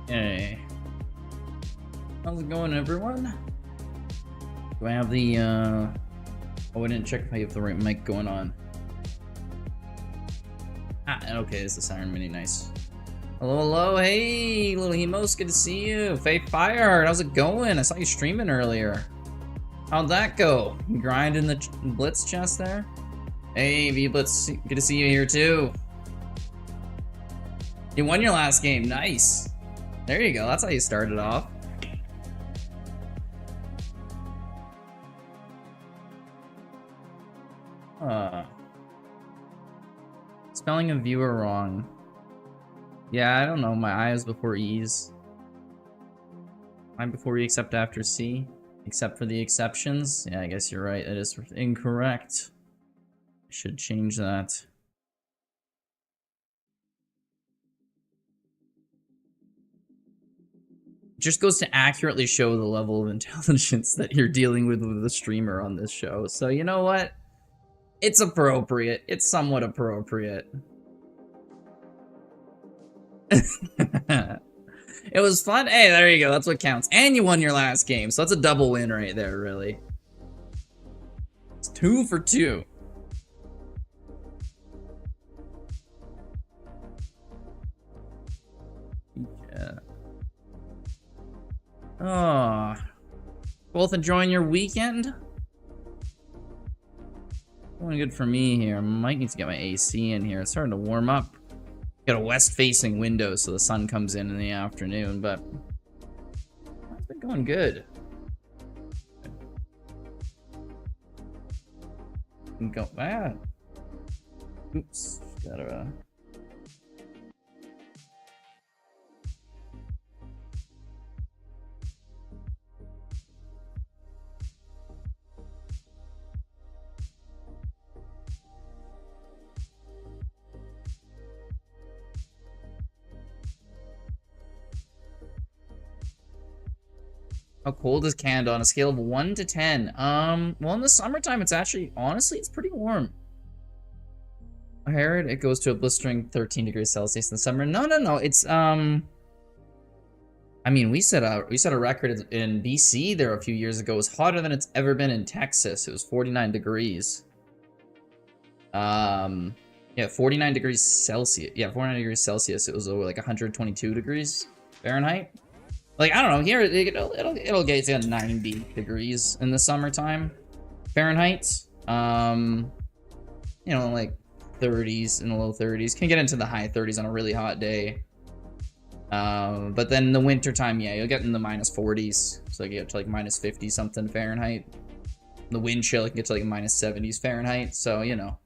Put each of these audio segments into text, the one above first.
Hey. How's it going, everyone? Do I have the, Oh, I didn't check if I have the right mic going on. Ah, okay, this is Siren Mini, nice. Hello, hello, hey, little Hemos, good to see you. Faye Fireheart, how's it going? I saw you streaming earlier. How'd that go? You grinding the Blitz chest there? Hey, V-Blitz, good to see you here, too. You won your last game, nice. There you go, that's how you started off. Spelling a viewer wrong. Yeah, I don't know, my I is before E's. I before E except after C. Except for the exceptions. Yeah, I guess you're right, that is incorrect. I should change that. Just goes to accurately show the level of intelligence that you're dealing with the streamer on this show. So you know what? It's appropriate. It's somewhat appropriate. It was fun. Hey, there you go. That's what counts. And you won your last game, so that's a double win right there, really. It's 2 for 2. Yeah. Oh, both enjoying your weekend? Going good for me here. Might need to get my AC in here. It's starting to warm up. Got a west-facing window, so the sun comes in the afternoon, but it's been going good. Go bad. Oops. Gotta. How cold is Canada on a scale of 1 to 10? Well, in the summertime, it's actually, honestly, it's pretty warm. I heard it goes to a blistering 13 degrees Celsius in the summer. No, it's, I mean, we set a record in BC there a few years ago. It was hotter than it's ever been in Texas. It was 49 degrees. Yeah, 49 degrees Celsius. Yeah, 49 degrees Celsius. It was over like 122 degrees Fahrenheit. Like, I don't know, here it'll get to 90 degrees in the summertime Fahrenheit. You know, like 30s in the low 30s. Can get into the high 30s on a really hot day. But then the winter time, yeah, you'll get in the minus 40s. So you get to like minus 50 something Fahrenheit. The wind chill can get to like -70s Fahrenheit. So, you know.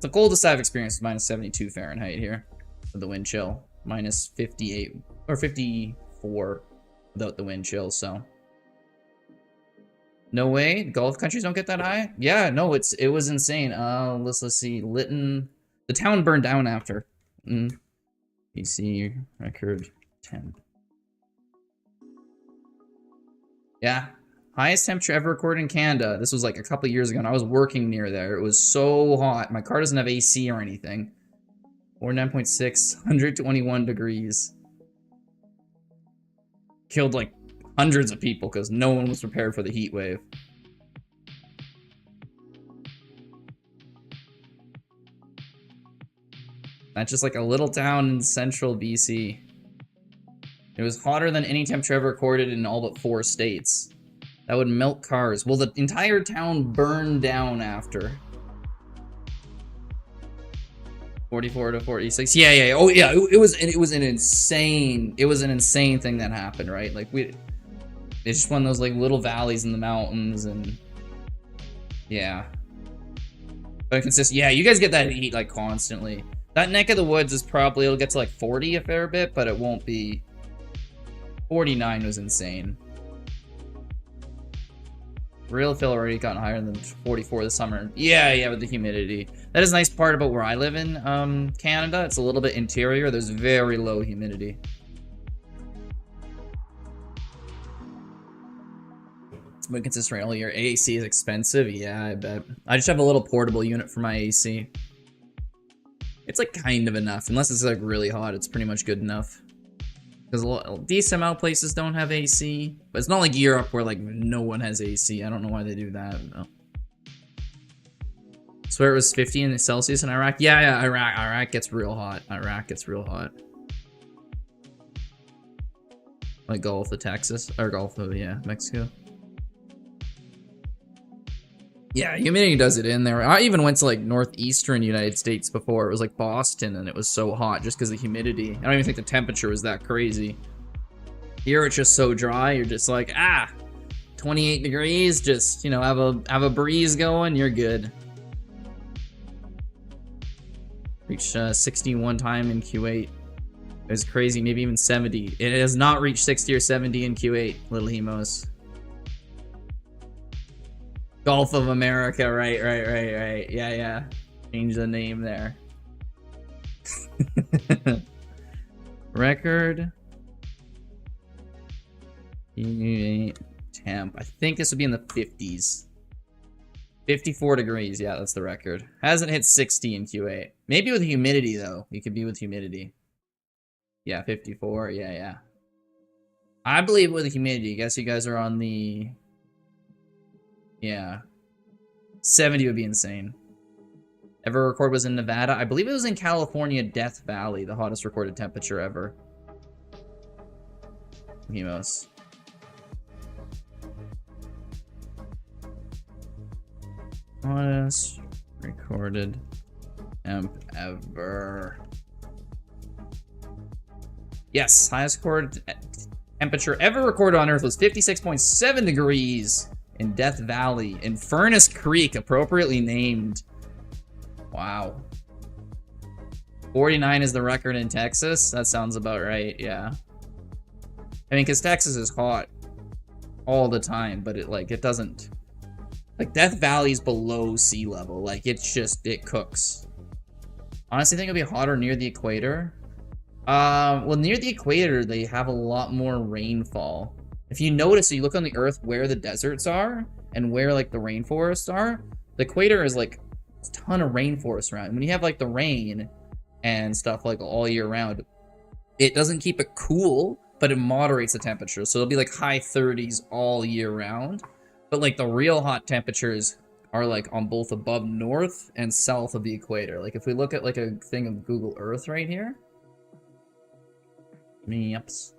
The coldest I've experienced is -72 Fahrenheit here with the wind chill. -58 or 54 without the wind chill, so. No way, Gulf countries don't get that high? Yeah, no, it was insane. Let's see, Lytton, the town burned down after. BC record 10. Yeah, highest temperature ever recorded in Canada. This was like a couple years ago, and I was working near there. It was so hot. My car doesn't have AC or anything. 49.6, 121 degrees. Killed like hundreds of people because no one was prepared for the heat wave. That's just like a little town in central BC. It was hotter than any temperature ever recorded in all but 4 states. That would melt cars. Well, the entire town burned down after. 44 to 46. Yeah. Oh yeah, it was an insane thing that happened, right? Like it's just one of those like little valleys in the mountains, and yeah. But consistent. Yeah, you guys get that heat like constantly. That neck of the woods is probably, it'll get to like 40 a fair bit, but it won't be. 49 was insane. Real Phil already gotten higher than 44 this summer. Yeah, with the humidity. That is a nice part about where I live in Canada. It's a little bit interior. There's very low humidity. It's been consistent all year. AC is expensive. Yeah, I bet. I just have a little portable unit for my AC. It's like kind of enough. Unless it's like really hot, it's pretty much good enough. Because a decent amount of places don't have AC. But it's not like Europe where like no one has AC. I don't know why they do that. No. I swear it was 50 in Celsius in Iraq. Yeah, Iraq gets real hot. Iraq gets real hot. Like Gulf of Texas. Or Gulf of, yeah, Mexico. Yeah, humidity does it in there. I even went to like northeastern United States before. It was like Boston, and it was so hot just because of the humidity. I don't even think the temperature was that crazy. Here it's just so dry. You're just like, 28 degrees. Just, you know, have a breeze going. You're good. Reached 61 time in Q8. It was crazy. Maybe even 70. It has not reached 60 or 70 in Q8. Little Hemos. Gulf of America, right. Yeah. Change the name there. Record. Temp. I think this would be in the 50s. 54 degrees, yeah, that's the record. Hasn't hit 60 in Q8. Maybe with humidity, though. You could be with humidity. Yeah, 54, yeah. I believe with humidity. I guess you guys are on the... Yeah. 70 would be insane. Ever record was in Nevada? I believe it was in California, Death Valley, the hottest recorded temperature ever. Hemos. Hottest recorded temp ever. Yes, highest recorded temperature ever recorded on Earth was 56.7 degrees. In Death Valley, in Furnace Creek, appropriately named. Wow. 49 is the record in Texas? That sounds about right, yeah. I mean, because Texas is hot all the time, but it doesn't... Like, Death Valley's below sea level. Like, it's just, it cooks. Honestly, I think it'll be hotter near the equator. Well, near the equator, they have a lot more rainfall. If you notice, so you look on the Earth where the deserts are and where like the rainforests are, the equator is like a ton of rainforest around. And when you have like the rain and stuff like all year round, it doesn't keep it cool, but it moderates the temperature. So it'll be like high 30s all year round. But like the real hot temperatures are like on both above north and south of the equator. Like if we look at like a thing of Google Earth right here. Maps.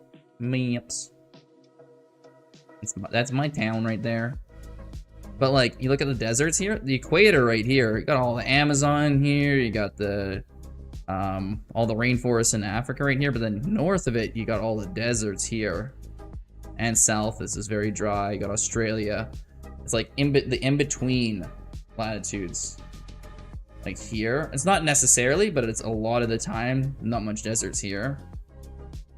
That's my town right there. But like, you look at the deserts here, the equator right here, you got all the Amazon here, you got the all the rainforests in Africa right here, but then north of it, you got all the deserts here. And south, this is very dry, you got Australia. It's like the in-between latitudes. Like here. It's not necessarily, but it's a lot of the time. Not much deserts here.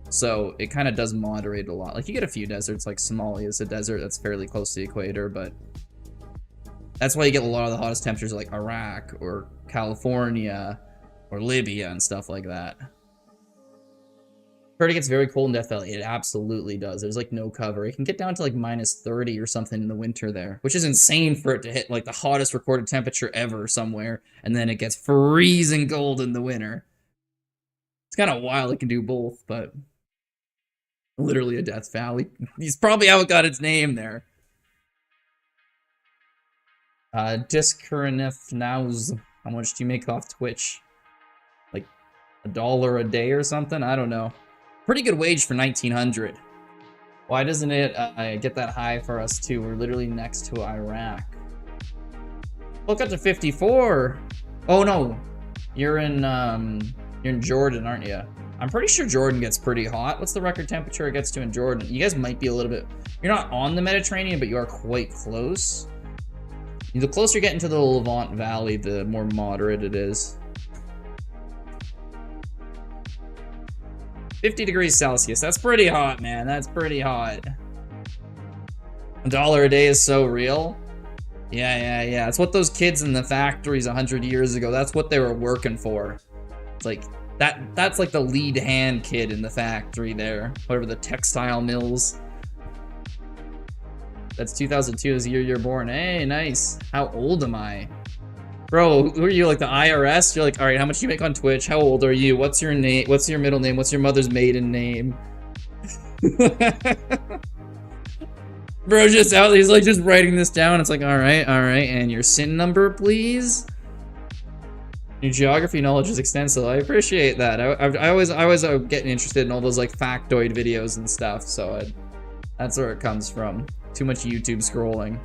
So it kind of does moderate a lot. Like you get a few deserts, like Somalia is a desert that's fairly close to the equator, but that's why you get a lot of the hottest temperatures like Iraq or California or Libya and stuff like that. Heard it gets very cold in Death Valley. It absolutely does. There's like no cover. It can get down to like -30 or something in the winter there, which is insane for it to hit like the hottest recorded temperature ever somewhere, and then it gets freezing cold in the winter. It's kind of wild it can do both, but literally a Death Valley. He's probably how it got its name there. Discurnif Nows. How much do you make off Twitch? Like $1 a day or something? I don't know. Pretty good wage for 1900. Why doesn't it get that high for us too? We're literally next to Iraq. Look up to 54. Oh no, you're in Jordan, aren't you? I'm pretty sure Jordan gets pretty hot. What's the record temperature it gets to in Jordan? You guys might be a little bit. You're not on the Mediterranean, but you are quite close. The closer you're getting to the Levant Valley, the more moderate it is. 50 degrees Celsius. That's pretty hot, man. That's pretty hot. $1 a day is so real. Yeah. It's what those kids in the factories 100 years ago, that's what they were working for. It's like, that's like the lead hand kid in the factory there. Whatever, the textile mills. That's 2002 is the year you're born. Hey, nice. How old am I? Bro, who are you, like the IRS? You're like, all right, how much do you make on Twitch? How old are you? What's your name? What's your middle name? What's your mother's maiden name? Bro, just out, he's like just writing this down. It's like, all right, and your SIN number, please? Your geography knowledge is extensive. I appreciate that. I always get interested in all those like factoid videos and stuff, so that's where it comes from. Too much YouTube scrolling.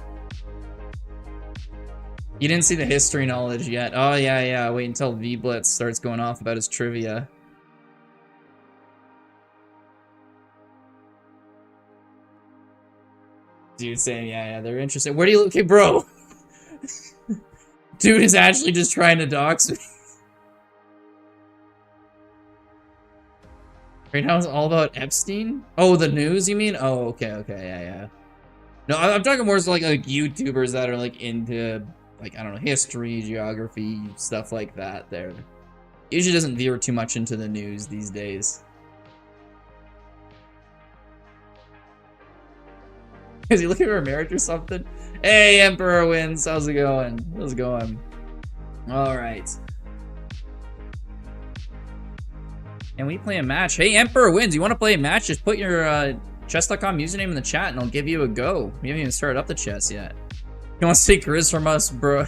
You didn't see the history knowledge yet. Oh, yeah. Wait until Blitz starts going off about his trivia. Dude saying, yeah, they're interested. Where do you look? Okay, bro. Dude is actually just trying to dox me. Right now it's all about Epstein? Oh, the news, you mean? Oh, okay, yeah. No, I'm talking more so like YouTubers that are like into, like, I don't know, history, geography, stuff like that there. Usually doesn't veer too much into the news these days. Is he looking for a marriage or something? Hey, Emperor wins. How's it going? All right. And we play a match. Hey, Emperor wins. You want to play a match? Just put your chess.com username in the chat and I'll give you a go. We haven't even started up the chess yet. You want to take Grizz from us, bro?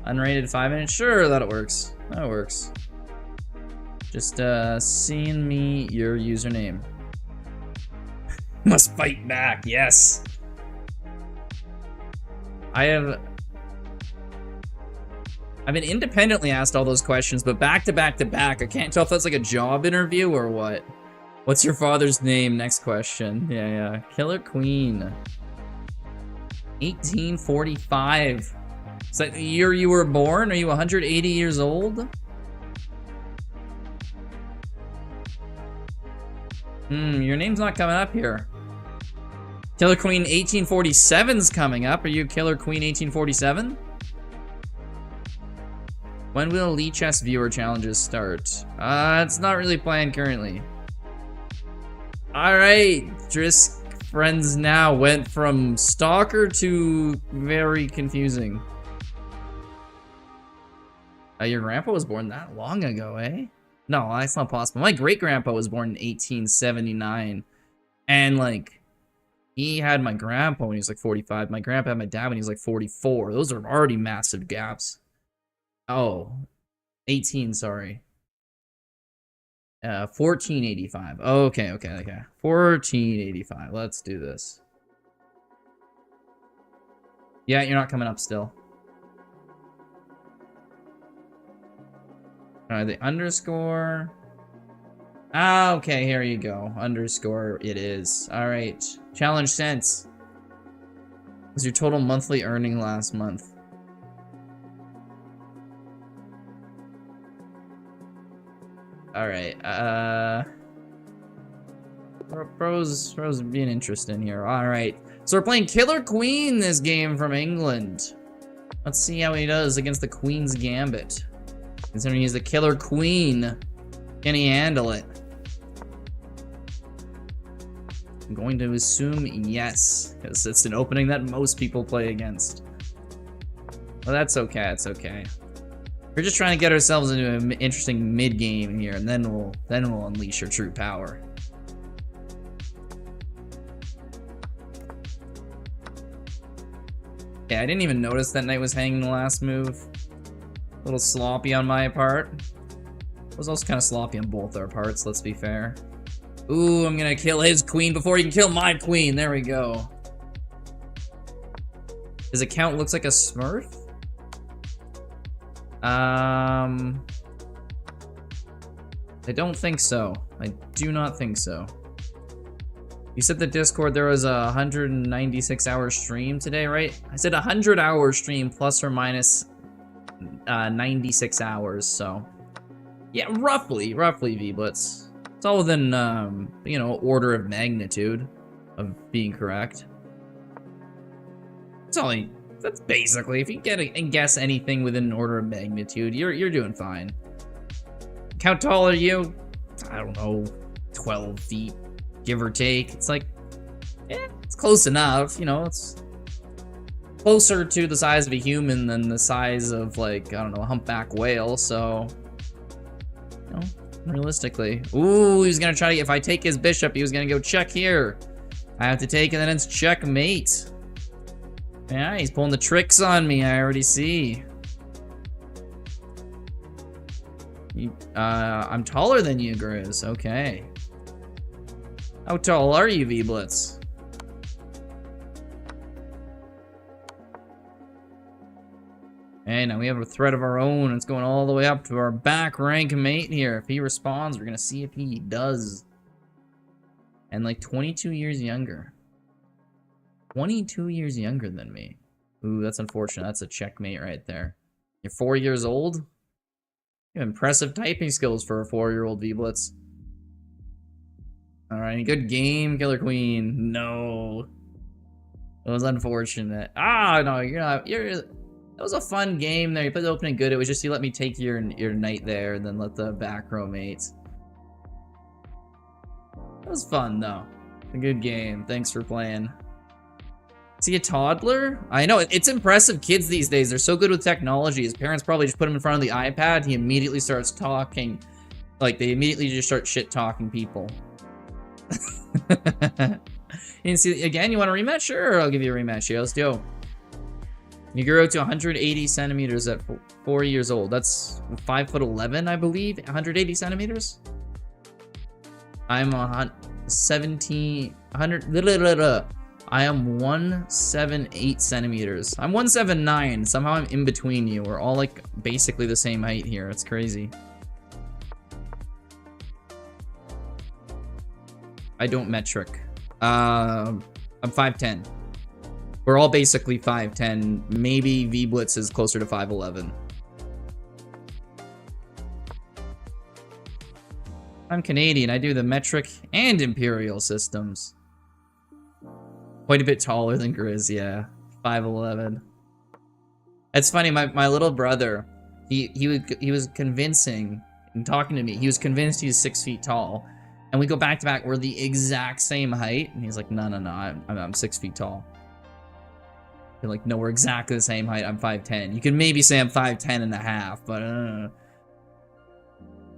Unrated 5 minutes? Sure, that works. That works. Just send me your username. Must fight back, yes. I've been independently asked all those questions, but back to back, I can't tell if that's like a job interview or what. What's your father's name? Next question. Yeah. Killer Queen. 1845. Is that the year you were born? Are you 180 years old? Your name's not coming up here. Killer Queen 1847's coming up. Are you Killer Queen 1847? When will Lee Chess viewer challenges start? It's not really planned currently. Alright, Drisk friends now went from stalker to very confusing. Your grandpa was born that long ago, eh? No, that's not possible. My great-grandpa was born in 1879. And, like, he had my grandpa when he was, like, 45. My grandpa had my dad when he was, like, 44. Those are already massive gaps. Oh, 18, sorry. 1485. Okay. 1485. Let's do this. Yeah, you're not coming up still. The underscore. Ah, okay, here you go. Underscore it is. Alright. Challenge sent. Was your total monthly earning last month? Alright, Bro's being interesting here. Alright. So we're playing Killer Queen this game from England. Let's see how he does against the Queen's Gambit. Considering he's the Killer Queen, can he handle it? I'm going to assume yes, because it's an opening that most people play against. Well, that's okay, it's okay. We're just trying to get ourselves into an interesting mid-game here, and then we'll unleash our true power. Yeah, I didn't even notice that knight was hanging the last move. A little sloppy on my part. It was also kind of sloppy on both our parts, let's be fair. Ooh, I'm gonna kill his queen before he can kill my queen. There we go. His account looks like a smurf? I don't think so. I do not think so. You said the Discord there was a 196-hour stream today, right? I said 100-hour stream plus or minus 96 hours, so yeah, roughly V-Blitz. It's all within, you know, order of magnitude of being correct. It's only, that's basically, if you get and guess anything within an order of magnitude, you're doing fine. How tall are you? I don't know, 12 feet, give or take. It's like, yeah, it's close enough, you know, it's closer to the size of a human than the size of, like, I don't know, a humpback whale, so, you know, realistically. Ooh, he's gonna try to, if I take his bishop, he was gonna go check here. I have to take, and then it's checkmate. Yeah, he's pulling the tricks on me, I already see. I'm taller than you, Grizz. Okay. How tall are you, V-Blitz? Hey, now we have a threat of our own. It's going all the way up to our back rank mate here. If he responds, we're gonna see if he does. And like 22 years younger. 22 years younger than me. Ooh, that's unfortunate. That's a checkmate right there. You're 4 years old? You have impressive typing skills for a 4-year-old, V-Blitz. Alright, good game, Killer Queen. No. It was unfortunate. Ah, no, you're not. That was a fun game there. You played the opening good. It was just you let me take your knight there and then let the back row mates. That was fun, though. A good game. Thanks for playing. Is he a toddler? I know, it's impressive kids these days. They're so good with technology. His parents probably just put him in front of the iPad. He immediately starts talking. Like, they immediately just start shit-talking people. You can see, again, you want a rematch? Sure, I'll give you a rematch here. Let's go. You grew to 180 centimeters at 4 years old. That's 5'11", I believe. 180 centimeters? I'm 100. I am 178 centimeters. I'm 179. Somehow I'm in between you. We're all like basically the same height here. It's crazy. I don't metric. I'm 5'10". We're all basically 5'10". Maybe V-Blitz is closer to 5'11". I'm Canadian. I do the metric and imperial systems. Quite a bit taller than Grizz, yeah. 5'11". It's funny, my little brother, he was convincing and talking to me. He was convinced he's 6 feet tall. And we go back to back, we're the exact same height. And he's like, no, I'm 6 feet tall. You're like, no, we're exactly the same height. I'm 5'10". You could maybe say I'm 5'10 and a half, but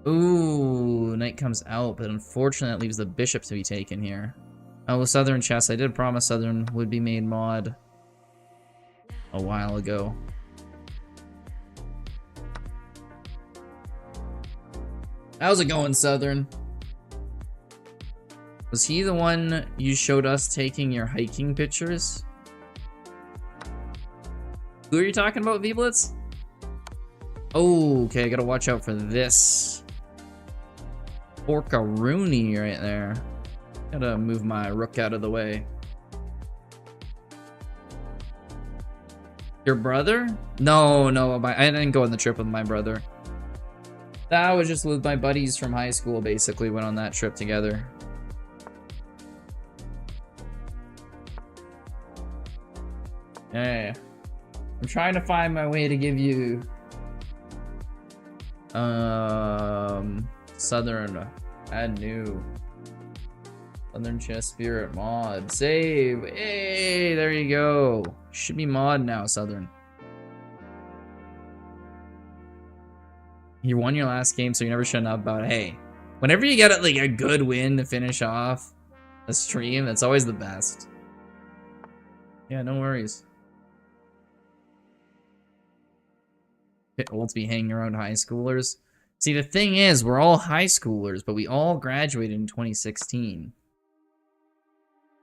Ooh, knight comes out, but unfortunately that leaves the bishop to be taken here. Oh, Southern chess. I did promise Southern would be made mod a while ago. How's it going, Southern? Was he the one you showed us taking your hiking pictures? Who are you talking about, V-Blitz? Oh, okay, I gotta watch out for this. Rooney right there. Gotta move my rook out of the way. Your brother? No, no, I didn't go on the trip with my brother. That was just with my buddies from high school, basically, went on that trip together. Yeah. I'm trying to find my way to give you... Southern... Add new... Southern Chest Spirit mod. Save! Hey, there you go. Should be mod now, Southern. You won your last game, so you never shut up about it. Hey, whenever you get like a good win to finish off a stream, that's always the best. Yeah, no worries. It won't be hanging around high schoolers. See, the thing is, we're all high schoolers, but we all graduated in 2016.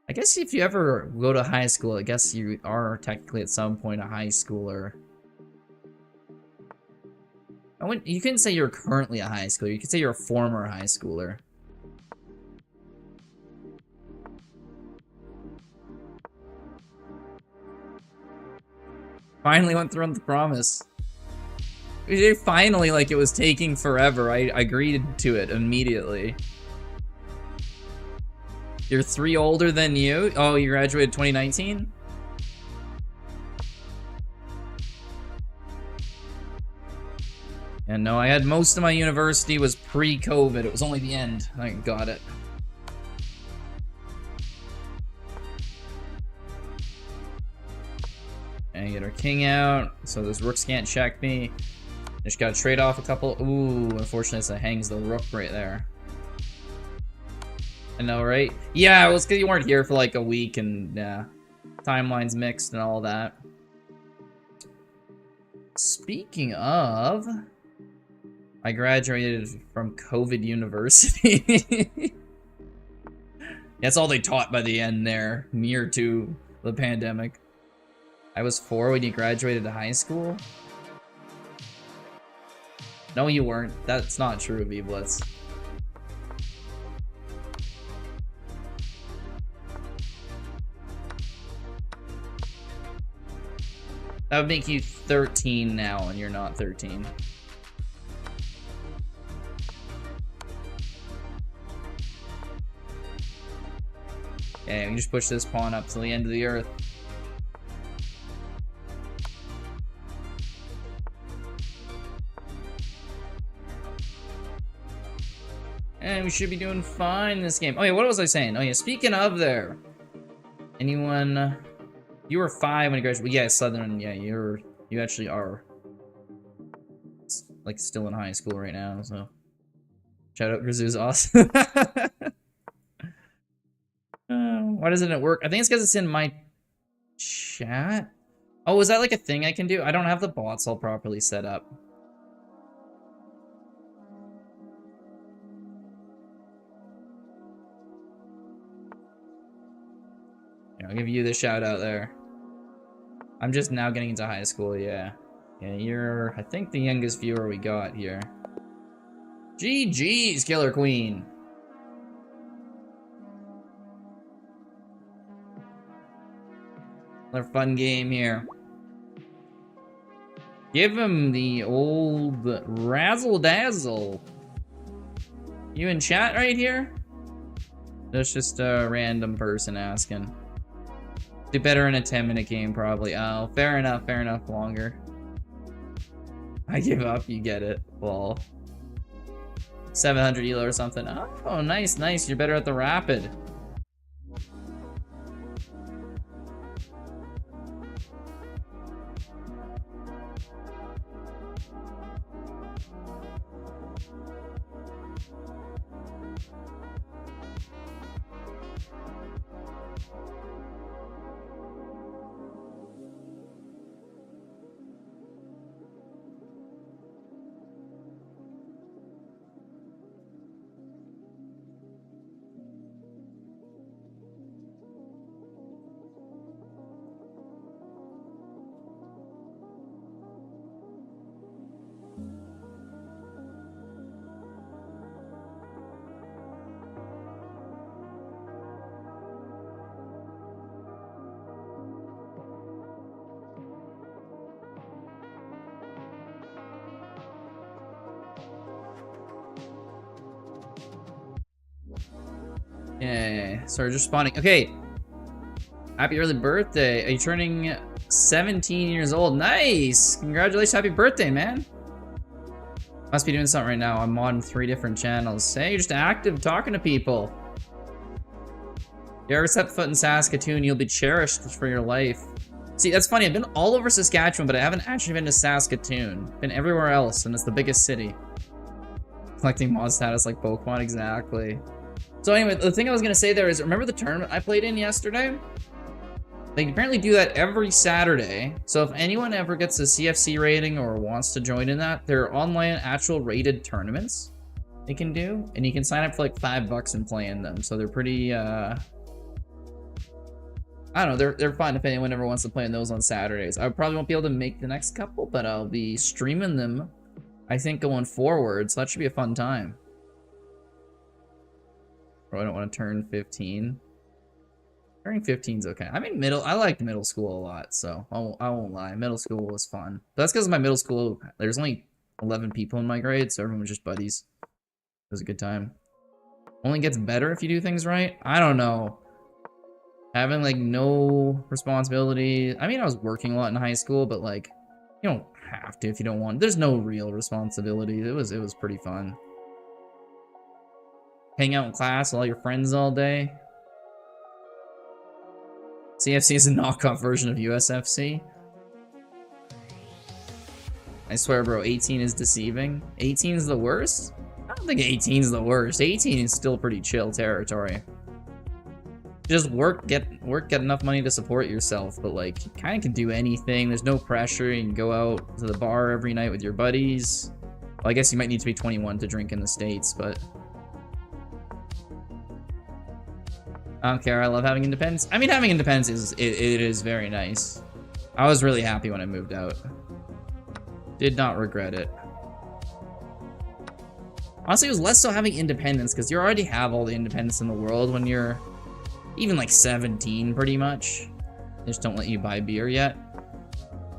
I guess if you ever go to high school, I guess you are technically at some point a high schooler. You couldn't say you're currently a high schooler. You could say you're a former high schooler. Finally went through on the promise. Finally, like it was taking forever. I agreed to it immediately. You're 3 older than you? Oh, you graduated 2019? And no, I had most of my university was pre-COVID. It was only the end. I got it. And get our king out, so those rooks can't check me. Just gotta trade off a couple. Ooh, unfortunately, it hangs the rook right there. I know, right? Yeah, well, it's because you weren't here for like a week, and yeah, timelines mixed and all that. Speaking of, I graduated from COVID University. That's all they taught by the end there, near to the pandemic. I was 4 when you graduated to high school? No, you weren't. That's not true, V-Blitz. That would make you 13 now, and you're not 13. Okay, we can just push this pawn up to the end of the earth. And we should be doing fine in this game. Oh yeah, what was I saying? Oh yeah, speaking of there. Anyone... You were 5 when you graduated. Yeah, Southern. Yeah, you actually are like still in high school right now. So shout out Grizoo's awesome. Why doesn't it work? I think it's because it's in my chat. Oh, is that like a thing I can do? I don't have the bots all properly set up. Yeah, I'll give you the shout out there. I'm just now getting into high school, yeah. Yeah, you're, I think, the youngest viewer we got here. GG's, Killer Queen. Another fun game here. Give him the old razzle dazzle. You in chat right here? That's just a random person asking. Do better in a 10-minute game, probably. Oh, fair enough, longer. I give up, you get it. Well, 700 elo or something. Oh, nice, nice. You're better at the rapid. Yeah. Sorry, just spawning. Okay. Happy early birthday. Are you turning 17 years old? Nice. Congratulations. Happy birthday, man. Must be doing something right now. I'm on 3 different channels. Hey, you're just active talking to people. If you ever set foot in Saskatoon, you'll be cherished for your life. See, that's funny. I've been all over Saskatchewan, but I haven't actually been to Saskatoon. Been everywhere else, and it's the biggest city. Collecting mod status like Pokemon, exactly. So anyway, the thing I was gonna say there is, remember the tournament I played in yesterday? They apparently do that every Saturday. So if anyone ever gets a CFC rating or wants to join in that, there are online actual rated tournaments they can do, and you can sign up for like $5 and play in them. So they're pretty, I don't know, they're fun if anyone ever wants to play in those on Saturdays. I probably won't be able to make the next couple, but I'll be streaming them, I think, going forward, so that should be a fun time. Oh, I don't want to turn 15. Turning 15's okay. I mean, I liked middle school a lot, so I won't lie. Middle school was fun. But that's because my middle school, there's only 11 people in my grade, so everyone was just buddies. It was a good time. Only gets better if you do things right? I don't know. Having, like, no responsibility. I mean, I was working a lot in high school, but, like, you don't have to if you don't want. There's no real responsibility. It was pretty fun. Hang out in class with all your friends all day. CFC is a knockoff version of USFC. I swear, bro, 18 is deceiving. 18 is the worst? I don't think 18 is the worst. 18 is still pretty chill territory. Just work, get enough money to support yourself, but like, you kind of can do anything. There's no pressure. You can go out to the bar every night with your buddies. Well, I guess you might need to be 21 to drink in the States, but I don't care. I love having independence. I mean, having independence it is very nice. I was really happy when I moved out. Did not regret it. Honestly, it was less so having independence, because you already have all the independence in the world when you're even like 17, pretty much. They just don't let you buy beer yet.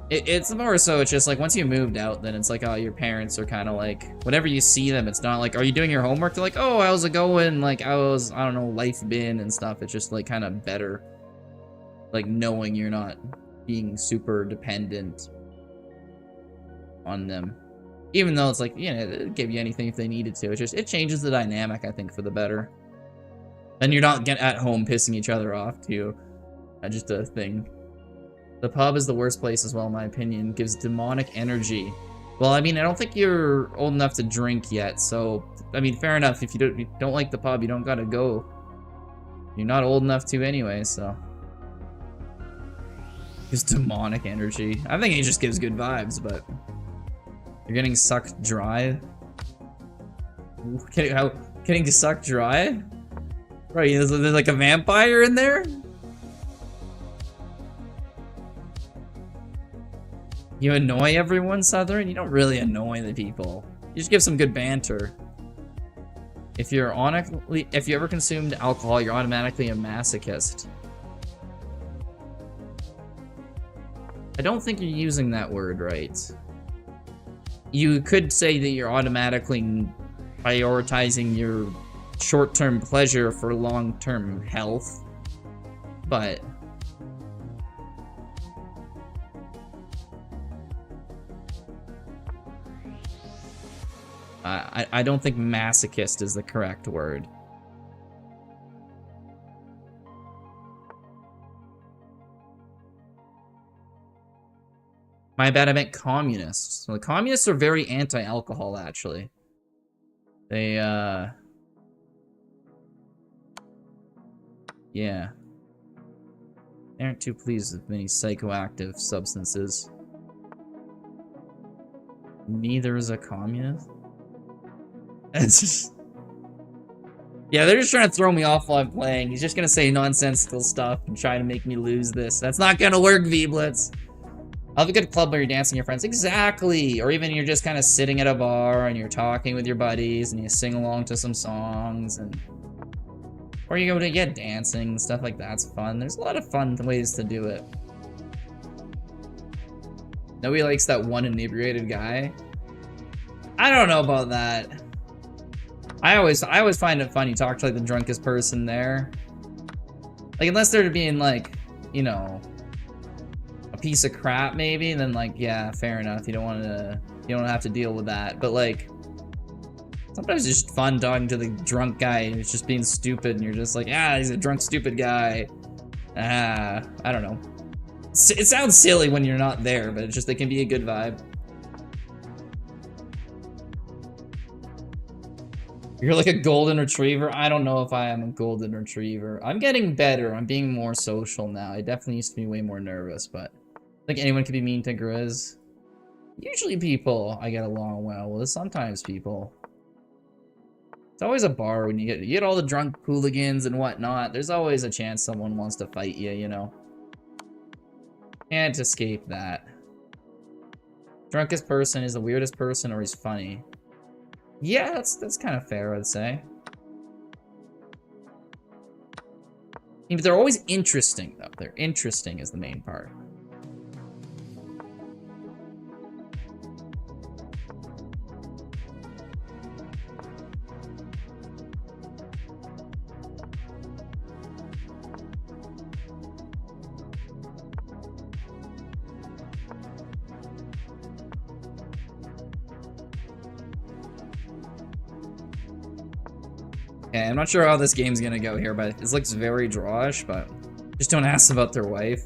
It's more so, it's just like once you moved out, then it's like, oh, your parents are kind of like, whenever you see them, it's not like, are you doing your homework? They're like, oh, how's it going? Like, I don't know, life been and stuff. It's just like kind of better, like knowing you're not being super dependent on them. Even though it's like, you know, they'd give you anything if they needed to. It changes the dynamic, I think, for the better. And you're not at home pissing each other off, too. That's just a thing. The pub is the worst place as well, in my opinion. Gives demonic energy. Well, I mean, I don't think you're old enough to drink yet, so I mean, fair enough. If you don't like the pub, you don't gotta go. You're not old enough to anyway, so. Gives demonic energy. I think it just gives good vibes, but you're getting sucked dry. Getting sucked dry? Right, there's like a vampire in there? You annoy everyone, Southern? You don't really annoy the people. You just give some good banter. If you ever consumed alcohol, you're automatically a masochist. I don't think you're using that word right. You could say that you're automatically prioritizing your short-term pleasure for long-term health, but I don't think masochist is the correct word. My bad, I meant communists. So the communists are very anti-alcohol, actually. They, yeah. They aren't too pleased with many psychoactive substances. Neither is a communist. It's just... Yeah, they're just trying to throw me off while I'm playing. He's just gonna say nonsensical stuff and try to make me lose this. That's not gonna work, V-Blitz. I'll have a good club where you're dancing with your friends. Exactly! Or even you're just kind of sitting at a bar and you're talking with your buddies and you sing along to some songs and... Or you go to, yeah, dancing, stuff like that's fun. There's a lot of fun ways to do it. Nobody likes that one inebriated guy. I don't know about that. I always find it fun. You talk to like the drunkest person there. Like unless they're being like, you know, a piece of crap maybe, then like yeah, fair enough. You don't have to deal with that. But like sometimes it's just fun talking to the drunk guy who's just being stupid and you're just like, ah, he's a drunk stupid guy. I don't know. It sounds silly when you're not there, but it's just, it can be a good vibe. You're like a golden retriever? I don't know if I am a golden retriever. I'm getting better. I'm being more social now. I definitely used to be way more nervous, but I think anyone could be mean to Grizz. Usually people I get along well with, sometimes people. It's always a bar when you get all the drunk hooligans and whatnot. There's always a chance someone wants to fight you, you know? Can't escape that. Drunkest person is the weirdest person or he's funny. Yeah, that's kind of fair, I'd say. But they're always interesting, though. They're interesting is the main part. Okay, I'm not sure how this game's gonna go here, but it looks very drawish, but just don't ask about their wife.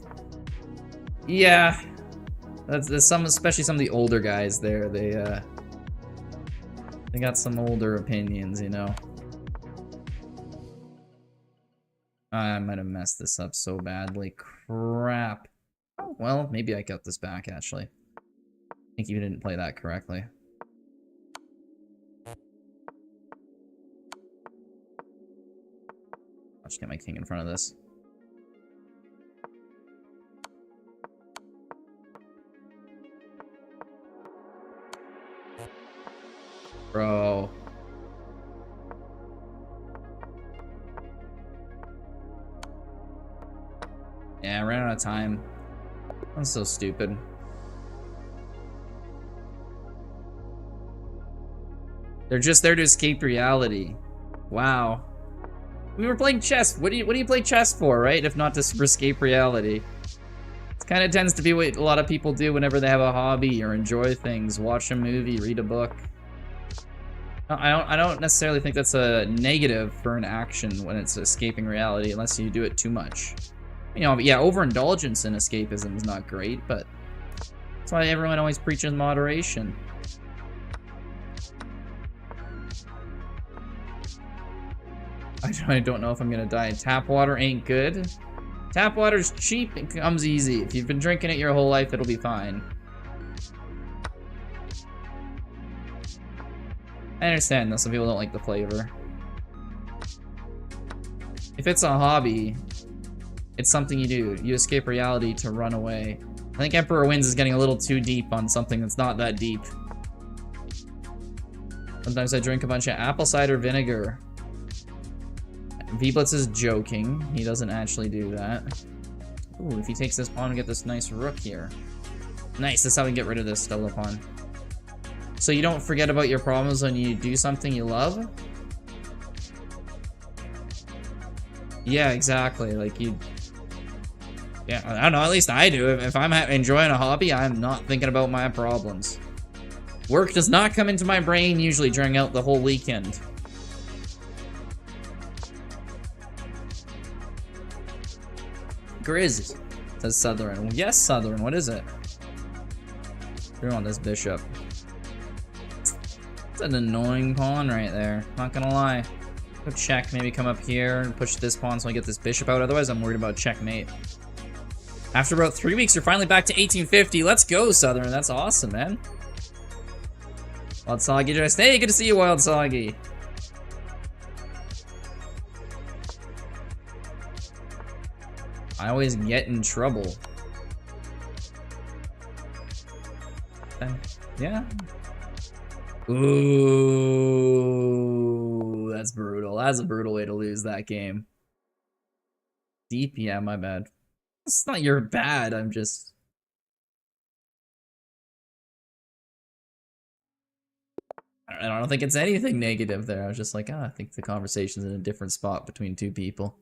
Yeah, that's some, especially some of the older guys there. They got some older opinions, you know. I might have messed this up so badly. Crap. Oh, well, maybe I got this back actually. I think you didn't play that correctly. I'll just get my king in front of this. Bro. Yeah, I ran out of time. I'm so stupid. They're just there to escape reality. Wow. We were playing chess. What do you play chess for, right? If not to escape reality. It kind of tends to be what a lot of people do whenever they have a hobby or enjoy things. Watch a movie, read a book. I don't necessarily think that's a negative for an action when it's escaping reality, unless you do it too much. You know, yeah, overindulgence in escapism is not great, but that's why everyone always preaches moderation. I don't know if I'm gonna die. Tap water ain't good. Tap water's cheap and comes easy. If you've been drinking it your whole life, it'll be fine. I understand though, some people don't like the flavor. If it's a hobby, it's something you do. You escape reality to run away. I think Emperor Wins is getting a little too deep on something that's not that deep. Sometimes I drink a bunch of apple cider vinegar. V-Blitz is joking. He doesn't actually do that. Ooh, if he takes this pawn, we get this nice rook here. Nice, that's how we get rid of this stolen pawn. So you don't forget about your problems when you do something you love? Yeah, exactly. Like you... Yeah, I don't know, at least I do. If I'm enjoying a hobby, I'm not thinking about my problems. Work does not come into my brain usually during out the whole weekend. Grizz, says Southern. Yes, Southern, what is it? Through on this bishop. It's an annoying pawn right there, not gonna lie. Go check, maybe come up here and push this pawn so I get this bishop out, otherwise I'm worried about checkmate. After about 3 weeks, you're finally back to 1850. Let's go, Southern, that's awesome, man. Wild Soggy just, hey, good to see you, Wild Soggy. I always get in trouble. Yeah. Ooh, that's brutal. That's a brutal way to lose that game. Deep, yeah, my bad. It's not your bad, I'm just... I don't think it's anything negative there. I was just like, I think the conversation's in a different spot between two people.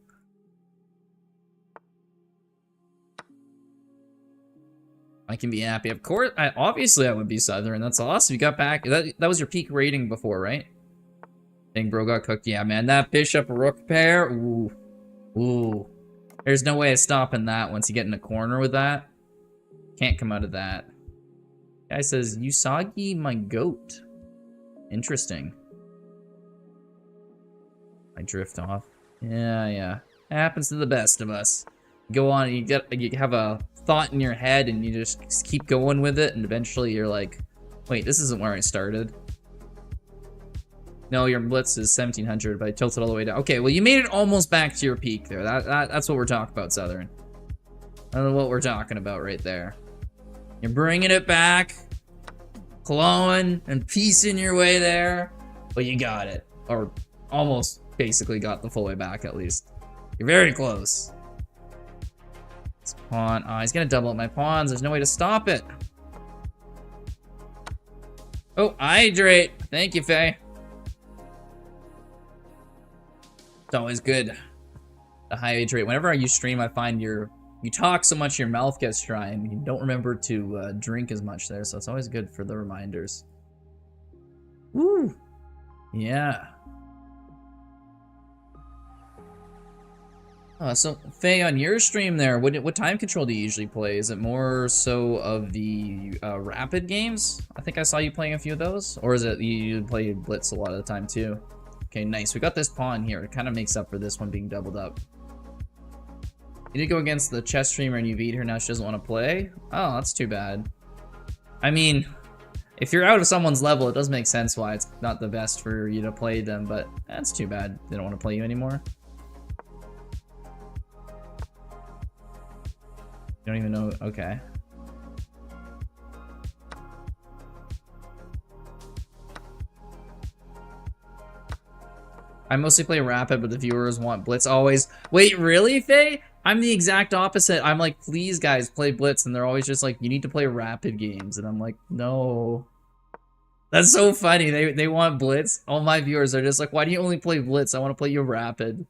I can be happy. Of course, obviously I would be Southern. That's awesome. You got back. That was your peak rating before, right? Dang, bro got cooked. Yeah, man, that bishop-rook pair. Ooh. Ooh. There's no way of stopping that once you get in a corner with that. Can't come out of that. Guy says, Usagi, my goat. Interesting. I drift off. Yeah. It happens to the best of us. Go on, you have a thought in your head and you just keep going with it, and eventually you're like, wait, this isn't where I started. No, your blitz is 1700, but I tilted all the way down. Okay, well, you made it almost back to your peak there. That's what we're talking about, Southern. That's what we're talking about right there. You're bringing it back, clawing and piecing your way there, but you got it. Or almost basically got the full way back, at least. You're very close. This pawn. Oh, he's gonna double up my pawns. There's no way to stop it. Oh, hydrate. Thank you, Faye. It's always good to hydrate. Whenever you stream, I find you talk so much your mouth gets dry and you don't remember to drink as much there, so it's always good for the reminders. Woo! Yeah. So, Faye, on your stream there, what time control do you usually play? Is it more so of the rapid games? I think I saw you playing a few of those. Or is it you play Blitz a lot of the time too? Okay, nice. We got this pawn here. It kind of makes up for this one being doubled up. You did go against the chess streamer and you beat her. Now she doesn't want to play? Oh, that's too bad. I mean, if you're out of someone's level, it does make sense why it's not the best for you to play them, but that's too bad. They don't want to play you anymore. You don't even know. Okay. I mostly play rapid, but the viewers want Blitz always. Wait, really, Faye? I'm the exact opposite. I'm like, please, guys, play Blitz, and they're always just like, you need to play rapid games, and I'm like, no. That's so funny. They want Blitz. All my viewers are just like, why do you only play Blitz? I want to play you rapid. And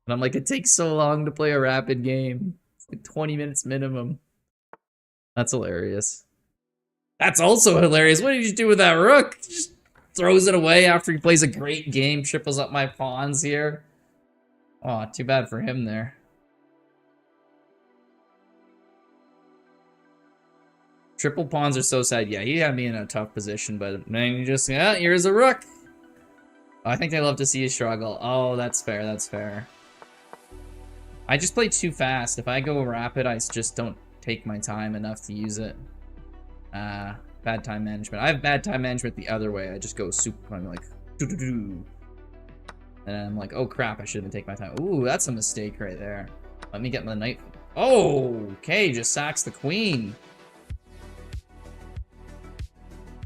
I'm like, it takes so long to play a rapid game. It's like 20 minutes minimum. That's hilarious. That's also hilarious. What did you do with that rook? Just throws it away after he plays a great game, triples up my pawns here. Oh, too bad for him there. Triple pawns are so sad. Yeah, he had me in a tough position, but then you just, yeah, here's a rook. Oh, I think they love to see you struggle. Oh, that's fair, that's fair. I just play too fast. If I go rapid, I just don't take my time enough to use it. Bad time management. I have bad time management the other way. I just go super, I'm like, doo-doo-doo. And I'm like, oh crap, I shouldn't take my time. Ooh, that's a mistake right there. Let me get my knight. Oh, okay, just sacks the queen.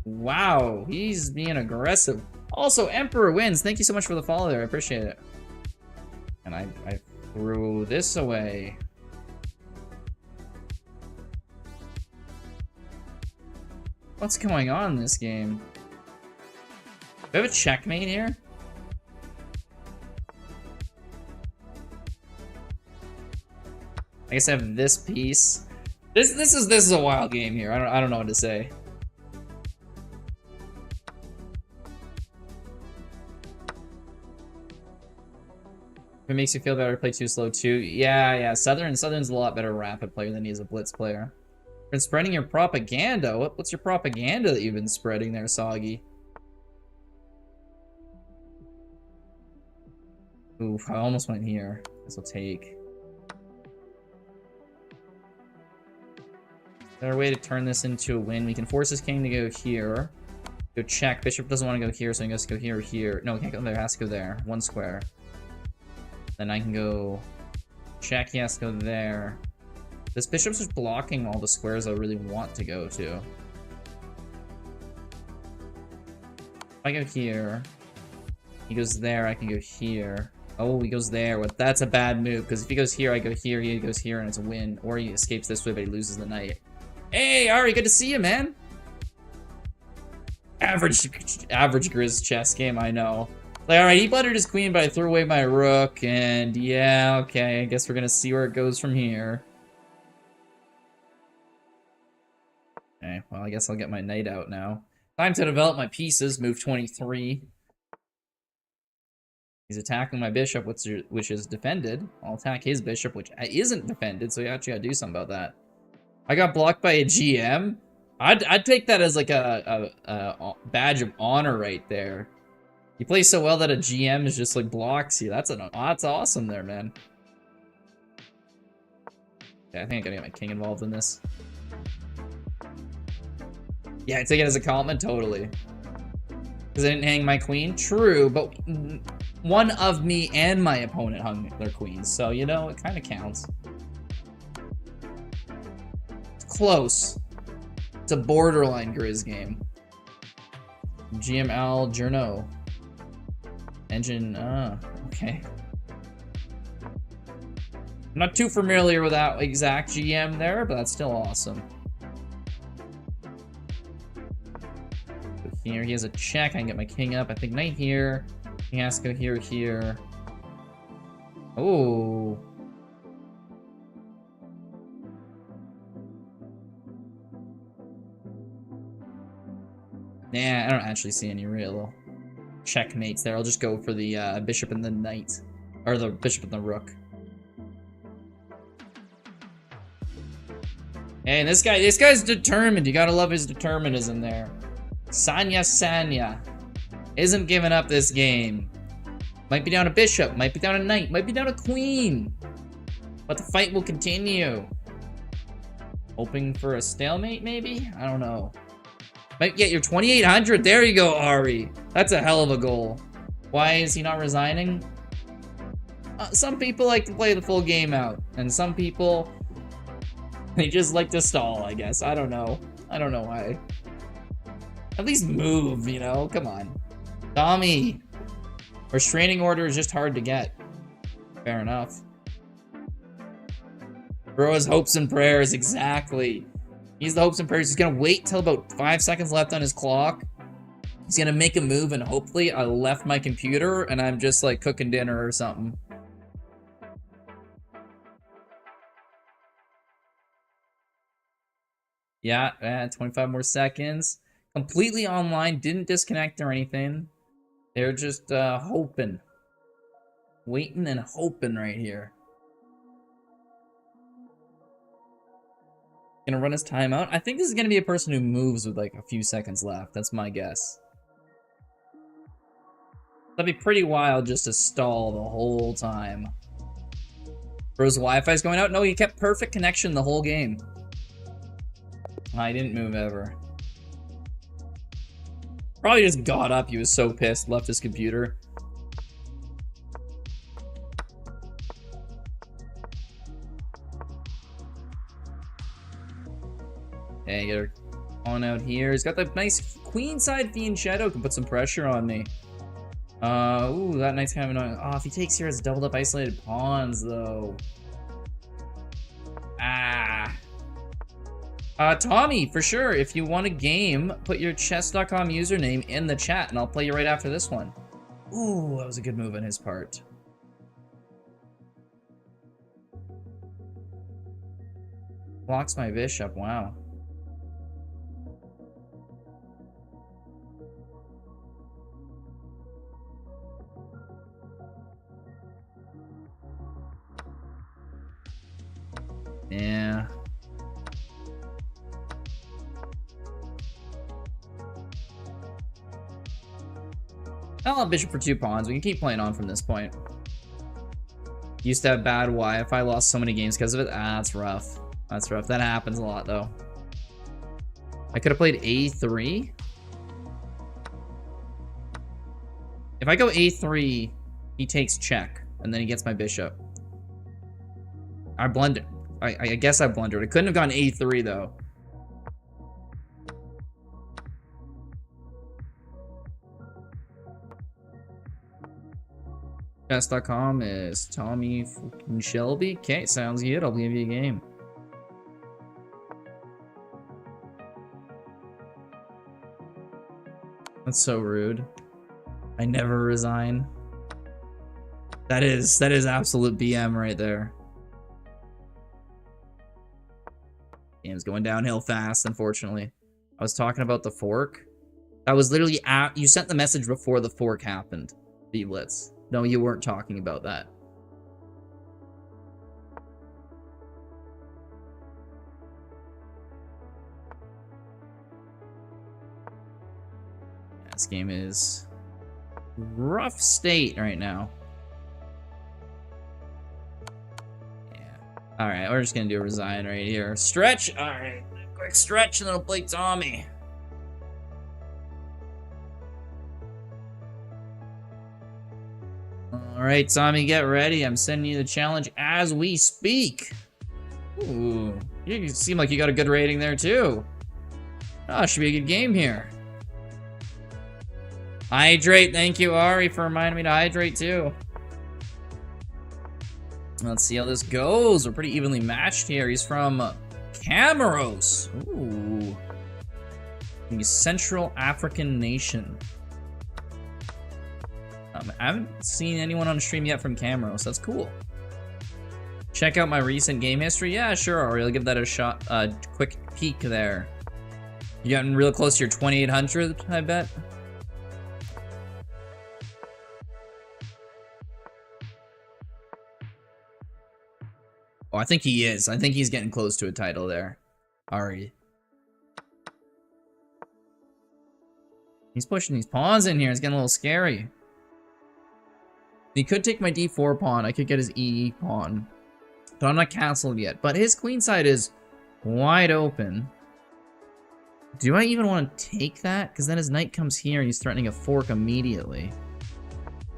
Wow, he's being aggressive. Also, Emperor wins. Thank you so much for the follow there. I appreciate it. And I threw this away. What's going on in this game? Do we have a checkmate here? I guess I have this piece. This is a wild game here. I don't know what to say. If it makes you feel better, play too slow too. Yeah. Southern's a lot better rapid player than he is a blitz player. You've been spreading your propaganda. What's your propaganda that you've been spreading there, Soggy? Oof, I almost went here. This will take. Is there a way to turn this into a win? We can force this king to go here. Go check. Bishop doesn't want to go here, so he has to go here or here. No, he can't go there. He has to go there. One square. Then I can go check. He has to go there. This bishop's just blocking all the squares I really want to go to. If I go here, he goes there, I can go here. Oh, he goes there. Well, that's a bad move, because if he goes here, I go here, he goes here, and it's a win. Or he escapes this way, but he loses the knight. Hey, Ari, good to see you, man. Average Grizz chess game, I know. Like, alright, he blundered his queen, but I threw away my rook, and yeah, okay, I guess we're gonna see where it goes from here. Okay, well, I guess I'll get my knight out now. Time to develop my pieces, move 23. He's attacking my bishop, which is defended. I'll attack his bishop, which isn't defended, so you actually gotta do something about that. I got blocked by a GM? I'd take that as like a badge of honor right there. You play so well that a GM is just like blocks you. That's awesome there, man. Yeah, I think I gotta get my king involved in this. Yeah, I take it as a compliment, totally. Because I didn't hang my queen? True, but one of me and my opponent hung their queens, so, you know, it kind of counts. It's close. It's a borderline Grizz game. GML Journo. Engine, okay. I'm not too familiar with that exact GM there, but that's still awesome. Here, he has a check. I can get my king up. I think knight here. He has to go here. Oh. Nah, I don't actually see any real checkmates there. I'll just go for the bishop and the knight. Or the bishop and the rook. Hey, this guy's determined. You gotta love his determinism there. Sanya isn't giving up this game. Might be down a bishop, might be down a knight, might be down a queen. But the fight will continue. Hoping for a stalemate, maybe? I don't know. Might get your 2800. There you go, Ari. That's a hell of a goal. Why is he not resigning? Some people like to play the full game out. And some people, they just like to stall, I guess. I don't know. I don't know why. At least move, you know? Come on. Tommy! Restraining order is just hard to get. Fair enough. Bro has hopes and prayers, exactly. He's the hopes and prayers. He's gonna wait till about 5 seconds left on his clock. He's gonna make a move and hopefully I left my computer and I'm just like cooking dinner or something. Yeah, 25 more seconds. Completely online, didn't disconnect or anything. They're just hoping. Waiting and hoping right here. Gonna run his timeout. I think this is gonna be a person who moves with like a few seconds left. That's my guess. That'd be pretty wild just to stall the whole time. Bro's Wi-Fi's going out? No, he kept perfect connection the whole game. I didn't move ever. Probably just got up. He was so pissed. Left his computer. Okay, get her on out here. He's got that nice queenside Fiend Shadow. Can put some pressure on me. Ooh, that knight's kind of annoying. Oh, if he takes here, it's doubled up isolated pawns, though. Ah. Tommy, for sure, if you want a game, put your chess.com username in the chat, and I'll play you right after this one. Ooh, that was a good move on his part. Blocks my bishop, wow. Yeah. I'll have bishop for 2 pawns. We can keep playing on from this point. Used to have bad Wi-Fi. Lost so many games because of it. Ah, that's rough. That's rough. That happens a lot, though. I could have played a3. If I go a3, he takes check, and then he gets my bishop. I blundered. I guess I blundered. I couldn't have gone a3, though. Chess.com is Tommy Shelby. Okay, sounds good. I'll give you a game. That's so rude. I never resign. That is absolute BM right there. Game's going downhill fast, unfortunately. I was talking about the fork. That was literally you sent the message before the fork happened, Blitz. No, you weren't talking about that. This game is rough state right now. Yeah. Alright, we're just gonna do a resign right here. Stretch! Alright, quick stretch and then I'll play Tommy. Alright, Tommy, get ready. I'm sending you the challenge as we speak. Ooh, you seem like you got a good rating there too. Oh, should be a good game here. Hydrate, thank you, Ari, for reminding me to hydrate too. Let's see how this goes. We're pretty evenly matched here. He's from Camaros. Ooh. The Central African nation. I haven't seen anyone on stream yet from Camaros. That's cool. Check out my recent game history. Yeah, sure, Ari. I'll give that a shot. Quick peek there. You gotten real close to your 2800, I bet. Oh, I think he is. I think he's getting close to a title there. Ari. He's pushing these pawns in here. It's getting a little scary. He could take my d4 pawn. I could get his e pawn. But I'm not castled yet. But his queen side is wide open. Do I even want to take that? Because then his knight comes here and he's threatening a fork immediately.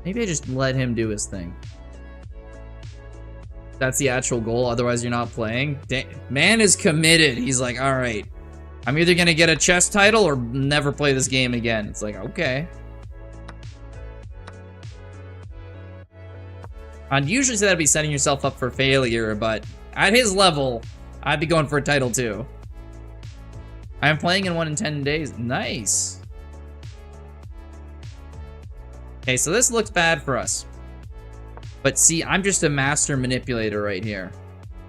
Maybe I just let him do his thing. That's the actual goal, otherwise you're not playing. Man is committed. He's like, alright, I'm either gonna get a chess title or never play this game again. It's like, okay. I'd usually say that'd be setting yourself up for failure, but at his level, I'd be going for a title too. I'm playing in 1 in 10 days. Nice. Okay, so this looks bad for us. But see, I'm just a master manipulator right here.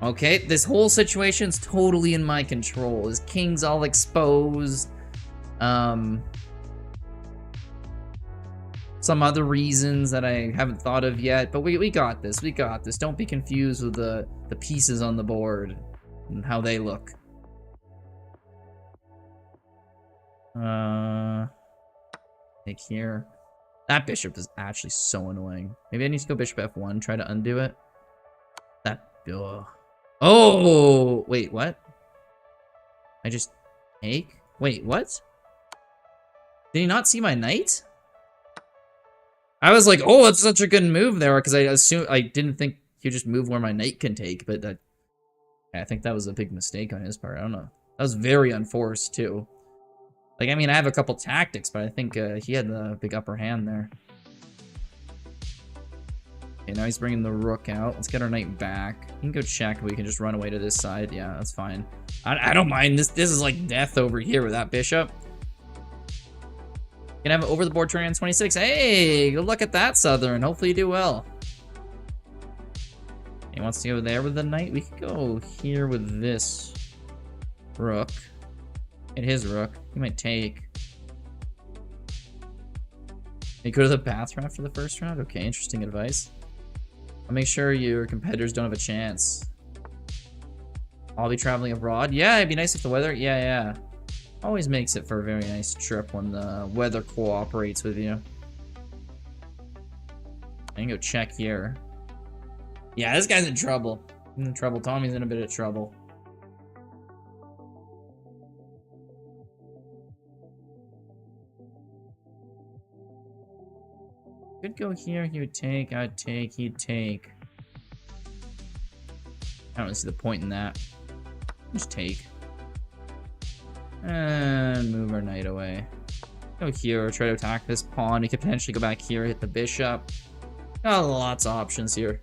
Okay, this whole situation's totally in my control. His king's all exposed. Some other reasons that I haven't thought of yet. But we got this. We got this. Don't be confused with the pieces on the board and how they look. Take here. That bishop is actually so annoying. Maybe I need to go bishop f1, try to undo it. That, ugh. Oh, wait, what? I just take? Wait, what? Did he not see my knight? I was like, oh, that's such a good move there, because I didn't think he'd just move where my knight can take, but that, I think that was a big mistake on his part. I don't know. That was very unforced, too. Like, I mean, I have a couple tactics, but I think he had the big upper hand there. Okay, now he's bringing the rook out. Let's get our knight back. He can go check. We can just run away to this side. Yeah, that's fine. I don't mind. This is like death over here with that bishop. Gonna have it over the board turn on 26. Hey, good luck at that, Southern. Hopefully you do well. He wants to go there with the knight. We could go here with this rook. Hit his rook. He might take. You go to the bathroom after the first round? Okay, interesting advice. I'll make sure your competitors don't have a chance. I'll be traveling abroad. Yeah, it'd be nice if the weather... Yeah. Always makes it for a very nice trip when the weather cooperates with you. I can go check here. Yeah, this guy's in trouble. He's in trouble. Tommy's in a bit of trouble. Could go here, he would take, I'd take, he'd take. I don't really see the point in that. Just take. And move our knight away. Go here, try to attack this pawn. He could potentially go back here, hit the bishop. Got lots of options here.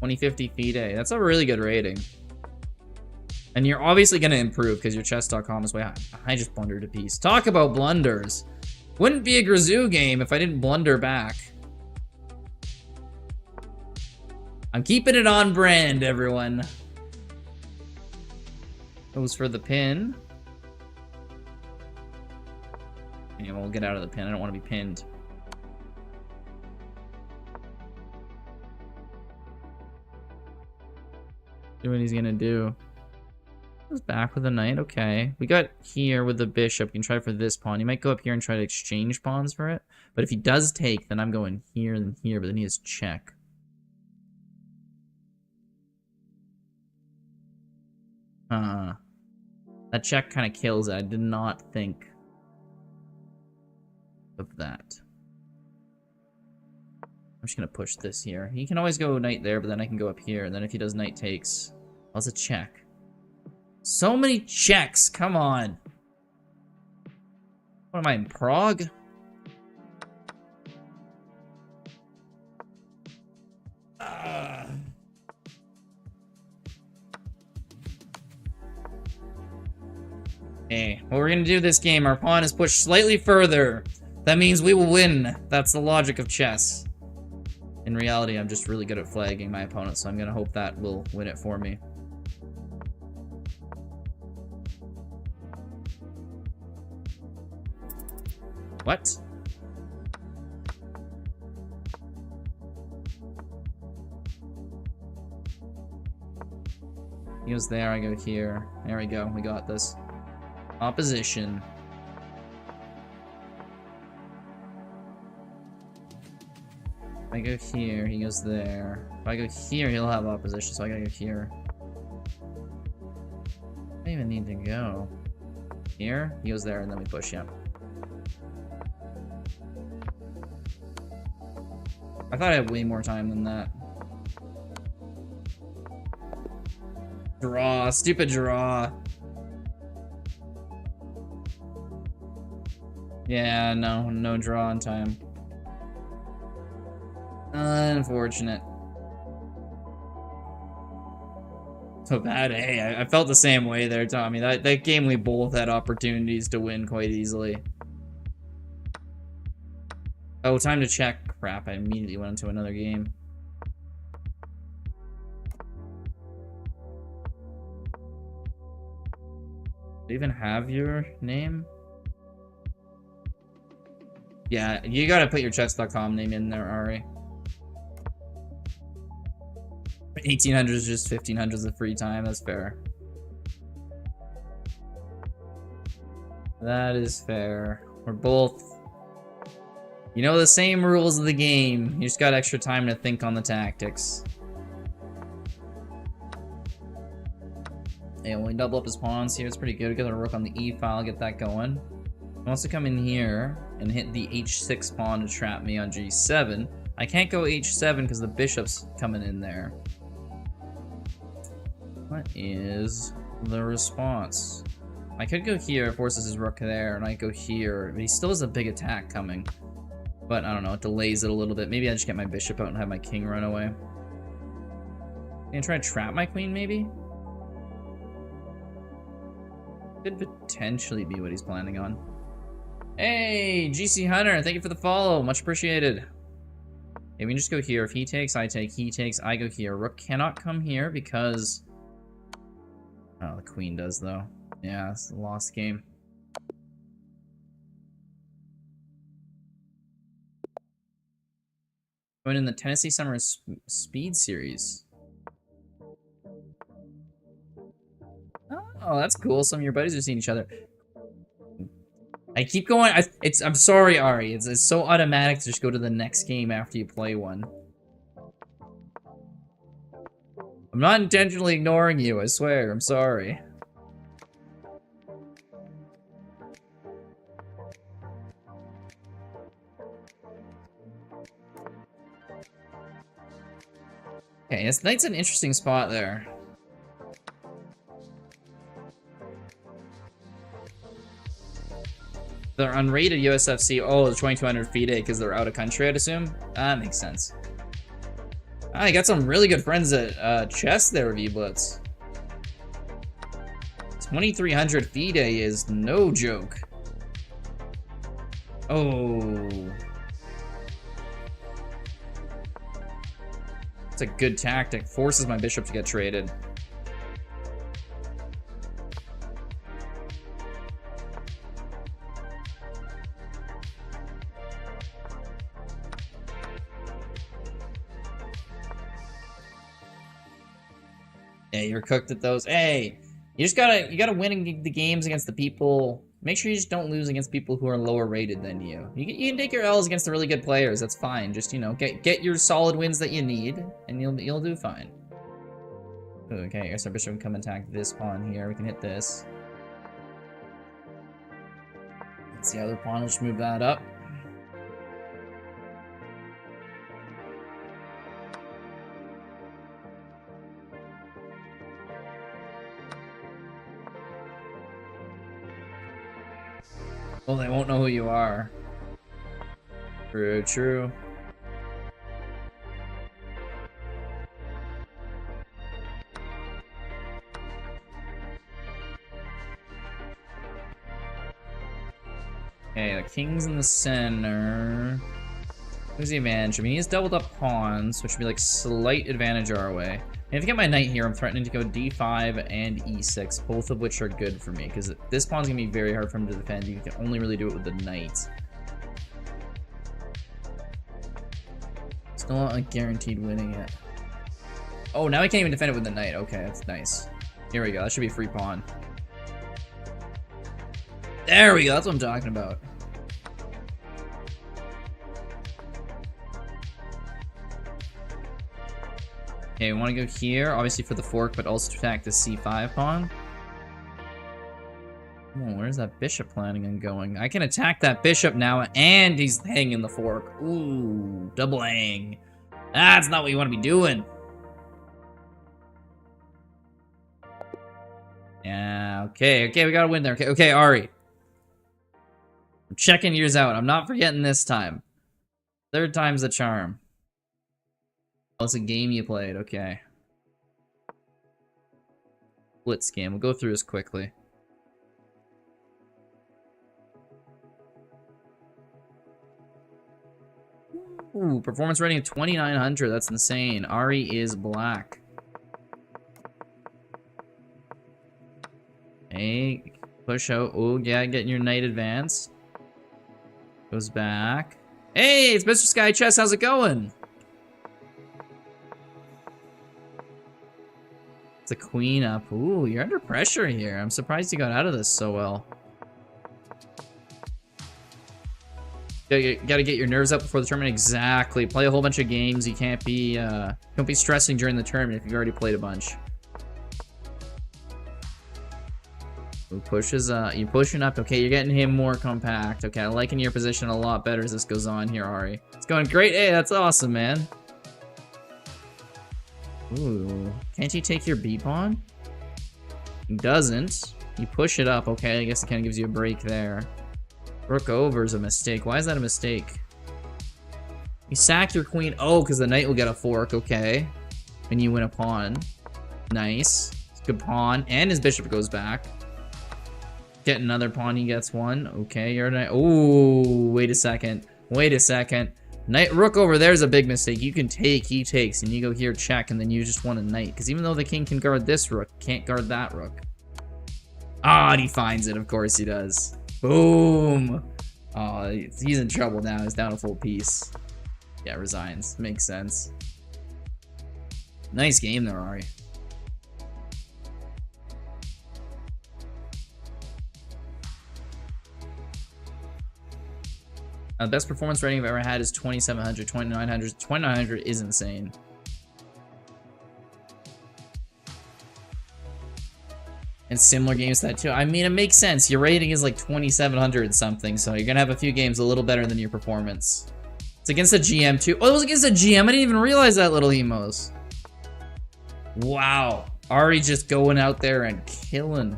2050 FIDE. That's a really good rating. And you're obviously going to improve because your chess.com is way high. I just blundered a piece. Talk about blunders. Wouldn't be a Grazoo game if I didn't blunder back. I'm keeping it on brand, everyone. Goes for the pin. And we'll get out of the pin. I don't want to be pinned. See what he's gonna do. Goes back with a knight. Okay. We got here with the bishop. You can try for this pawn. He might go up here and try to exchange pawns for it. But if he does take, then I'm going here and here. But then he has check. That check kind of kills it. I did not think of that. I'm just gonna push this here. He can always go knight there, but then I can go up here. And then if he does knight takes, well, it's a check. So many checks. Come on. What am I in Prague? Okay, what we're gonna do this game, our pawn is pushed slightly further. That means we will win. That's the logic of chess. In reality, I'm just really good at flagging my opponent, so I'm gonna hope that will win it for me. What? He goes there, I go here. There we go, we got this. Opposition. If I go here, he goes there. If I go here, he'll have opposition, so I gotta go here. I don't even need to go. Here, he goes there, and then we push, yeah. I thought I had way more time than that. Draw, stupid draw. Yeah, no draw on time. Unfortunate. So bad. Hey, I felt the same way there, Tommy. That game we both had opportunities to win quite easily. Oh, time to check. Crap, I immediately went into another game. Do you even have your name? Yeah, you gotta put your chess.com name in there, Ari. 1800 is just 1500 is a free time, that's fair. That is fair. We're both... You know the same rules of the game. You just got extra time to think on the tactics. Yeah, when we double up his pawns here, it's pretty good. We got a rook on the e file, get that going. He wants to come in here and hit the h6 pawn to trap me on g7. I can't go h7 because the bishop's coming in there. What is the response? I could go here, forces his rook there, and I go here, but he still has a big attack coming. But I don't know, it delays it a little bit. Maybe I just get my bishop out and have my king run away. Gonna try to trap my queen, maybe? Could potentially be what he's planning on. Hey, GC Hunter, thank you for the follow. Much appreciated. Okay, we can just go here. If he takes, I take. He takes, I go here. Rook cannot come here because... Oh, the queen does, though. Yeah, it's a lost game. Going in the Tennessee Summer Speed Series. Oh, that's cool. Some of your buddies are seeing each other. I keep going. I'm sorry, Ari. It's so automatic to just go to the next game after you play one. I'm not intentionally ignoring you, I swear. I'm sorry. Okay, this knight's an interesting spot there. They're unrated USFC. Oh, the 2200 FIDE because they're out of country, I'd assume. That makes sense. Ah, you got some really good friends at chess there, V-Blitz. 2,300 FIDE is no joke. Oh. It's a good tactic. Forces my bishop to get traded. Hey, you're cooked at those. Hey, you gotta win the games against the people. Make sure you just don't lose against people who are lower rated than you. You can take your L's against the really good players. That's fine. Just, you know, get your solid wins that you need, and you'll do fine. Okay, I guess our bishop can come attack this pawn here. We can hit this. Let's see, other pawn. We'll just move that up. Well, they won't know who you are. True, true. Okay, the king's in the center. Who's the advantage? I mean, he's doubled up pawns, which would be like slight advantage our way. And if I get my knight here, I'm threatening to go d5 and e6, both of which are good for me, because this pawn's gonna be very hard for him to defend. You can only really do it with the knight. Still not like guaranteed winning it. Oh, now I can't even defend it with the knight. Okay, that's nice. Here we go. That should be a free pawn. There we go. That's what I'm talking about. Okay, we want to go here, obviously for the fork, but also to attack the c5 pawn. Oh, where's that bishop planning on going? I can attack that bishop now, and he's hanging the fork. Ooh, double hang. That's not what you want to be doing. Yeah, okay, we gotta win there. Okay, Ari. I'm checking yours out. I'm not forgetting this time. Third time's the charm. Oh, it's a game you played, okay. Blitz game. We'll go through this quickly. Ooh, performance rating of 2,900. That's insane. Ari is black. Hey, push out. Oh, yeah, getting your knight advance. Goes back. Hey, it's Mr. Sky Chess. How's it going? It's a queen up. Ooh, you're under pressure here. I'm surprised you got out of this so well. Gotta get your nerves up before the tournament. Exactly. Play a whole bunch of games. You can't be don't be stressing during the tournament if you've already played a bunch. Ooh, pushes you're pushing up. Okay, you're getting him more compact. Okay, I'm liking your position a lot better as this goes on here, Ari. It's going great. Hey, that's awesome, man. Ooh, can't he take your B pawn? He doesn't. You push it up. Okay, I guess it kind of gives you a break there. Rook over is a mistake. Why is that a mistake? You sack your queen. Oh, because the knight will get a fork. Okay. And you win a pawn. Nice. It's a good pawn. And his bishop goes back. Get another pawn. He gets one. Okay, you're a knight. Ooh, wait a second. Wait a second. Knight rook over there's a big mistake. You can take, he takes, and you go here check, and then you just want a knight. Because even though the king can guard this rook, can't guard that rook. Ah, and he finds it. Of course he does. Boom. Oh, he's in trouble now. He's down a full piece. Yeah, resigns. Makes sense. Nice game there, Ari. Best performance rating I've ever had is 2,700, 2,900. 2,900 is insane. And similar games to that too. I mean, it makes sense. Your rating is like 2,700 something, so you're gonna have a few games a little better than your performance. It's against a GM too. Oh, it was against a GM. I didn't even realize that, little emos. Wow. Ari just going out there and killing.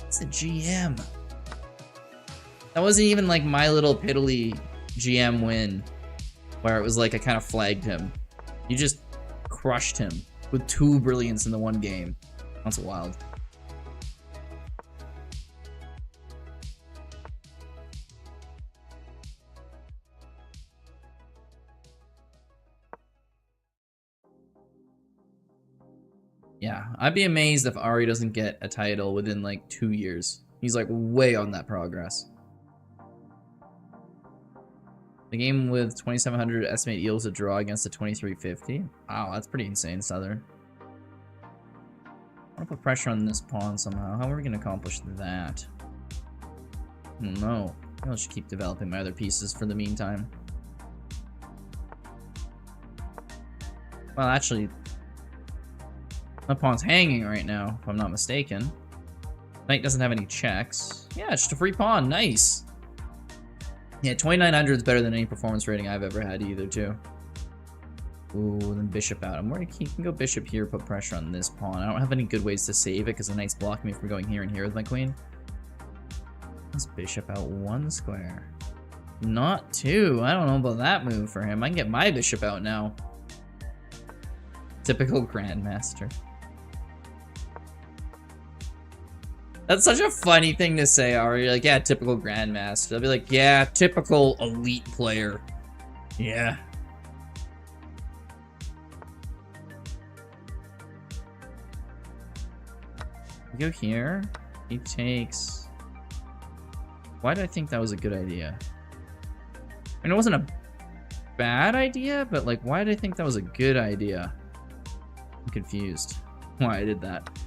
It's a GM. That wasn't even like my little piddly GM win, where it was like I kind of flagged him. You just crushed him with 2 brilliance in the one game. That's wild. Yeah, I'd be amazed if Ari doesn't get a title within like 2 years. He's like way on that progress. The game with 2,700 estimate yields a draw against the 2,350. Wow, that's pretty insane, Southern. I want to put pressure on this pawn somehow. How are we going to accomplish that? I don't know. I'll just keep developing my other pieces for the meantime. Well, actually, my pawn's hanging right now, if I'm not mistaken. Knight doesn't have any checks. Yeah, it's just a free pawn. Nice. Yeah, 2,900 is better than any performance rating I've ever had either, too. Ooh, then bishop out. I'm worried he can go bishop here, put pressure on this pawn. I don't have any good ways to save it because the knight's blocking me from going here and here with my queen. Let's bishop out 1 square. Not 2. I don't know about that move for him. I can get my bishop out now. Typical grandmaster. That's such a funny thing to say, Ari. Like, yeah, typical grandmaster. I'll be like, yeah, typical elite player. Yeah. We go here. He takes... Why did I think that was a good idea? I mean, it wasn't a bad idea, but like, why did I think that was a good idea? I'm confused why I did that.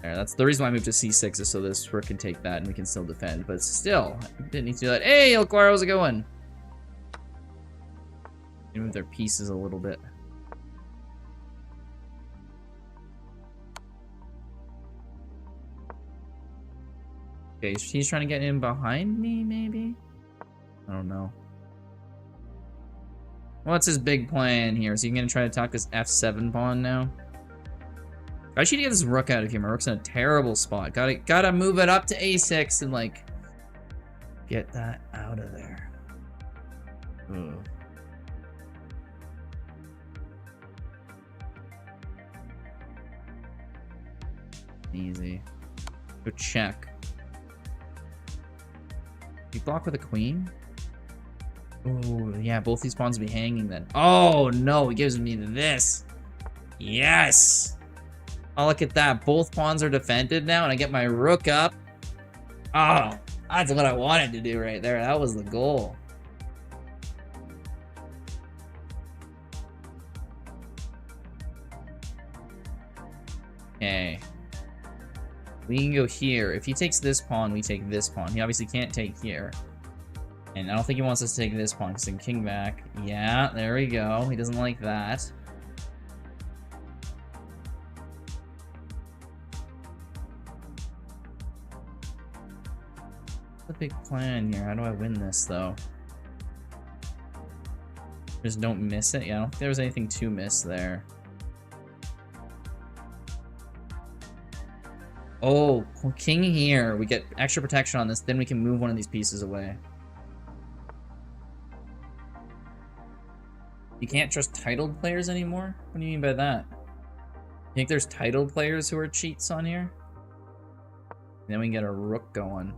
There, that's the reason why I moved to c6 is so this rook can take that and we can still defend. But still, I didn't need to do that. Hey, Elquar, how's it going? Move their pieces a little bit. Okay, he's trying to get in behind me, maybe? I don't know. What's his big plan here? Is he gonna try to attack this f7 pawn now? I should get this rook out of here. My rook's in a terrible spot. Gotta move it up to a6 and like get that out of there. Ugh. Easy. Go check. You block with a queen? Oh, yeah, both these pawns will be hanging then. Oh, no, he gives me this. Yes! Oh, look at that. Both pawns are defended now, and I get my rook up. Oh, that's what I wanted to do right there. That was the goal. Okay. We can go here. If he takes this pawn, we take this pawn. He obviously can't take here. And I don't think he wants us to take this pawn, because then king back. Yeah, there we go. He doesn't like that. What's the big plan here? How do I win this, though? Just don't miss it? Yeah, I don't think there was anything to miss there. Oh, king here. We get extra protection on this, then we can move one of these pieces away. You can't trust titled players anymore? What do you mean by that? You think there's titled players who are cheats on here? And then we can get a rook going.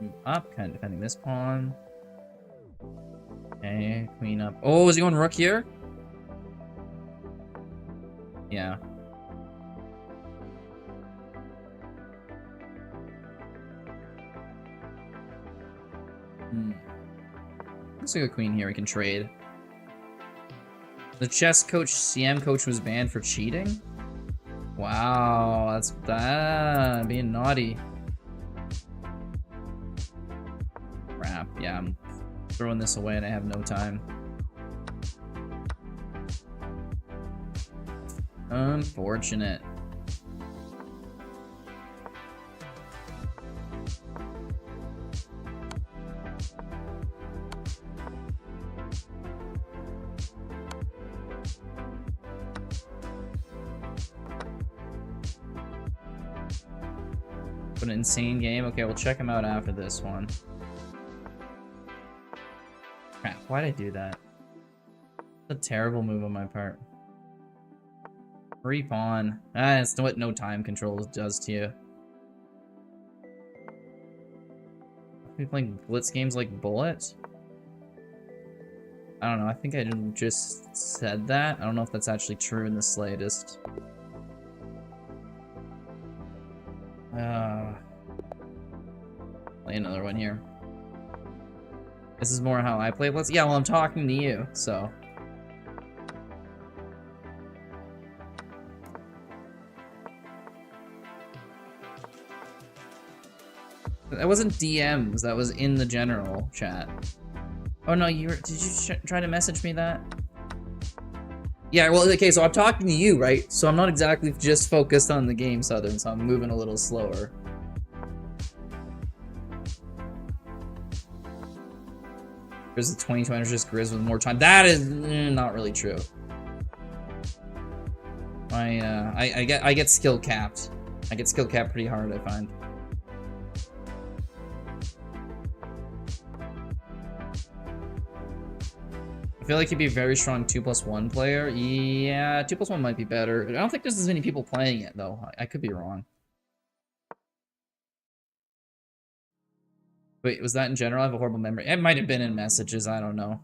Move up, kind of defending this pawn. Okay, queen up. Oh, is he going rook here? Yeah. Looks like a queen here we can trade. The chess coach, CM coach was banned for cheating? Wow, that's bad. Being naughty. Crap, yeah, I'm throwing this away and I have no time. Unfortunate. What an insane game. Okay, we'll check him out after this one. Crap, why'd I do that? That's a terrible move on my part. Free pawn. Ah, that's what no time control does to you. Are we playing Blitz games like Bullet? I don't know, I think I just said that. I don't know if that's actually true in the slightest. Play another one here. This is more how I play Blitz. Yeah, well, I'm talking to you, so. That wasn't DMs, that was in the general chat. Oh no, did you try to message me that? Yeah, well, okay, so I'm talking to you, right? So I'm not exactly just focused on the game, Southern, so I'm moving a little slower. There's the 2020 just Grizz with more time. That is not really true. I get skill capped. I get skill capped pretty hard, I find. I feel like he'd be a very strong 2+1 player. Yeah, 2+1 might be better. I don't think there's as many people playing it, though. I could be wrong. Wait, was that in general? I have a horrible memory. It might have been in messages, I don't know.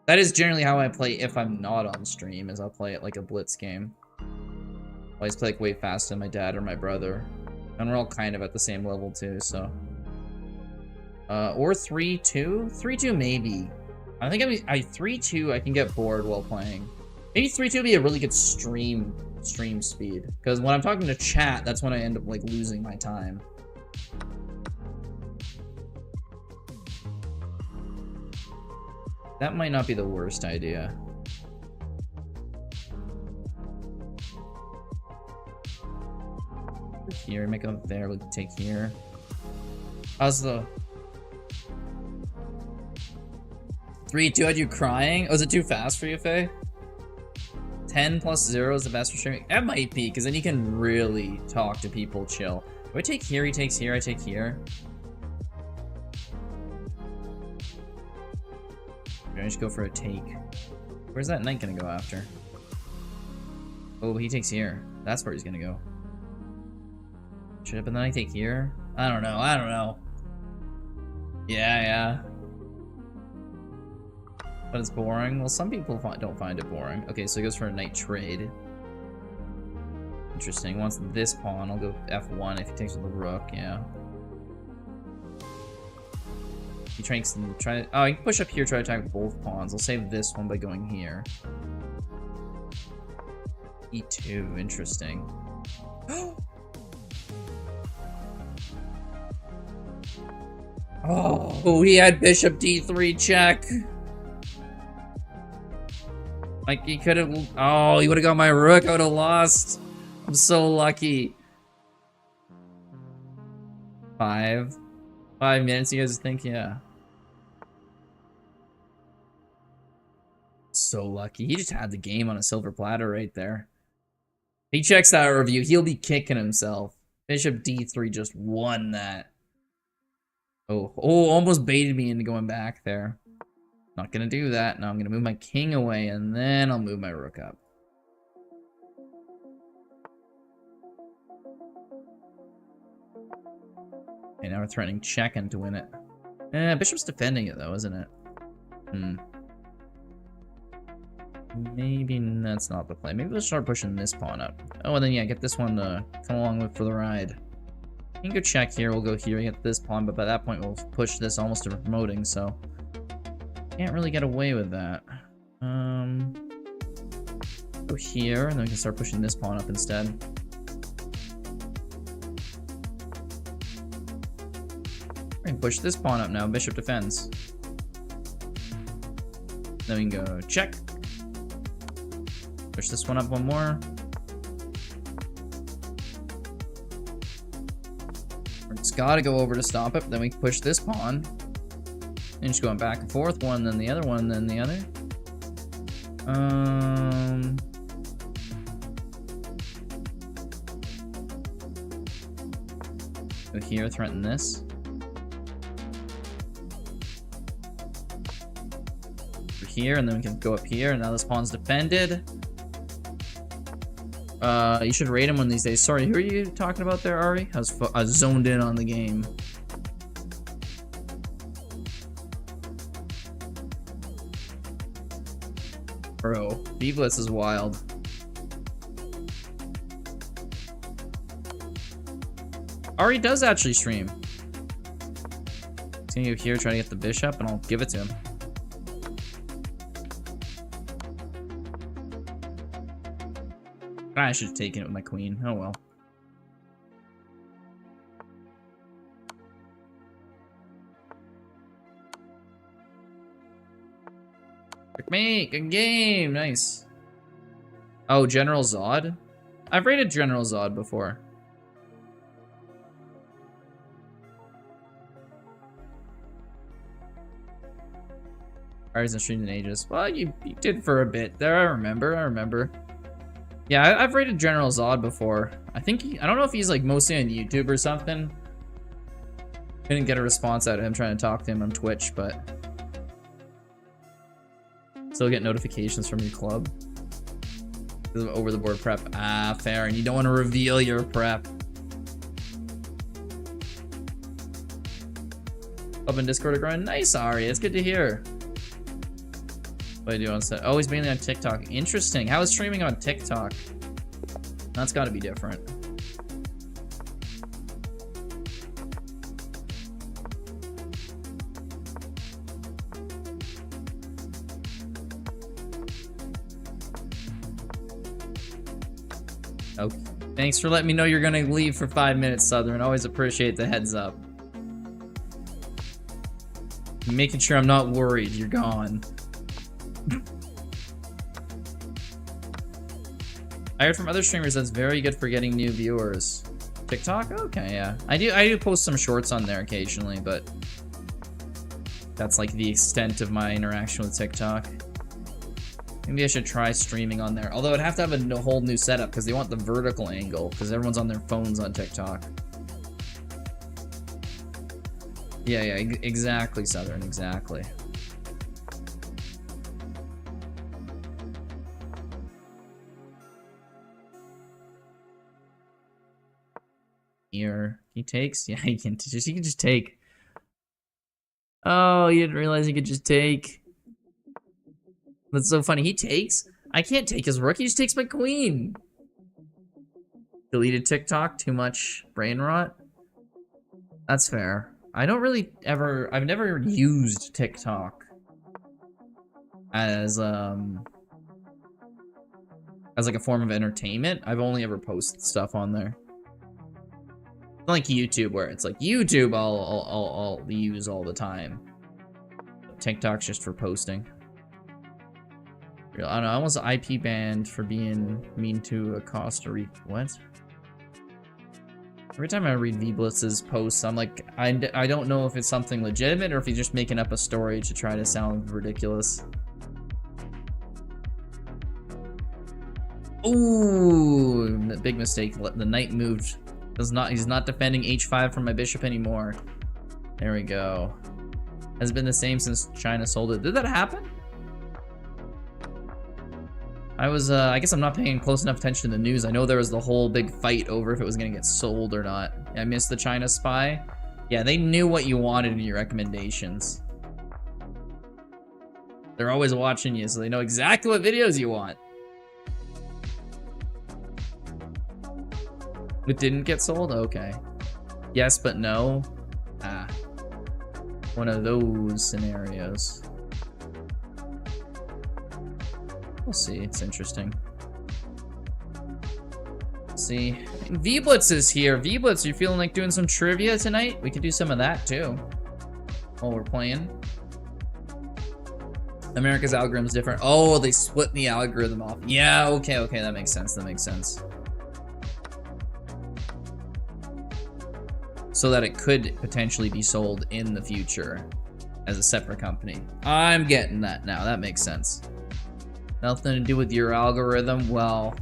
That is generally how I play if I'm not on stream, is I'll play it like a Blitz game. I always play like way faster than my dad or my brother. And we're all kind of at the same level too, so. Or 3-2? 3-2 maybe. I think 3-2 I can get bored while playing. Maybe 3-2 would be a really good stream speed. Because when I'm talking to chat, that's when I end up like losing my time. That might not be the worst idea. Here, make up there, we can take here. How's the 3-2 had you crying? Oh, is it too fast for you, Faye? 10+0 is the best for streaming? That might be, because then you can really talk to people chill. Do I take here, he takes here, I take here? Maybe I just go for a take. Where's that knight gonna go after? Oh, he takes here. That's where he's gonna go. Should have been the knight take here? I don't know. Yeah. But it's boring. Well, some people don't find it boring. Okay, so he goes for a knight trade. Interesting. Wants this pawn. I'll go f1 if he takes with the rook. Yeah. He tries and try. Oh, he can push up here, try to attack both pawns. I'll save this one by going here. e2. Interesting. Oh, he had bishop d3 check. Like, he could have... Oh, he would have got my rook. I would have lost. I'm so lucky. 5 minutes, you guys think? Yeah. So lucky. He just had the game on a silver platter right there. He checks that review. He'll be kicking himself. Bishop d3 just won that. Oh, almost baited me into going back there. Not gonna do that. Now I'm gonna move my king away, and then I'll move my rook up. Okay, now we're threatening checking to win it. Bishop's defending it, though, isn't it? Maybe that's not the play. Maybe we'll start pushing this pawn up. Oh, and then, yeah, get this one to come along with for the ride. You can go check here. We'll go here, get this pawn, but by that point, we'll push this almost to promoting, so... Can't really get away with that. Go here, and then we can start pushing this pawn up instead. We can push this pawn up now. Bishop defends. Then we can go check. Push this one up one more. It's got to go over to stop it. Then we can push this pawn. And just going back and forth, one, then the other, one, then the other. Go here, threaten this. Over here, and then we can go up here, and now this pawn's defended. You should raid him one of these days. Sorry, who are you talking about there, Ari? I was zoned in on the game. Bro, Blitz is wild. Ari does actually stream. He's gonna go here, try to get the bishop, and I'll give it to him. I should have taken it with my queen. Oh well. Me, good game, nice. Oh, General Zod? I've rated General Zod before. Ari's not streamed in ages. Well, you did for a bit there. I remember. Yeah, I've rated General Zod before. I don't know if he's like mostly on YouTube or something. Couldn't get a response out of him trying to talk to him on Twitch, but still get notifications from your club. Because of over-the-board prep. Ah, fair. And you don't want to reveal your prep. Club and Discord are growing. Nice, Ari. It's good to hear. What do I do on set? Oh, he's mainly on TikTok. Interesting. How is streaming on TikTok? That's got to be different. Okay. Thanks for letting me know you're gonna leave for 5 minutes, Southern. Always appreciate the heads up. Making sure I'm not worried you're gone. I heard from other streamers that's very good for getting new viewers. TikTok? Okay, yeah. I do post some shorts on there occasionally, but that's like the extent of my interaction with TikTok. Maybe I should try streaming on there. Although I'd have to have a whole new setup because they want the vertical angle because everyone's on their phones on TikTok. Yeah, exactly, Southern, exactly. Here, he takes? Yeah, he can just take. Oh, you didn't realize he could just take. That's so funny. He takes? I can't take his rook. He just takes my queen. Deleted TikTok. Too much brain rot. That's fair. I don't really ever... I've never used TikTok as like a form of entertainment. I've only ever posted stuff on there. Like YouTube, where it's like YouTube I'll use all the time. TikTok's just for posting. I don't know, I was IP banned for being mean to a Costa Rica. What? Every time I read V-Blitz's posts, I'm like, I don't know if it's something legitimate or if he's just making up a story to try to sound ridiculous. Ooh, big mistake. The knight moved. He's not defending h5 from my bishop anymore. There we go. Has been the same since China sold it. Did that happen? I guess I'm not paying close enough attention to the news. I know there was the whole big fight over if it was gonna get sold or not. I missed the China spy. Yeah, they knew what you wanted in your recommendations. They're always watching you, so they know exactly what videos you want. It didn't get sold? Okay. Yes, but no. Ah. One of those scenarios. We'll see. It's interesting. Let's see. V-Blitz is here. V-Blitz, are you feeling like doing some trivia tonight? We could do some of that too. While we're playing. America's algorithm's different. Oh, they split the algorithm off. Yeah, okay, that makes sense. That makes sense. So that it could potentially be sold in the future as a separate company. I'm getting that now. That makes sense. Nothing to do with your algorithm. Well,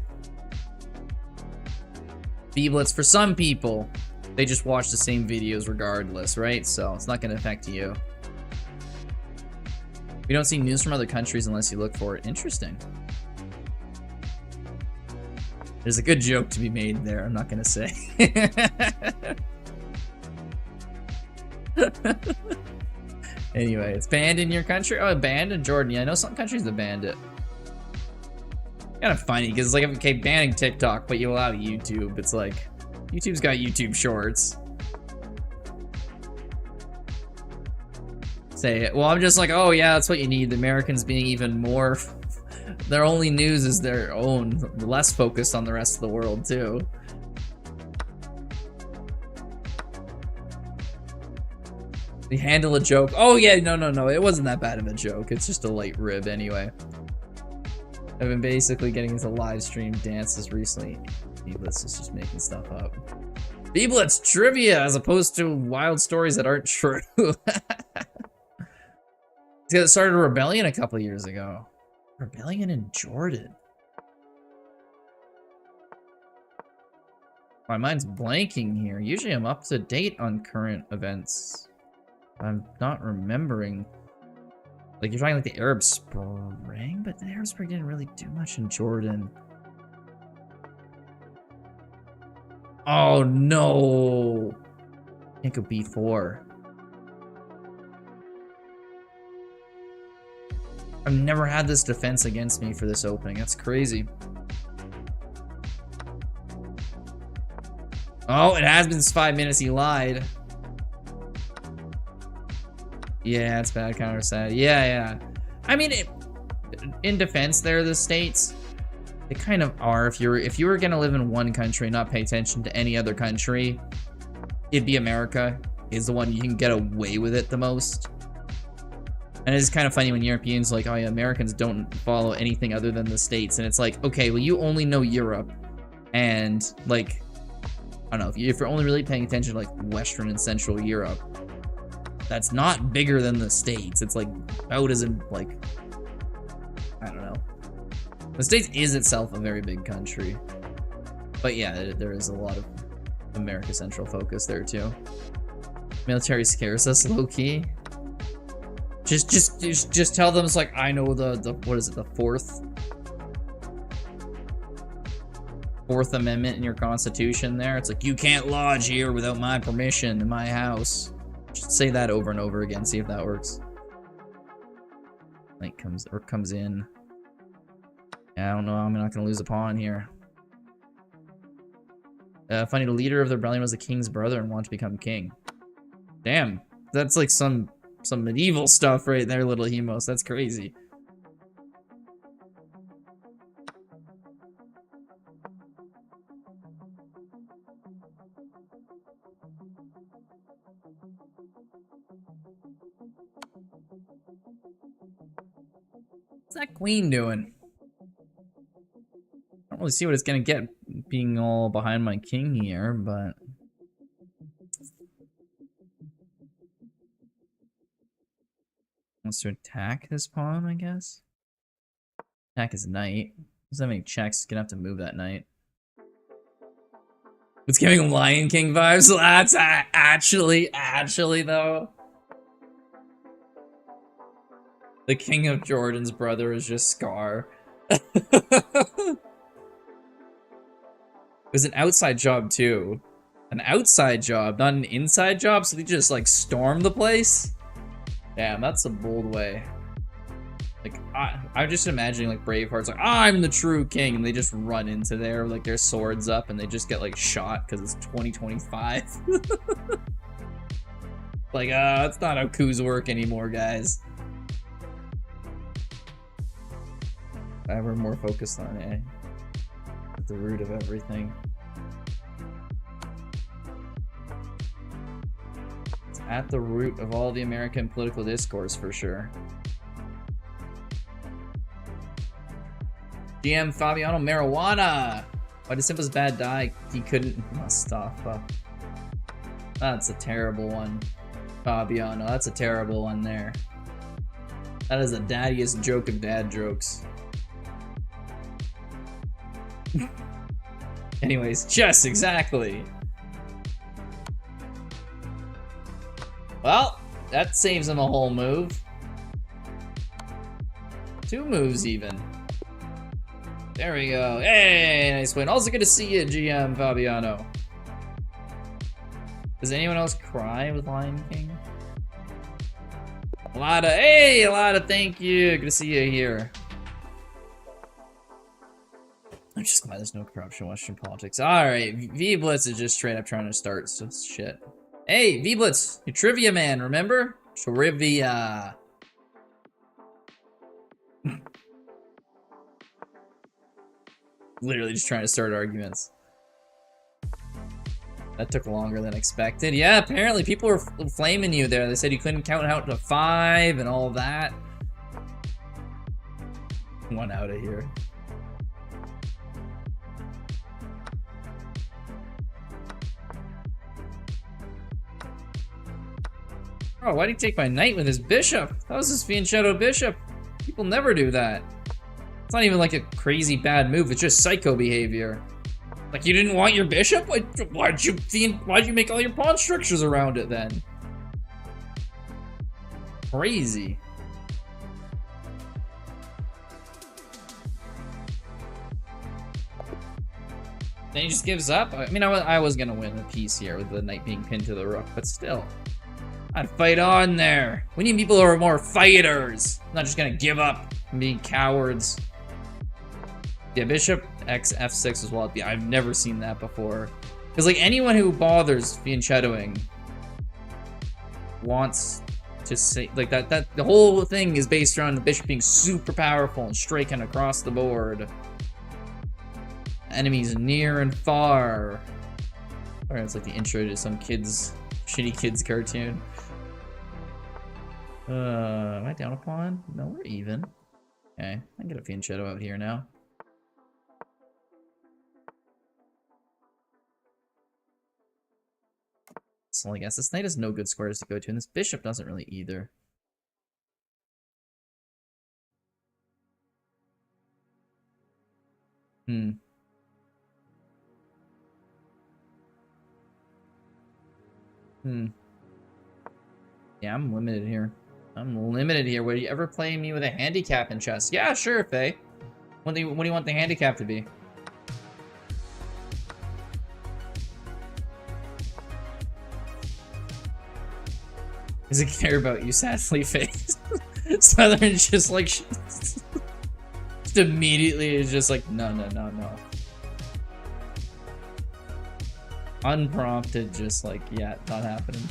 V-Blitz for some people. They just watch the same videos regardless, right? So it's not going to affect you. We don't see news from other countries unless you look for it. Interesting. There's a good joke to be made there, I'm not going to say. Anyway, it's banned in your country? Oh, banned in Jordan. Yeah, I know some countries have banned it. Kind of funny, because it's like, okay, banning TikTok, but you allow YouTube. It's like, YouTube's got YouTube Shorts. Say it. Well, I'm just like, oh yeah, that's what you need. The Americans being even more... Their only news is their own. Less focused on the rest of the world, too. They handle a joke. Oh yeah, no. It wasn't that bad of a joke. It's just a light rib anyway. I've been basically getting into live stream dances recently. Blitz is just making stuff up. Blitz trivia as opposed to wild stories that aren't true. It started a rebellion a couple years ago. Rebellion in Jordan. My mind's blanking here. Usually I'm up to date on current events. I'm not remembering. Like, you're talking like the Arab Spring? But the Arab Spring didn't really do much in Jordan. Oh, no. Can't go B4. I've never had this defense against me for this opening. That's crazy. Oh, it has been 5 minutes. He lied. Yeah, it's bad counter sad. Yeah. I mean, in defense, they're the states. They kind of are. If you were gonna live in one country and not pay attention to any other country, it'd be America. Is the one you can get away with it the most. And it's kind of funny when Europeans are like, oh yeah, Americans don't follow anything other than the States. And it's like, okay, well, you only know Europe. And, like, I don't know, if you're only really paying attention to, like, Western and Central Europe, that's not bigger than the States. It's, like, about as in, like, I don't know. The States is itself a very big country. But yeah, there is a lot of America Central focus there, too. Military scares us, low-key. Just tell them it's like, I know the what is it, the fourth amendment in your constitution there. It's like, you can't lodge here without my permission in my house. Just say that over and over again, see if that works. Knight comes in. Yeah, I don't know, I'm not gonna lose a pawn here. Funny, the leader of the rebellion was the king's brother and wanted to become king. Damn, that's like some medieval stuff right there, little Hemos. That's crazy. What's that queen doing? I don't really see what it's gonna get being all behind my king here, but... Wants to attack this pawn, I guess? Attack his knight. Doesn't have any checks, gonna have to move that knight. It's giving him Lion King vibes. That's actually though. The King of Jordan's brother is just Scar. It was an outside job too. An outside job, not an inside job, so they just like stormed the place? Damn, that's a bold way. Like, I'm just imagining like Braveheart's like, I'm the true king, and they just run into there with like their swords up and they just get like shot because it's 2025. Like, that's not how coups work anymore, guys. We're more focused on it. At the root of everything. It's at the root of all the American political discourse, for sure. GM Fabiano Marijuana! Why did Simba's bad die? He couldn't... Mustafa. That's a terrible one. Fabiano, that's a terrible one there. That is the daddiest joke of dad jokes. Anyways, chess, exactly. Well, that saves him a whole move. 2 moves even. There we go. Hey, nice win. Also good to see you, GM Fabiano. Does anyone else cry with Lion King? A lot of thank you. Good to see you here. I'm just glad there's no corruption in Western politics. Alright, V-Blitz is just straight up trying to start some shit. Hey, V-Blitz, you trivia man, remember? Trivia. Literally just trying to start arguments. That took longer than expected. Yeah, apparently people were flaming you there. They said you couldn't count out to 5 and all that. One out of here. Oh, why'd he take my knight with his bishop? That was his Fiend Shadow bishop. People never do that. It's not even like a crazy bad move, it's just psycho behavior. Like, you didn't want your bishop? Why'd you make all your pawn structures around it then? Crazy. Then he just gives up? I mean, I was gonna win the piece here with the knight being pinned to the rook, but still. I'd fight on there. We need people who are more fighters. Not just gonna give up and being cowards. Yeah, bishop x f6 as well. Yeah, I've never seen that before. Because like anyone who bothers being shadowing wants to say like that the whole thing is based around the bishop being super powerful and striking across the board. Enemies near and far. Or it's like the intro to some shitty kids cartoon. Am I down a pawn? No, we're even. Okay, I can get a Fiend Shadow out here now. So I guess this knight has no good squares to go to, and this bishop doesn't really either. Yeah, I'm limited here. I'm limited here. Would you ever play me with a handicap in chess? Yeah, sure, Faye. What do you want the handicap to be? Does it care about you, sadly, Faye? Southern's just like... just immediately is just like, no. Unprompted, just like, yeah, not happening.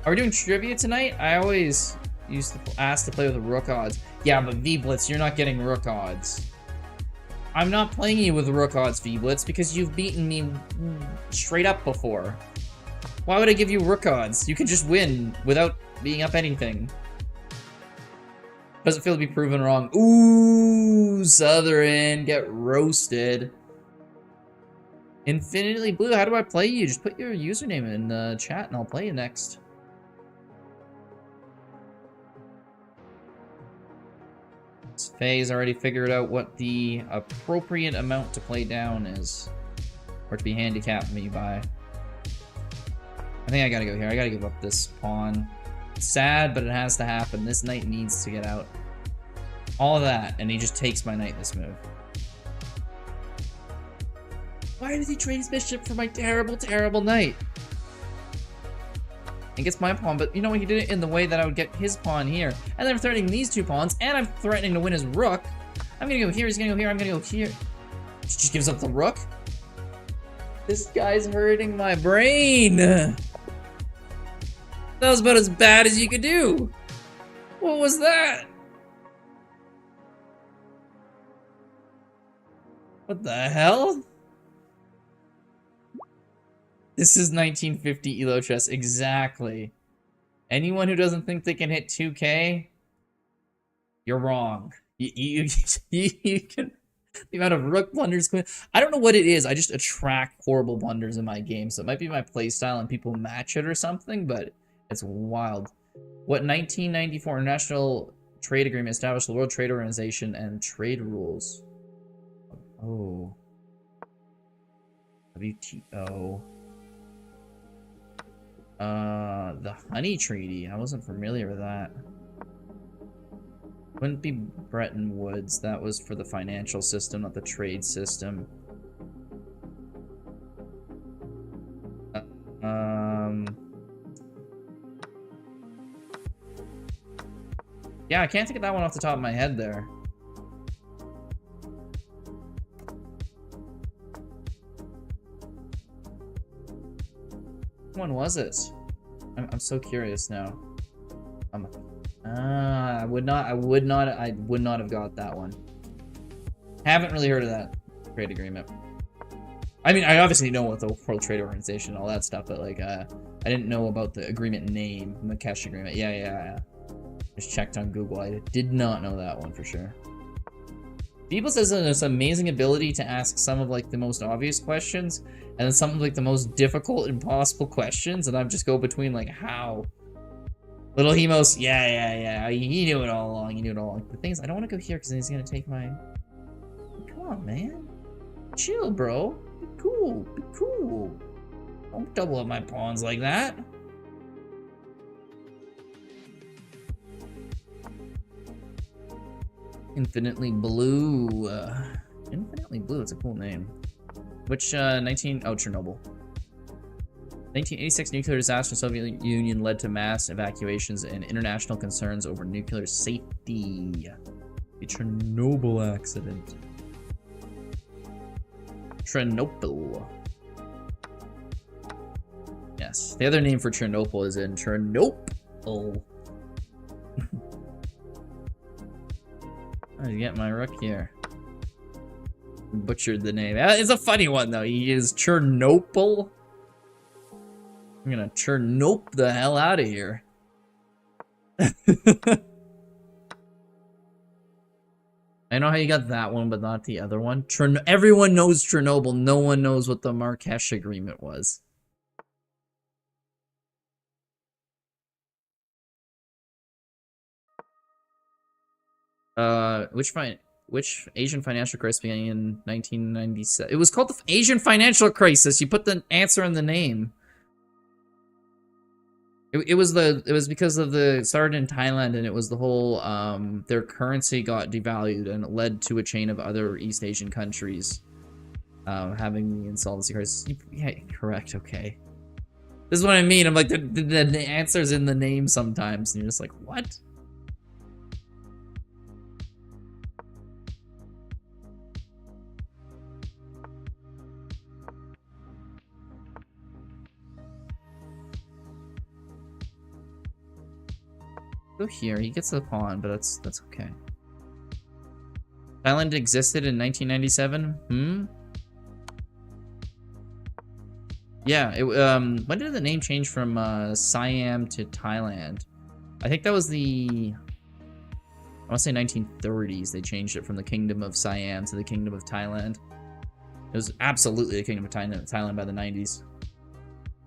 Are we doing trivia tonight? I always used to ask to play with the rook odds. Yeah, but V-Blitz, you're not getting rook odds. I'm not playing you with rook odds, V-Blitz, because you've beaten me straight up before. Why would I give you rook odds? You can just win without being up anything. Doesn't feel to be proven wrong. Ooh, Southern, get roasted. Infinitely Blue, how do I play you? Just put your username in the chat and I'll play you next. Faye's already figured out what the appropriate amount to play down is. Or to be handicapped me by. I think I gotta go here. I gotta give up this pawn. It's sad, but it has to happen. This knight needs to get out. All of that, and he just takes my knight this move. Why did he trade his bishop for my terrible, terrible knight? He gets my pawn, but you know what? He did it in the way that I would get his pawn here. And then I'm threatening these 2 pawns, and I'm threatening to win his rook. I'm gonna go here, he's gonna go here, I'm gonna go here. He just gives up the rook. This guy's hurting my brain. That was about as bad as you could do. What was that? What the hell? This is 1950 ELO chess, exactly. Anyone who doesn't think they can hit 2K, you're wrong. You can... The amount of rook blunders... I don't know what it is, I just attract horrible blunders in my game, so it might be my playstyle and people match it or something, but it's wild. What 1994 International Trade Agreement established the World Trade Organization and trade rules? Oh. WTO. The Honey Treaty. I wasn't familiar with that. Wouldn't be Bretton Woods. That was for the financial system, not the trade system. Yeah, I can't think of that one off the top of my head there. Which one was it? I'm so curious now. I would not have got that one. Haven't really heard of that trade agreement. I mean, I obviously know what the World Trade Organization and all that stuff, but like, I didn't know about the agreement name, the Marrakesh Agreement. Yeah. Just checked on Google. I did not know that one for sure. People says that there's amazing ability to ask some of like the most obvious questions, and then some of like the most difficult, impossible questions, and I just go between like how. Little Hemos, yeah. He knew it all along. The thing is, I don't want to go here because then he's gonna take my. Come on, man. Chill, bro. Be cool. Don't double up my pawns like that. Infinitely Blue. Infinitely Blue, it's a cool name. Which, Oh, Chernobyl. 1986 nuclear disaster in the Soviet Union led to mass evacuations and international concerns over nuclear safety. The Chernobyl accident. Chernobyl. Yes. The other name for Chernobyl is in Chernobyl. I get my rook here. Butchered the name. It's a funny one though. He is Chernobyl. I'm gonna Chernope the hell out of here. I know how you got that one, but not the other one. Everyone knows Chernobyl. No one knows what the Marrakesh Agreement was. Which Asian financial crisis began in 1997? It was called the Asian financial crisis. You put the answer in the name. It was because of the started in Thailand, and it was the whole their currency got devalued, and it led to a chain of other East Asian countries having the insolvency crisis. Yeah, correct. Okay, this is what I mean. I'm like the answer's in the name sometimes, and you're just like, what? Go here. He gets the pawn, but that's okay. Thailand existed in 1997. Yeah. When did the name change from Siam to Thailand? I think that was the. I want to say 1930s. They changed it from the Kingdom of Siam to the Kingdom of Thailand. It was absolutely the Kingdom of Thailand by the 90s.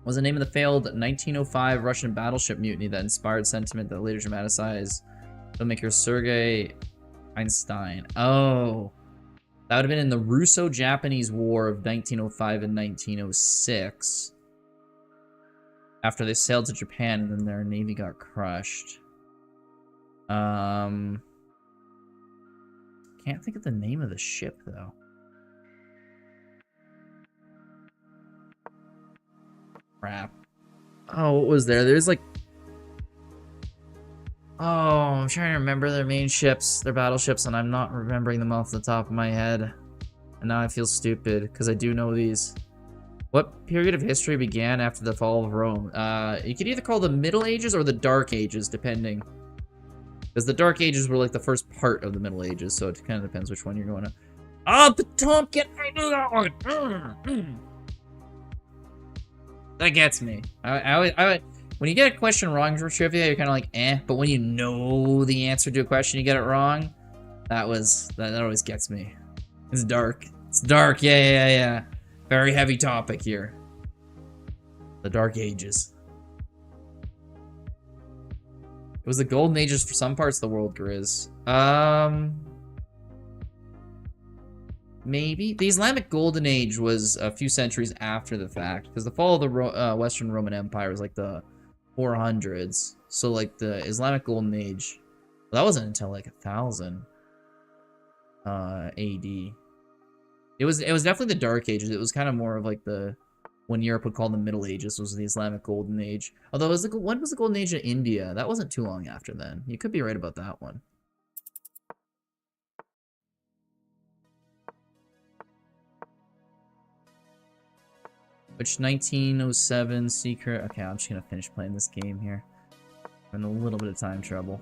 What was the name of the failed 1905 Russian battleship mutiny that inspired sentiment that later dramatized filmmaker Sergei Einstein? Oh, that would have been in the Russo-Japanese War of 1905 and 1906. After they sailed to Japan and then their navy got crushed. Can't think of the name of the ship though. Crap. Oh, what was there? There's like... Oh, I'm trying to remember their main ships, their battleships, and I'm not remembering them off the top of my head. And now I feel stupid, because I do know these. What period of history began after the fall of Rome? You could either call the Middle Ages or the Dark Ages, depending. Because the Dark Ages were like the first part of the Middle Ages, so it kind of depends which one you're going to... Oh, the Potemkin! I knew that one! That gets me. When you get a question wrong for trivia, you're kind of like, eh. But when you know the answer to a question, you get it wrong. That always gets me. It's dark. It's dark. Yeah. Very heavy topic here. The Dark Ages. It was the Golden Ages for some parts of the world, Grizz. maybe. The Islamic Golden Age was a few centuries after the fact, because the fall of the Western Roman Empire was like the 400s. So like the Islamic Golden Age, well, that wasn't until like 1000 AD. It was definitely the Dark Ages. It was kind of more of like the when Europe would call the Middle Ages was the Islamic Golden Age. Although it was when was the Golden Age of India? That wasn't too long after then. You could be right about that one. Which 1907 secret? Okay, I'm just gonna finish playing this game here. I'm in a little bit of time trouble.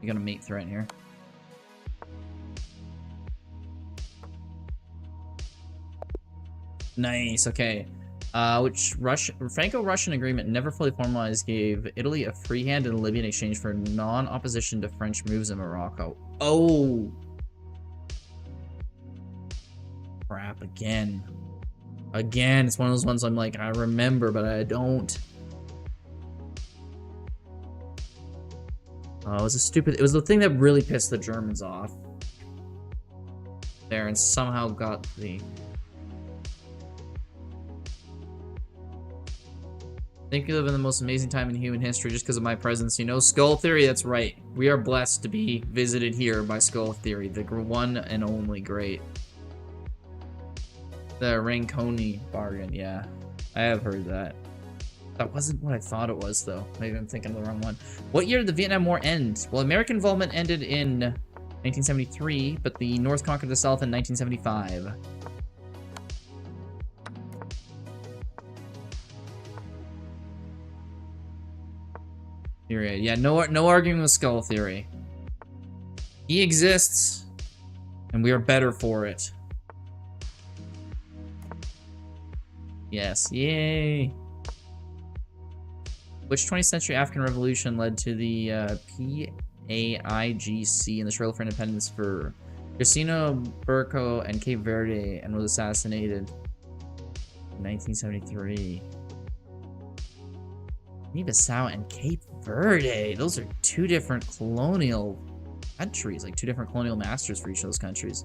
You got a mate threat here. Nice, okay. Which Franco-Russian agreement never fully formalized gave Italy a free hand in Libya in exchange for non-opposition to French moves in Morocco. Oh! Crap, again. Again, it's one of those ones I'm like, I remember, but I don't. Oh, it was a stupid... It was the thing that really pissed the Germans off. There, and somehow got the... I think we live in the most amazing time in human history just because of my presence. You know, Skull Theory, that's right. We are blessed to be visited here by Skull Theory, the one and only great. The Ranconi bargain, yeah. I have heard that. That wasn't what I thought it was, though. Maybe I'm thinking of the wrong one. What year did the Vietnam War end? Well, American involvement ended in 1973, but the North conquered the South in 1975. Period. Yeah, no arguing with Skull Theory. He exists, and we are better for it. Yes, yay! Which 20th century African revolution led to the PAIGC and the struggle for independence for Cristina Burco and Cape Verde, and was assassinated in 1973? Guinea-Bissau and Cape Verde. Those are two different colonial countries, like two different colonial masters for each of those countries.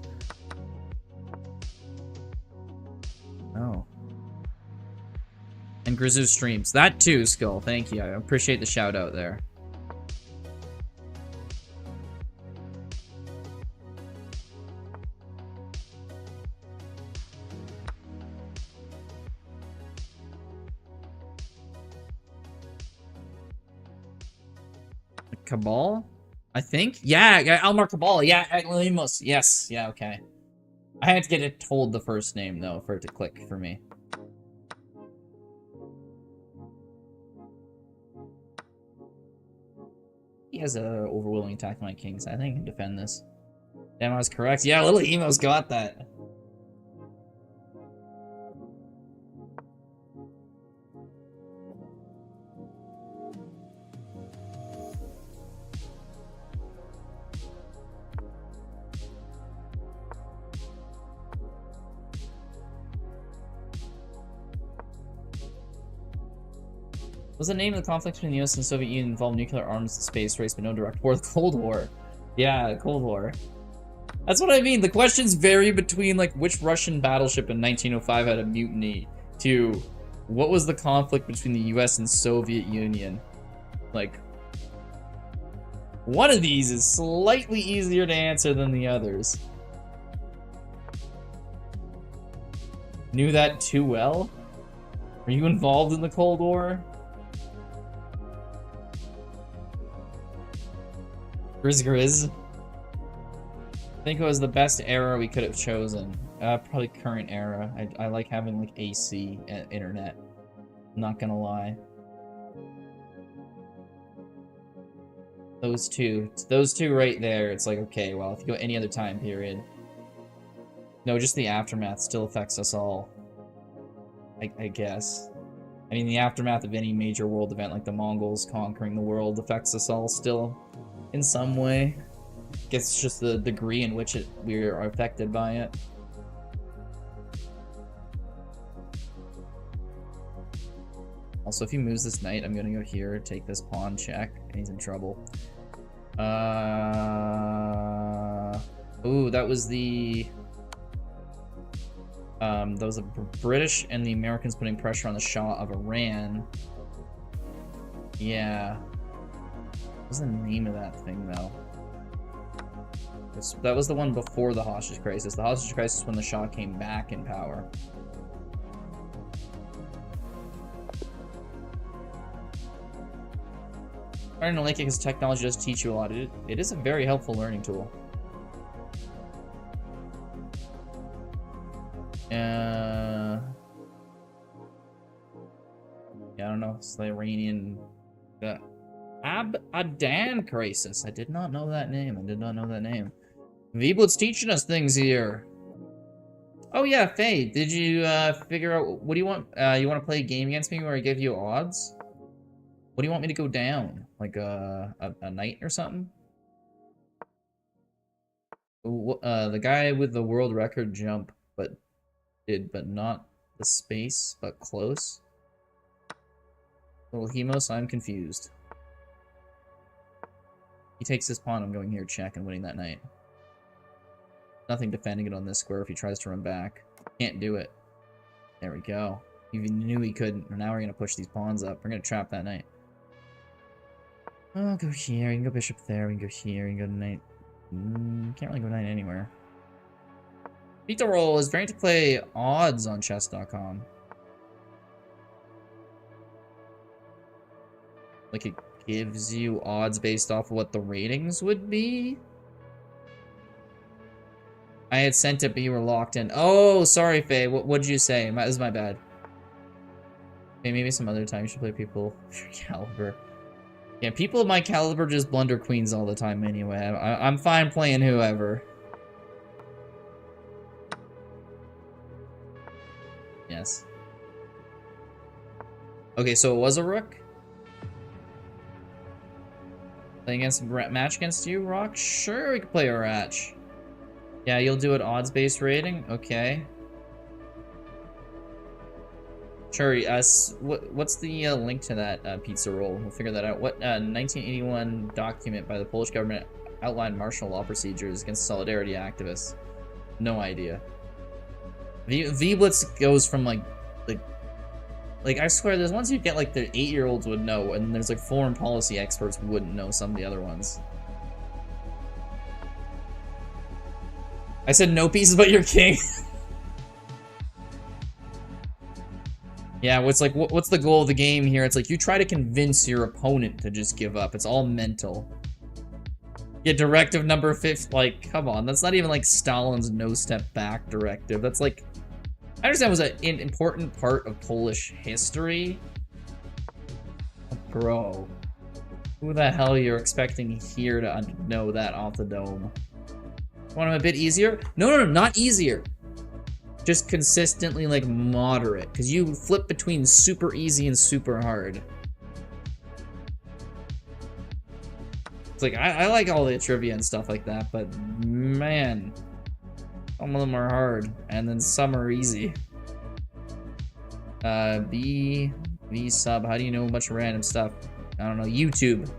Oh. And Grizzoo streams. That too, Skull. Thank you. I appreciate the shout out there. Cabal? I think? Yeah, Elmar Cabal. Yeah, Limos. Yes. Yeah, okay. I had to get it told the first name, though, for it to click for me. He has a overwhelming attack on my kings. I think I can defend this. Damn, I was correct. Yeah, little Emo's got that. Was the name of the conflict between the US and the Soviet Union involved nuclear arms, space race, but no direct war? The Cold War. Yeah, the Cold War. That's what I mean. The questions vary between, like, which Russian battleship in 1905 had a mutiny to what was the conflict between the US and Soviet Union. Like, one of these is slightly easier to answer than the others. Knew that too well? Are you involved in the Cold War? Grizz. I think it was the best era we could have chosen. Probably current era. I like having like AC internet. Not gonna lie. Those two right there. It's like, okay, well, if you go any other time period. No, just the aftermath still affects us all. I guess. I mean, the aftermath of any major world event like the Mongols conquering the world affects us all still. In some way. I guess it's just the degree in which we are affected by it. Also, if he moves this knight, I'm gonna go here, take this pawn, check, and he's in trouble. Ooh, that was the British and the Americans putting pressure on the Shah of Iran. Yeah. What's the name of that thing, though? That was the one before the hostage crisis. The hostage crisis is when the Shah came back in power. I don't like it because technology does teach you a lot. It is a very helpful learning tool. Yeah, I don't know. It's the Iranian... Adan crisis. I did not know that name. V-Blitz teaching us things here. Oh yeah, Faye, did you figure out... What do you want? You want to play a game against me where I give you odds? What do you want me to go down? Like a knight or something? The guy with the world record jump, but not the space, but close. Little Hemos, I'm confused. He takes this pawn, I'm going here, check, and winning that knight. Nothing defending it on this square if he tries to run back. Can't do it. There we go. He knew he couldn't. Now we're going to push these pawns up. We're going to trap that knight. Oh, go here. We can go bishop there. We can go here. We can go knight. Can't really go knight anywhere. Beat the roll is very to play odds on chess.com. Like, it gives you odds based off of what the ratings would be. I had sent it, but you were locked in. Oh, sorry, Faye. What did you say? This is my bad. Okay, maybe some other time you should play people of your caliber. Yeah, people of my caliber just blunder queens all the time anyway. I'm fine playing whoever. Yes. Okay, so it was a rook? Playing against a match against you, Rock? Sure, we can play a match. Yeah, you'll do it odds-based rating? Okay. Sure, what's the link to that pizza roll? We'll figure that out. What 1981 document by the Polish government outlined martial law procedures against solidarity activists? No idea. V-Blitz goes from like I swear there's ones you get like the 8-year-olds would know, and there's like foreign policy experts wouldn't know some of the other ones. I said no pieces but your king. Yeah, what's the goal of the game here? It's like you try to convince your opponent to just give up. It's all mental. Yeah, directive number 5, like, come on. That's not even like Stalin's no step back directive. That's like, I understand it was an important part of Polish history. Bro. Who the hell you're expecting here to know that off the dome? Want them a bit easier? No, not easier. Just consistently, like, moderate. Because you flip between super easy and super hard. It's like, I like all the trivia and stuff like that, but man, some of them are hard, and then some are easy. V sub, how do you know a bunch of random stuff? I don't know, YouTube.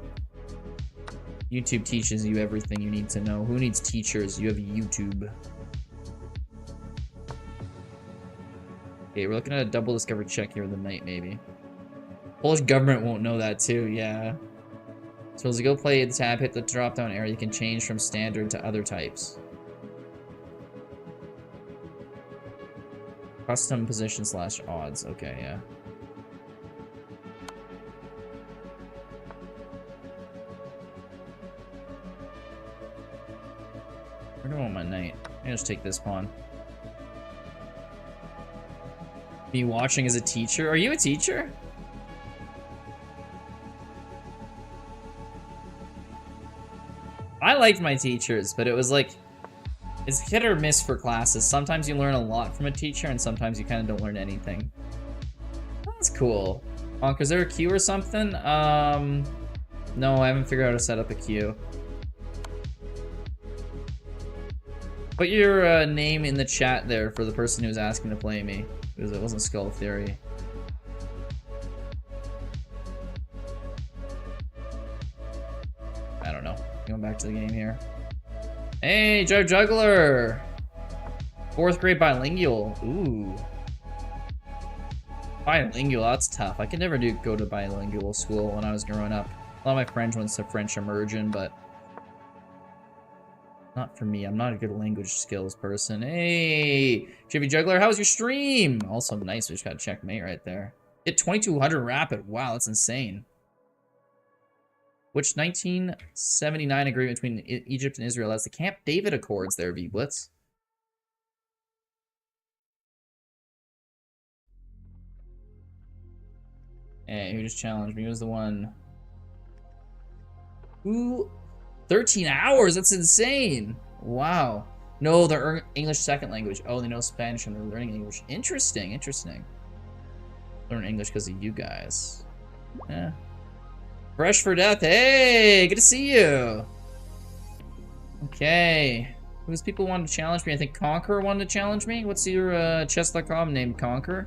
YouTube teaches you everything you need to know. Who needs teachers? You have YouTube. Okay, we're looking at a double discovery check here with the knight, maybe. Polish government won't know that too, yeah. So as you go play the tab, hit the drop-down area, you can change from standard to other types. Custom position / odds, okay, yeah. Where do I want my knight? I just take this pawn. Me watching as a teacher? Are you a teacher? I liked my teachers, but it was like, it's hit or miss for classes. Sometimes you learn a lot from a teacher, and sometimes you kind of don't learn anything. That's cool. Honk, is there a queue or something? No, I haven't figured out how to set up a queue. Put your name in the chat there for the person who's asking to play me, because it wasn't Skull Theory. back to the game here. Hey, Joe Juggler! 4th grade bilingual. Ooh. Bilingual, that's tough. I could never go to bilingual school when I was growing up. A lot of my friends went to French immersion, but not for me. I'm not a good language skills person. Hey, Jimmy Juggler, how was your stream? Also nice. We just got a checkmate right there. Hit 2200 rapid. Wow, that's insane. Which 1979 agreement between Egypt and Israel? That's the Camp David Accords there, V-Blitz. Hey, who just challenged me? Who was the one? Who? 13 hours? That's insane. Wow. No, they're English second language. Oh, they know Spanish and they're learning English. Interesting, interesting. Learn English because of you guys. Yeah. Fresh for death. Hey, good to see you. Okay. Who's people wanted to challenge me? I think Conqueror wanted to challenge me. What's your chess.com name, Conqueror?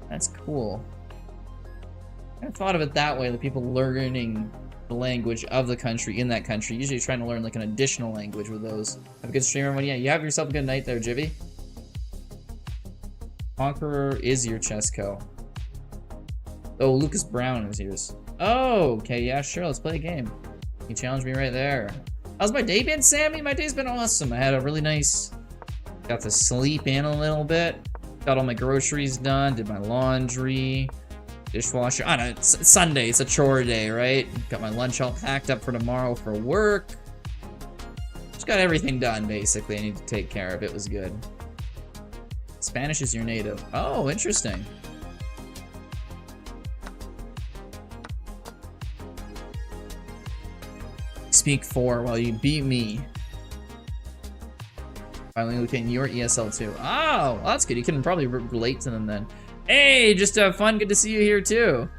That's cool. I thought of it that way, the people learning the language of the country in that country. Usually trying to learn like an additional language with those. Have a good stream, everyone. Yeah, you have yourself a good night there, Jivvy. Conqueror is your Chessco. Oh, Lucas Brown is yours. Oh, okay, yeah, sure, let's play a game. You challenged me right there. How's my day been, Sammy? My day's been awesome. I had a really nice... Got to sleep in a little bit. Got all my groceries done, did my laundry, dishwasher. I don't know, it's Sunday, it's a chore day, right? Got my lunch all packed up for tomorrow for work. Just got everything done, basically. I need to take care of. It was good. Spanish is your native. Oh, interesting. Speak 4 while you beat me. Finally looking your ESL too. Oh, well, that's good. You can probably relate to them then. Hey, just fun. Good to see you here too.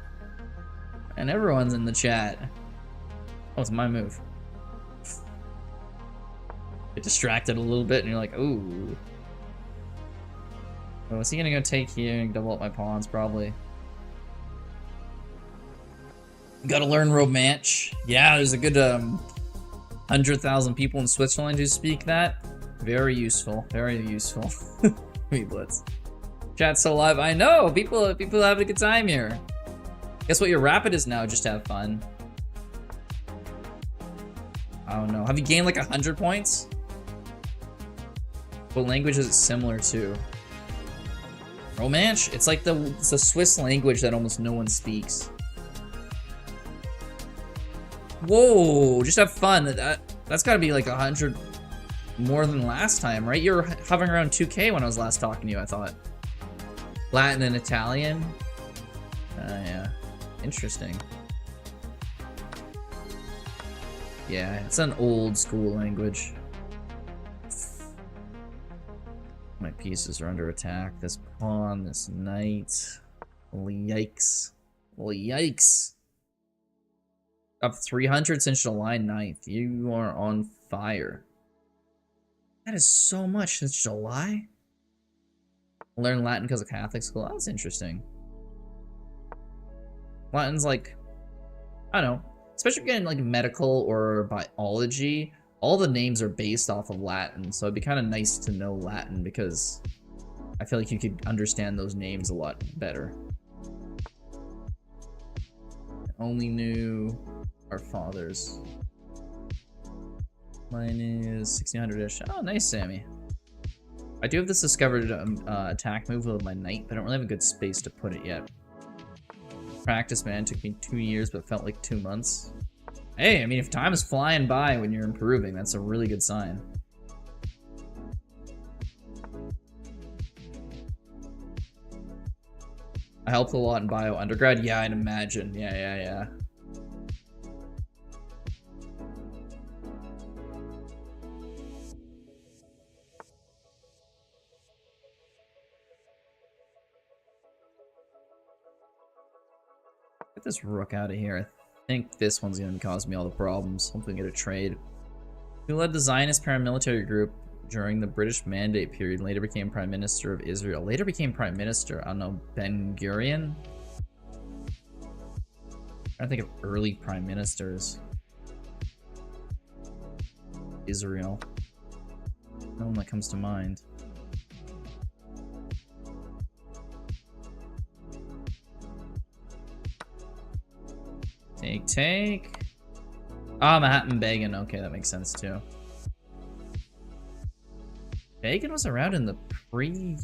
And everyone's in the chat. Oh, it's my move. Get distracted a little bit and you're like, ooh. Oh, is he gonna go take here and double up my pawns? Probably. Gotta learn Romansh. Yeah, there's a good 100,000 people in Switzerland who speak that. Very useful. Very useful. Blitz. Chat's so live. I know. People have a good time here. Guess what your rapid is now? Just to have fun. I don't know. Have you gained like 100 points? What language is it similar to? Romansh? It's like it's a Swiss language that almost no one speaks. Whoa, just have fun. That's gotta be like 100 more than last time, right? You were hovering around 2K when I was last talking to you, I thought. Latin and Italian? Yeah. Interesting. Yeah, it's an old school language. My pieces are under attack. This pawn, this knight. Holy yikes. Holy yikes. Up 300 since July 9th. You are on fire. That is so much since July. Learn Latin because of Catholic school. That's interesting. Latin's like, I don't know. Especially if you're getting like medical or biology. All the names are based off of Latin. So it'd be kind of nice to know Latin because I feel like you could understand those names a lot better. Only knew our fathers. Mine is 1600-ish. Oh, nice, Sammy. I do have this discovered attack move with my knight, but I don't really have a good space to put it yet. Practice, man. It took me 2 years, but felt like 2 months. Hey, I mean, if time is flying by when you're improving, that's a really good sign. I helped a lot in bio undergrad. Yeah, I'd imagine. Yeah. Get this rook out of here. I think this one's going to cause me all the problems. Hopefully get a trade. Who led the Zionist paramilitary group during the British Mandate period, later became Prime Minister of Israel. Later became Prime Minister. I don't know, Ben-Gurion? I think of early prime ministers. Israel. No one that comes to mind. Take. Ah, Mahatma Begin. Okay, that makes sense too. Begin was around in the pre...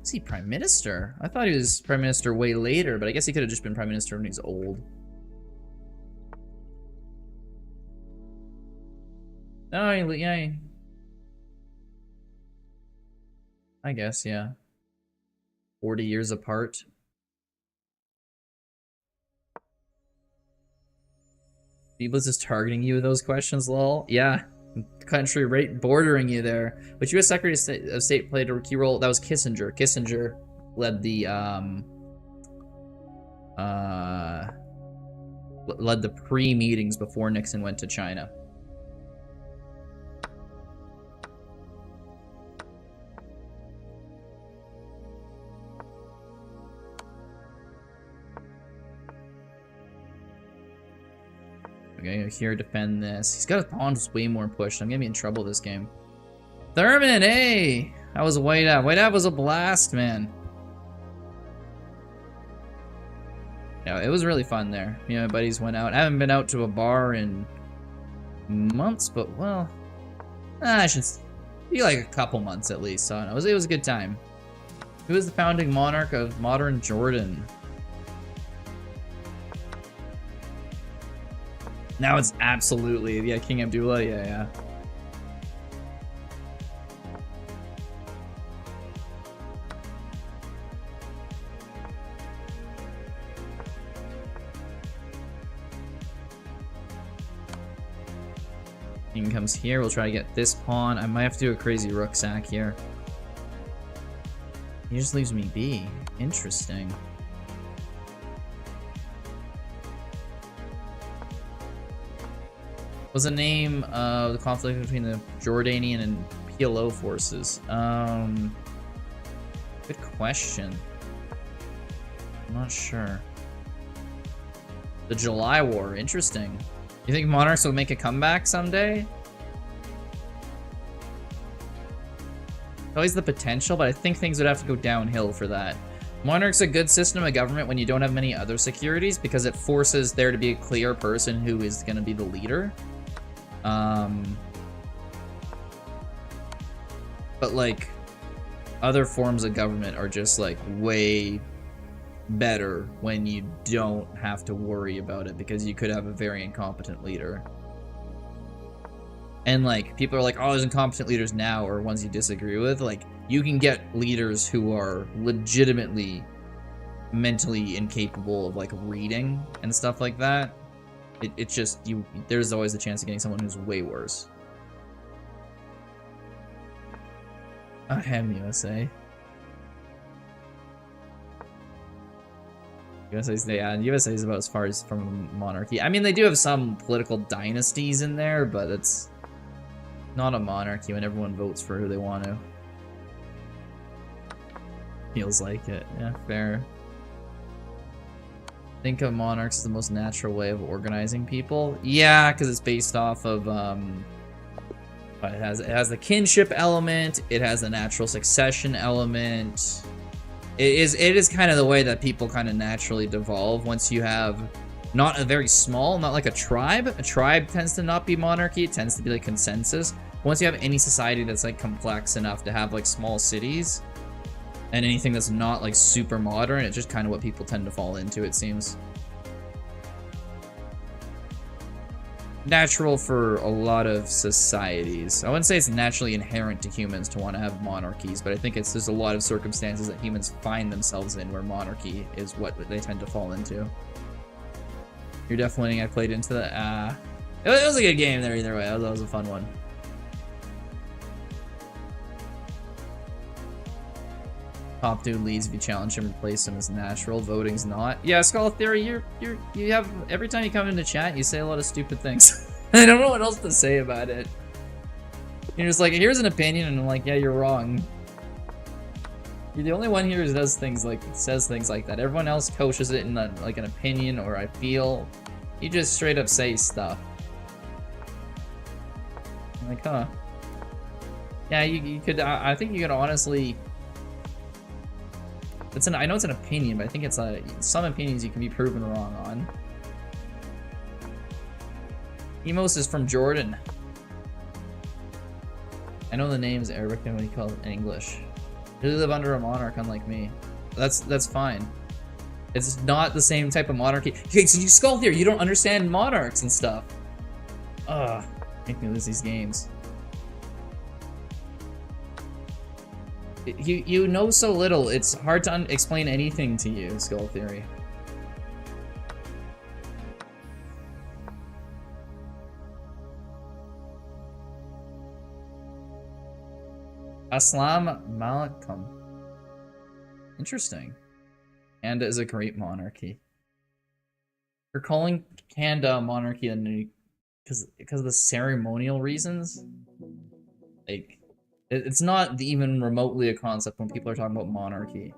Was he prime minister? I thought he was prime minister way later, but I guess he could have just been prime minister when he's old. Oh, yeah. I guess, yeah. 40 years apart. Blitz is targeting you with those questions, lol. Yeah. Country right bordering you there. But U.S. Secretary of State played a key role. That was Kissinger. Kissinger led the pre-meetings before Nixon went to China. Okay, here defend this. He's got his pawns way more pushed. I'm gonna be in trouble this game. Thurman, hey! That was a White Ab. White Ab was a blast, man. Yeah, it was really fun there. Me and my buddies went out. I haven't been out to a bar in months, but well, I should be like a couple months at least. So it was a good time. Who was the founding monarch of modern Jordan? Now it's absolutely, yeah, King Abdullah, yeah. King comes here, we'll try to get this pawn. I might have to do a crazy rook sack here. He just leaves me be. Interesting. What's the name of the conflict between the Jordanian and PLO forces? Good question. I'm not sure. The July War, interesting. You think monarchs will make a comeback someday? Always the potential, but I think things would have to go downhill for that. Monarch's a good system of government when you don't have many other securities because it forces there to be a clear person who is going to be the leader. But like other forms of government are just like way better when you don't have to worry about it because you could have a very incompetent leader. And like people are like, oh, there's incompetent leaders now or ones you disagree with. Like you can get leaders who are legitimately mentally incapable of like reading and stuff like that. It's just there's always a chance of getting someone who's way worse. Ahem, USA. USA is about as far as from monarchy. I mean, they do have some political dynasties in there, but it's not a monarchy when everyone votes for who they want to. Feels like it. Yeah, fair. Think of monarchs as the most natural way of organizing people. Yeah, because it's based off of but it has the kinship element. It has the natural succession element. It is kind of the way that people kind of naturally devolve once you have not a very small, not like a tribe. A tribe tends to not be monarchy. It tends to be like consensus. Once you have any society that's like complex enough to have like small cities and anything that's not like super modern, it's just kind of what people tend to fall into, it seems. Natural for a lot of societies. I wouldn't say it's naturally inherent to humans to want to have monarchies, but I think there's a lot of circumstances that humans find themselves in where monarchy is what they tend to fall into. You're definitely winning. I played into the it was a good game there either way. That was a fun one. Top dude leads if you challenge him, replace him as natural. Voting's not. Yeah, Skull Theory, you have every time you come into chat, you say a lot of stupid things. I don't know what else to say about it. You're just like, here's an opinion, and I'm like, yeah, you're wrong. You're the only one here who does things like says things like that. Everyone else coaches it in like an opinion or I feel. You just straight up say stuff. I'm like, huh? Yeah, you could. I think you could honestly. I know it's an opinion, but I think it's some opinions you can be proven wrong on. Emos is from Jordan. I know the name's Arabic and what he calls it in English. You live under a monarch, unlike me. That's fine. It's not the same type of monarchy. Okay, so you skull here. You don't understand monarchs and stuff. Ugh, make me lose these games. You know so little. It's hard to explain anything to you, Skull Theory. Aslam Malakam. Interesting. Canada is a great monarchy. You're calling Canada a monarchy because of the ceremonial reasons? Like, it's not even remotely a concept when people are talking about monarchy.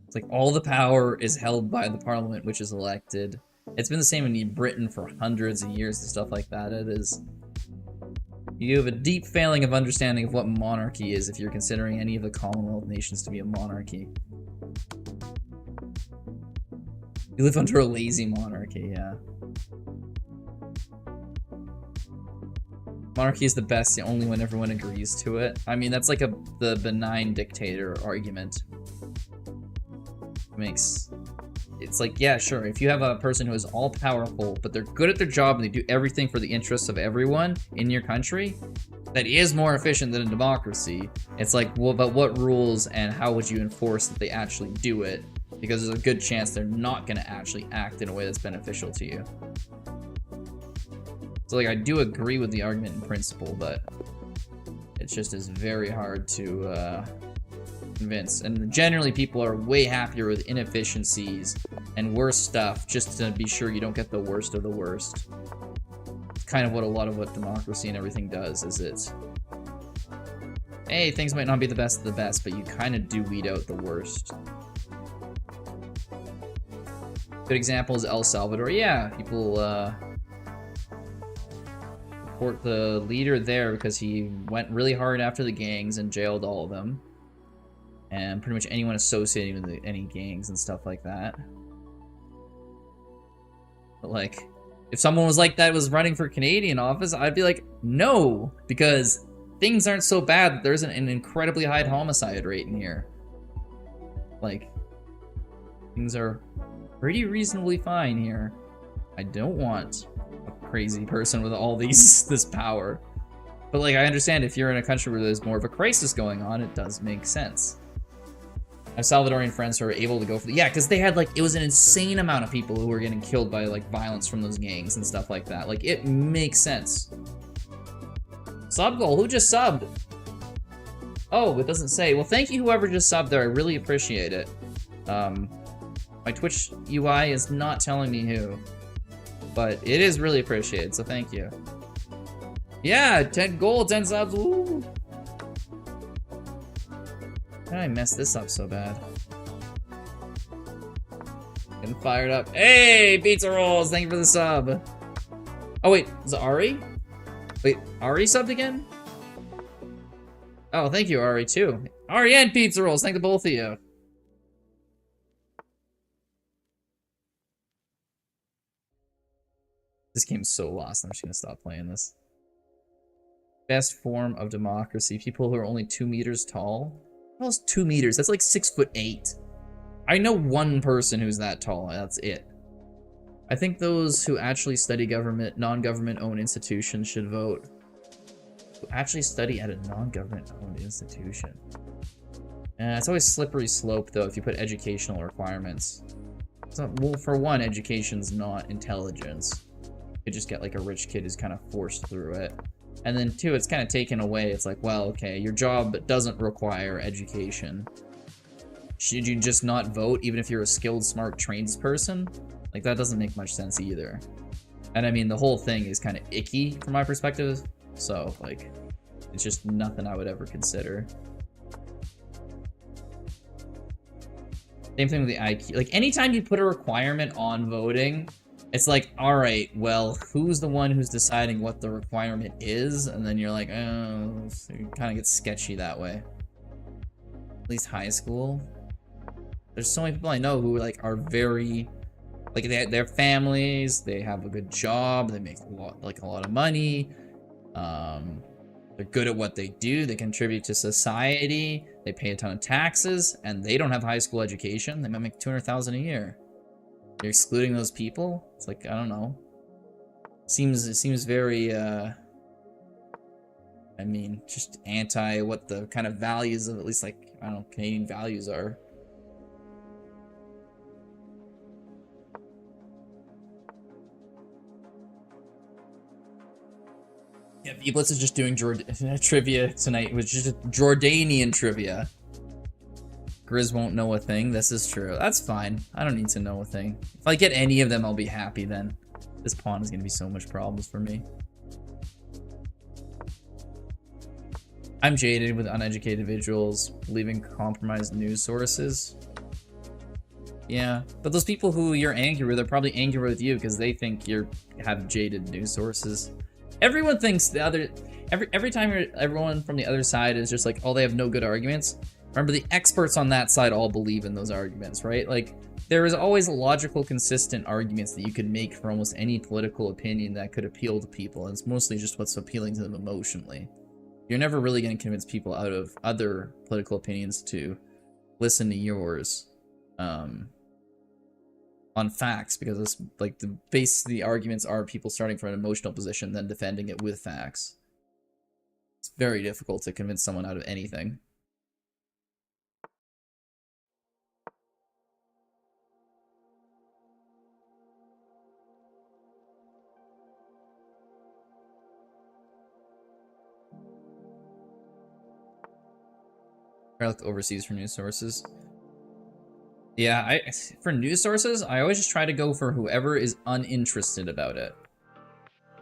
It's like all the power is held by the parliament, which is elected. It's been the same in Britain for hundreds of years and stuff like that. It is. You have a deep failing of understanding of what monarchy is if you're considering any of the Commonwealth nations to be a monarchy. You live under a lazy monarchy, yeah. Monarchy is the best, the only one everyone agrees to it. I mean, that's like the benign dictator argument. It's like, yeah, sure, if you have a person who is all-powerful, but they're good at their job and they do everything for the interests of everyone in your country, that is more efficient than a democracy. It's like, well, but what rules and how would you enforce that they actually do it? Because there's a good chance they're not going to actually act in a way that's beneficial to you. So, like, I do agree with the argument in principle, but it just is very hard to convince. And generally, people are way happier with inefficiencies and worse stuff just to be sure you don't get the worst of the worst. It's kind of what democracy and everything does, is it? Hey, things might not be the best of the best, but you kind of do weed out the worst. Good example is El Salvador. Yeah, people support the leader there because he went really hard after the gangs and jailed all of them. And pretty much anyone associated with any gangs and stuff like that. But like, if someone was like that was running for Canadian office, I'd be like, no, because things aren't so bad. There's an incredibly high homicide rate in here. Like, things are pretty reasonably fine here. I don't want a crazy person with all this power. But like, I understand if you're in a country where there's more of a crisis going on, it does make sense. I have Salvadorian friends who are able to go for yeah, because they had like, it was an insane amount of people who were getting killed by like violence from those gangs and stuff like that. Like, it makes sense. Sub goal, who just subbed? Oh, it doesn't say. Well, thank you whoever just subbed there, I really appreciate it. My Twitch UI is not telling me who, but it is really appreciated, so thank you. Yeah, 10 gold, 10 subs, woo! How did I mess this up so bad? Getting fired up. Hey, pizza rolls, thank you for the sub. Oh wait, is it Ari? Wait, Ari subbed again? Oh, thank you, Ari, too. Ari and pizza rolls, thank the both of you. This game's so lost, I'm just gonna stop playing this. Best form of democracy, people who are only 2 meters tall. Almost 2 meters, that's like 6'8". I know one person who's that tall, that's it. I think those who actually study government, non-government owned institutions should vote. Who actually study at a non-government owned institution. It's always slippery slope though if you put educational requirements. So, well, for one, education's not intelligence. You just get like a rich kid who's kind of forced through it. And then two, it's kind of taken away. It's like, well, okay, your job doesn't require education. Should you just not vote even if you're a skilled, smart, trained person? Like, that doesn't make much sense either. And I mean, the whole thing is kind of icky from my perspective. So, like, it's just nothing I would ever consider. Same thing with the IQ. Like, anytime you put a requirement on voting, it's like, all right, well, who's the one who's deciding what the requirement is? And then you're like, oh, it kind of gets sketchy that way. At least high school. There's so many people I know who, like, are very... Like, their families, they have a good job, they make a lot of money. They're good at what they do, they contribute to society, they pay a ton of taxes, and they don't have high school education. They might make $200,000 a year. You're excluding those people? It's like, I don't know. It seems very, I mean, just anti what the kind of values of, at least, like, I don't know, Canadian values are. Yeah, Blitz is just doing trivia tonight, which is just Jordanian trivia. Grizz won't know a thing. This is true. That's fine. I don't need to know a thing. If I get any of them, I'll be happy then. This pawn is going to be so much problems for me. I'm jaded with uneducated individuals believing compromised news sources. Yeah, but those people who you're angry with are probably angry with you because they think you have jaded news sources. Everyone thinks the other... Every time everyone from the other side is just like, oh, they have no good arguments. Remember, the experts on that side all believe in those arguments, right? Like, there is always logical, consistent arguments that you could make for almost any political opinion that could appeal to people. And it's mostly just what's appealing to them emotionally. You're never really going to convince people out of other political opinions to listen to yours on facts, because it's like the base of the arguments are people starting from an emotional position, then defending it with facts. It's very difficult to convince someone out of anything. I look overseas for news sources. Yeah, for news sources, I always just try to go for whoever is uninterested about it.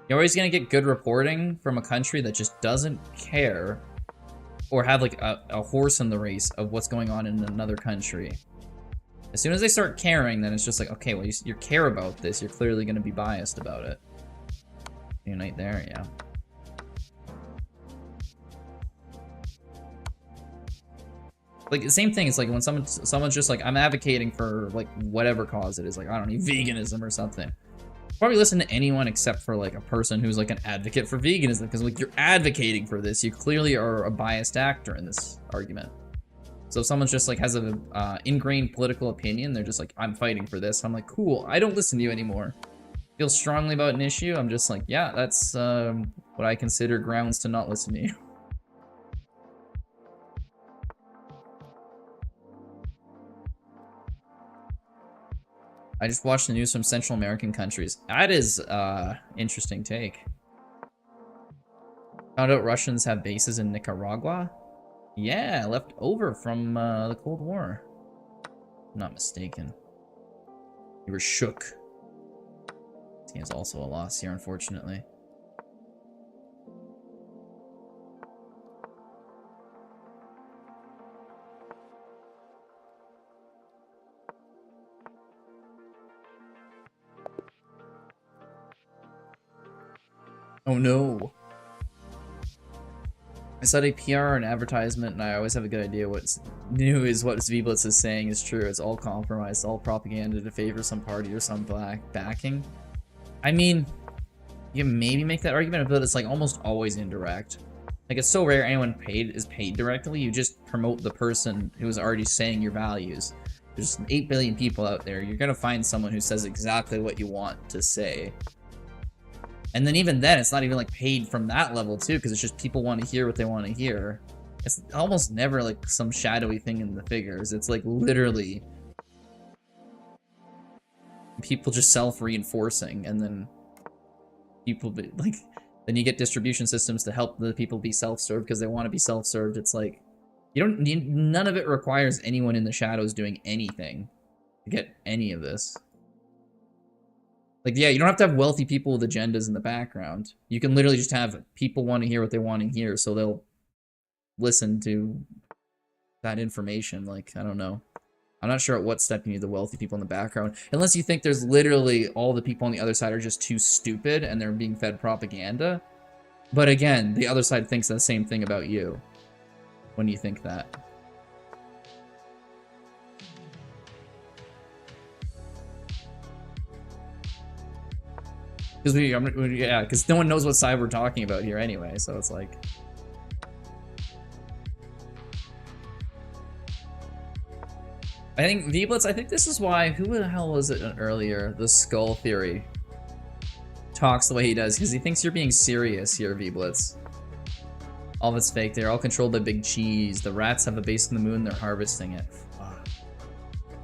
You're always gonna get good reporting from a country that just doesn't care or have like a horse in the race of what's going on in another country. As soon as they start caring, then it's just like, okay, well, you care about this, you're clearly gonna be biased about it. Unite there, yeah. Like, the same thing, it's like when someone's just like, I'm advocating for, like, whatever cause it is, like, I don't know, veganism or something. Probably listen to anyone except for, like, a person who's, like, an advocate for veganism, because, like, you're advocating for this, you clearly are a biased actor in this argument. So if someone's just, like, has an ingrained political opinion, they're just like, I'm fighting for this, I'm like, cool, I don't listen to you anymore. Feel strongly about an issue, I'm just like, yeah, that's what I consider grounds to not listen to you. I just watched the news from Central American countries. That is, interesting take. Found out Russians have bases in Nicaragua? Yeah, left over from, the Cold War. I'm not mistaken. You were shook. This game's also a loss here, unfortunately. Oh no. I study PR and advertisement, and I always have a good idea what's new is what Blitz is saying is true. It's all compromised, all propaganda to favor some party or some backing. I mean, you can maybe make that argument, but it's like almost always indirect. Like, it's so rare anyone is paid directly. You just promote the person who is already saying your values. There's 8 billion people out there. You're gonna find someone who says exactly what you want to say. And then even then, it's not even like paid from that level too, because it's just people want to hear what they want to hear. It's almost never like some shadowy thing in the figures. It's like literally people just self-reinforcing, and then people be, like, then you get distribution systems to help the people be self-served because they want to be self-served. It's like you don't need, none of it requires anyone in the shadows doing anything to get any of this. Like, yeah, you don't have to have wealthy people with agendas in the background. You can literally just have people want to hear what they want to hear, so they'll listen to that information. Like, I don't know. I'm not sure at what step you need the wealthy people in the background. Unless you think there's literally all the people on the other side are just too stupid and they're being fed propaganda. But again, the other side thinks the same thing about you when you think that. Because no one knows what side we're talking about here anyway, so it's like... I think V-Blitz, I think this is why, who the hell was it earlier? The Skull Theory talks the way he does, because he thinks you're being serious here, V-Blitz. All of it's fake. They're all controlled by Big Cheese. The rats have a base in the moon, they're harvesting it.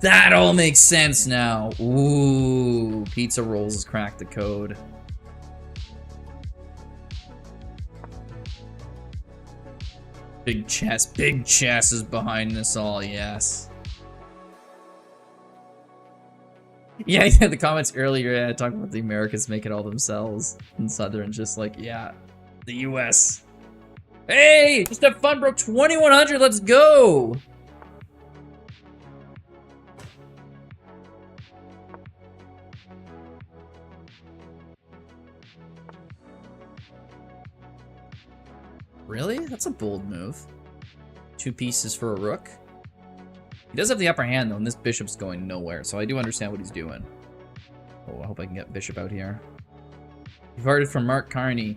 That all makes sense now. Ooh, Pizza Rolls has cracked the code. Big chess is behind this all, yes. Yeah, the comments earlier talking about the Americans make it all themselves. And Southern just like, yeah, the US. Hey, just have fun, bro. 2100, let's go. Really? That's a bold move. 2 pieces for a rook. He does have the upper hand, though, and this bishop's going nowhere, so I do understand what he's doing. Oh, I hope I can get bishop out here. You've heard it from Mark Carney.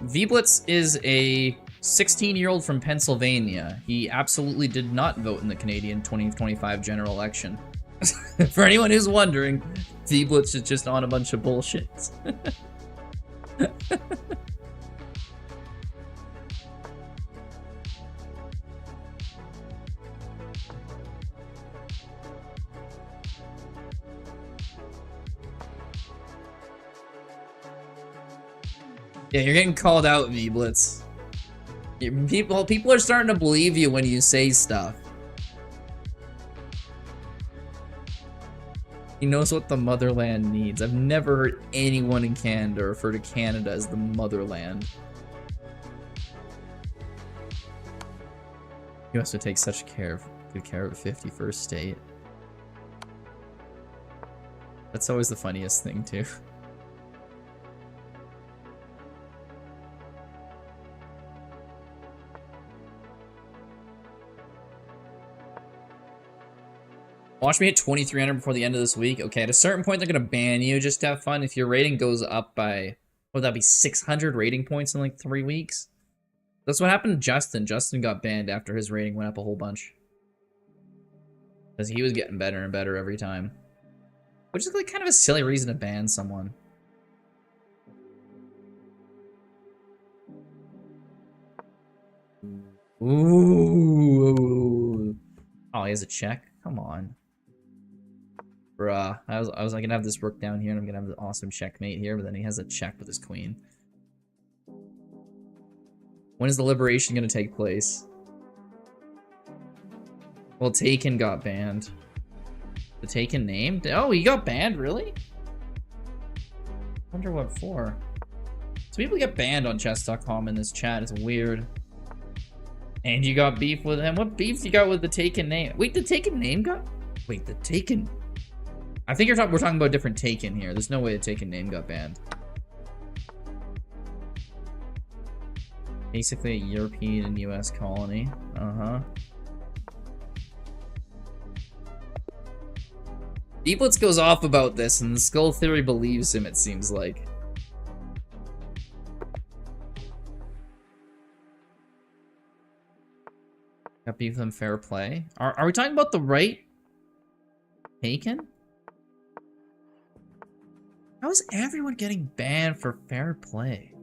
V-Blitz is a 16-year-old from Pennsylvania. He absolutely did not vote in the Canadian 2025 general election. For anyone who's wondering, V-Blitz is just on a bunch of bullshit. Yeah, you're getting called out, V-Blitz. People are starting to believe you when you say stuff. He knows what the motherland needs. I've never heard anyone in Canada refer to Canada as the motherland. You have to take such good care of the 51st state. That's always the funniest thing, too. Watch me hit 2,300 before the end of this week. Okay, at a certain point, they're going to ban you just to have fun. If your rating goes up by, what would that be, 600 rating points in like 3 weeks? That's what happened to Justin. Justin got banned after his rating went up a whole bunch. Because he was getting better and better every time. Which is like kind of a silly reason to ban someone. Ooh. Oh, he has a check? Come on. Bruh, I was like gonna have this rook down here and I'm gonna have the awesome checkmate here, but then he has a check with his queen. When is the liberation gonna take place? Well, Taken got banned. The Taken name? Oh, he got banned, really? Wonder what for. So people get banned on chess.com in this chat, it's weird. And you got beef with him? What beef you got with the Taken name? Wait, the Taken name got? Wait, the Taken... I think we're talking about a different Taken here. There's no way the Taken name got banned. Basically a European and US colony. Uh-huh. V-Blitz goes off about this, and the Skull Theory believes him, it seems like. Got beef with them, fair play. Are we talking about the right Taken? How is everyone getting banned for fair play?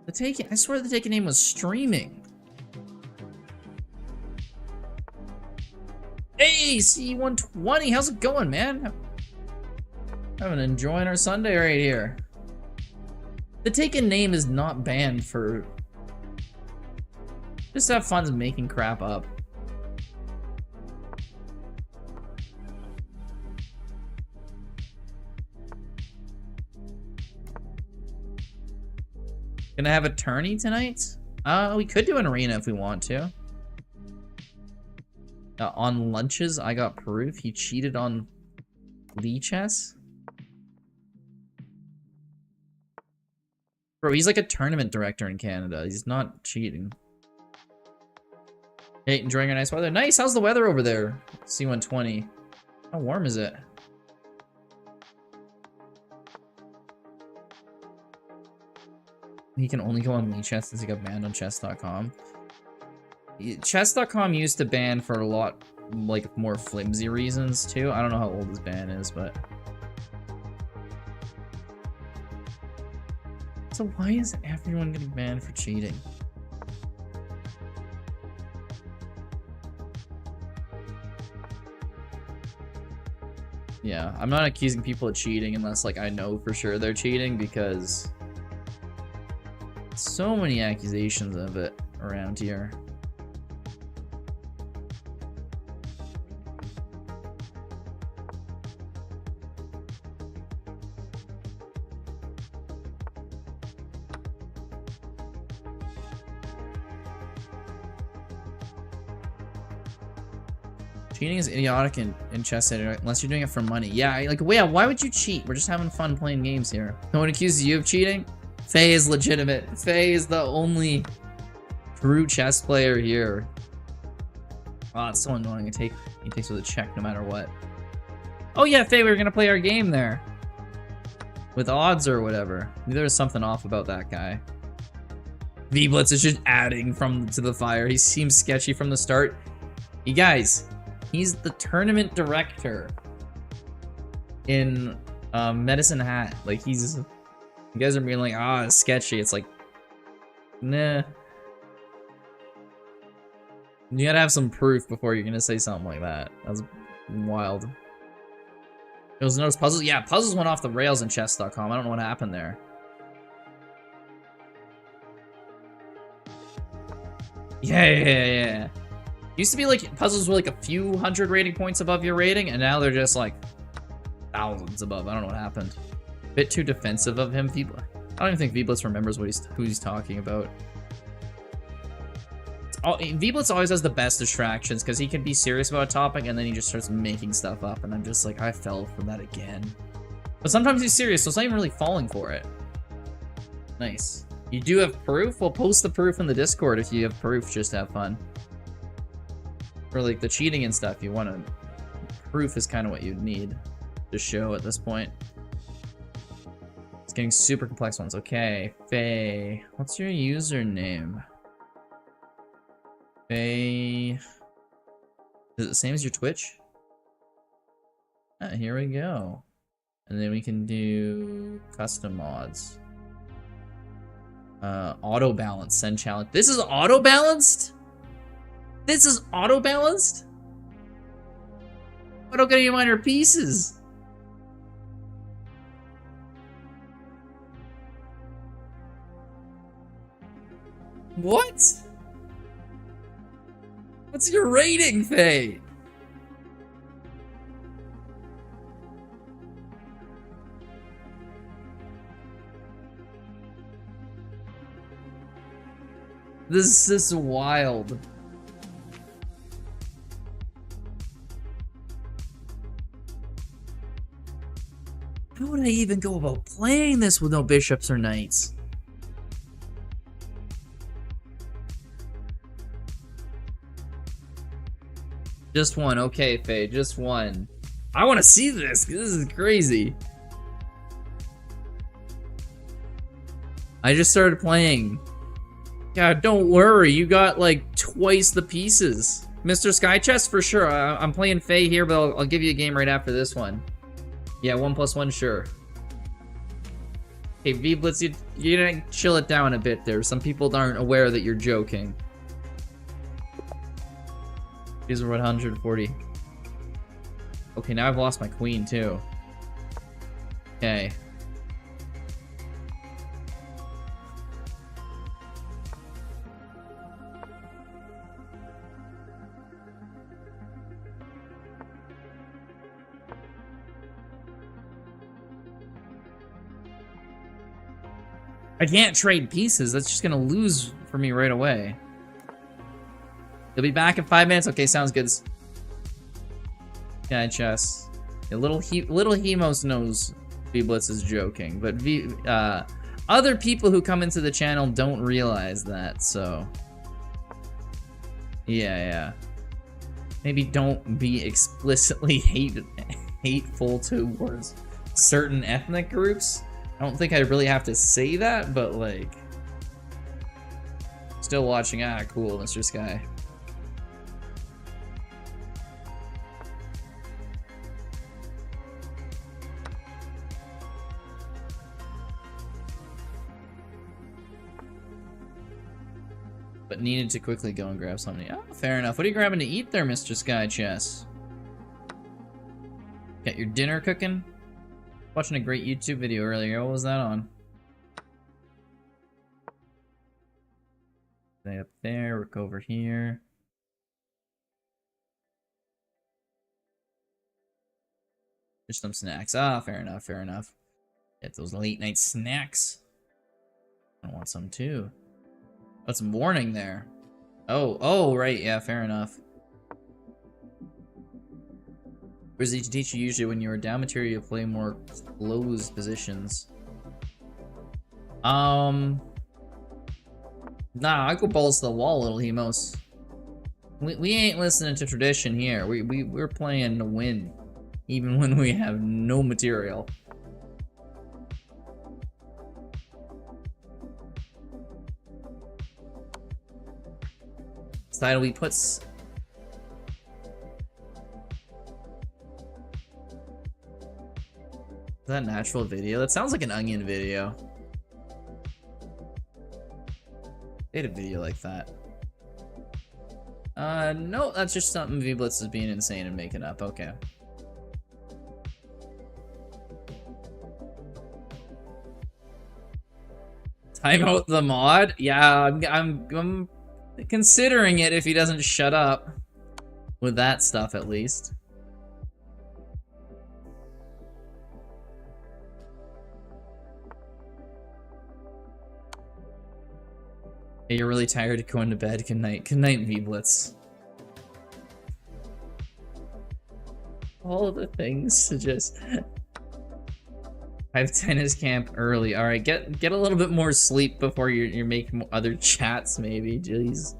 The Taken, I swear the Taken name was streaming. Hey, C120, how's it going, man? I've been enjoying our Sunday right here. The Taken name is not banned for... Just have fun making crap up. Gonna have a tourney tonight? We could do an arena if we want to. On lunches, I got proof. He cheated on Lee chess. Bro, he's like a tournament director in Canada. He's not cheating. Hey, enjoying a nice weather? Nice! How's the weather over there? C120. How warm is it? He can only go on Lee chess since he got banned on chess.com. Chess.com used to ban for a lot, like, more flimsy reasons, too. I don't know how old his ban is, but... So why is everyone getting banned for cheating? Yeah, I'm not accusing people of cheating unless, like, I know for sure they're cheating, because... so many accusations of it around here. Cheating is idiotic in chess unless you're doing it for money. Yeah, like, yeah, why would you cheat? We're just having fun playing games here. No one accuses you of cheating? Faye is legitimate. Faye is the only true chess player here. Oh, it's so annoying. He takes with a check no matter what. Oh yeah, Faye, we were gonna play our game there. With odds or whatever. There was something off about that guy. V-Blitz is just adding to the fire. He seems sketchy from the start. You guys, he's the tournament director in Medicine Hat. Like, he's... You guys are being like, ah, it's sketchy. It's like, nah. You gotta have some proof before you're gonna say something like that. That's wild. It was notice puzzles? Yeah, puzzles went off the rails in chess.com. I don't know what happened there. Yeah. Used to be like, puzzles were like a few hundred rating points above your rating, and now they're just like thousands above. I don't know what happened. Bit too defensive of him. I don't even think V-Blitz remembers who he's talking about. V-Blitz always has the best distractions because he can be serious about a topic and then he just starts making stuff up, and I'm just like, I fell for that again. But sometimes he's serious, so it's not even really falling for it. Nice. You do have proof? Well, post the proof in the Discord if you have proof, just to have fun. For like the cheating and stuff, you want to... Proof is kind of what you'd need to show at this point. Getting super complex ones. Okay, Faye. What's your username? Faye. Is it the same as your Twitch? Ah, here we go. And then we can do custom mods. Auto balance, send challenge. This is auto balanced? This is auto balanced? I don't get any minor pieces. What? What's your rating, Faye? This is wild. How would I even go about playing this with no bishops or knights? Just one. Okay, Faye, just one. I want to see this. This is crazy. I just started playing. God, don't worry. You got like twice the pieces. Mr. Sky Chest, for sure. I'm playing Faye here, but I'll give you a game right after this one. Yeah, 1+1, sure. Hey, V-Blitz, you gotta chill it down a bit there. Some people aren't aware that you're joking. These are 140. Okay, now I've lost my queen, too. Okay. I can't trade pieces. That's just gonna lose for me right away. You'll be back in 5 minutes. Okay, sounds good. Yeah, chess. Yeah, little Hemos knows V-Blitz is joking, but other people who come into the channel don't realize that, so... Yeah. Maybe don't be explicitly hateful towards certain ethnic groups. I don't think I really have to say that, but like... Still watching, cool, Mr. Sky. But needed to quickly go and grab something. Oh, fair enough. What are you grabbing to eat there, Mr. Sky Chess? Got your dinner cooking? Watching a great YouTube video earlier. What was that on? Stay up there. Work over here. Just some snacks. Ah, fair enough. Fair enough. Get those late night snacks. I want some too. What's warning there? Oh, right, yeah, fair enough. Where's the teacher usually when you were down material, you play more closed positions? Nah, I go balls to the wall, little Hemos. We ain't listening to tradition here. We're playing to win, even when we have no material. Title we puts. Is that a natural video? That sounds like an onion video. They had a video like that. No, that's just something V-Blitz is being insane and making up. Okay. Time out the mod? Yeah, I'm considering it if he doesn't shut up with that stuff, at least. Hey, you're really tired of going to bed. Good night. Good night, V-Blitz. All of the things to just... I have tennis camp early. All right, get a little bit more sleep before you're making other chats, maybe. Jeez.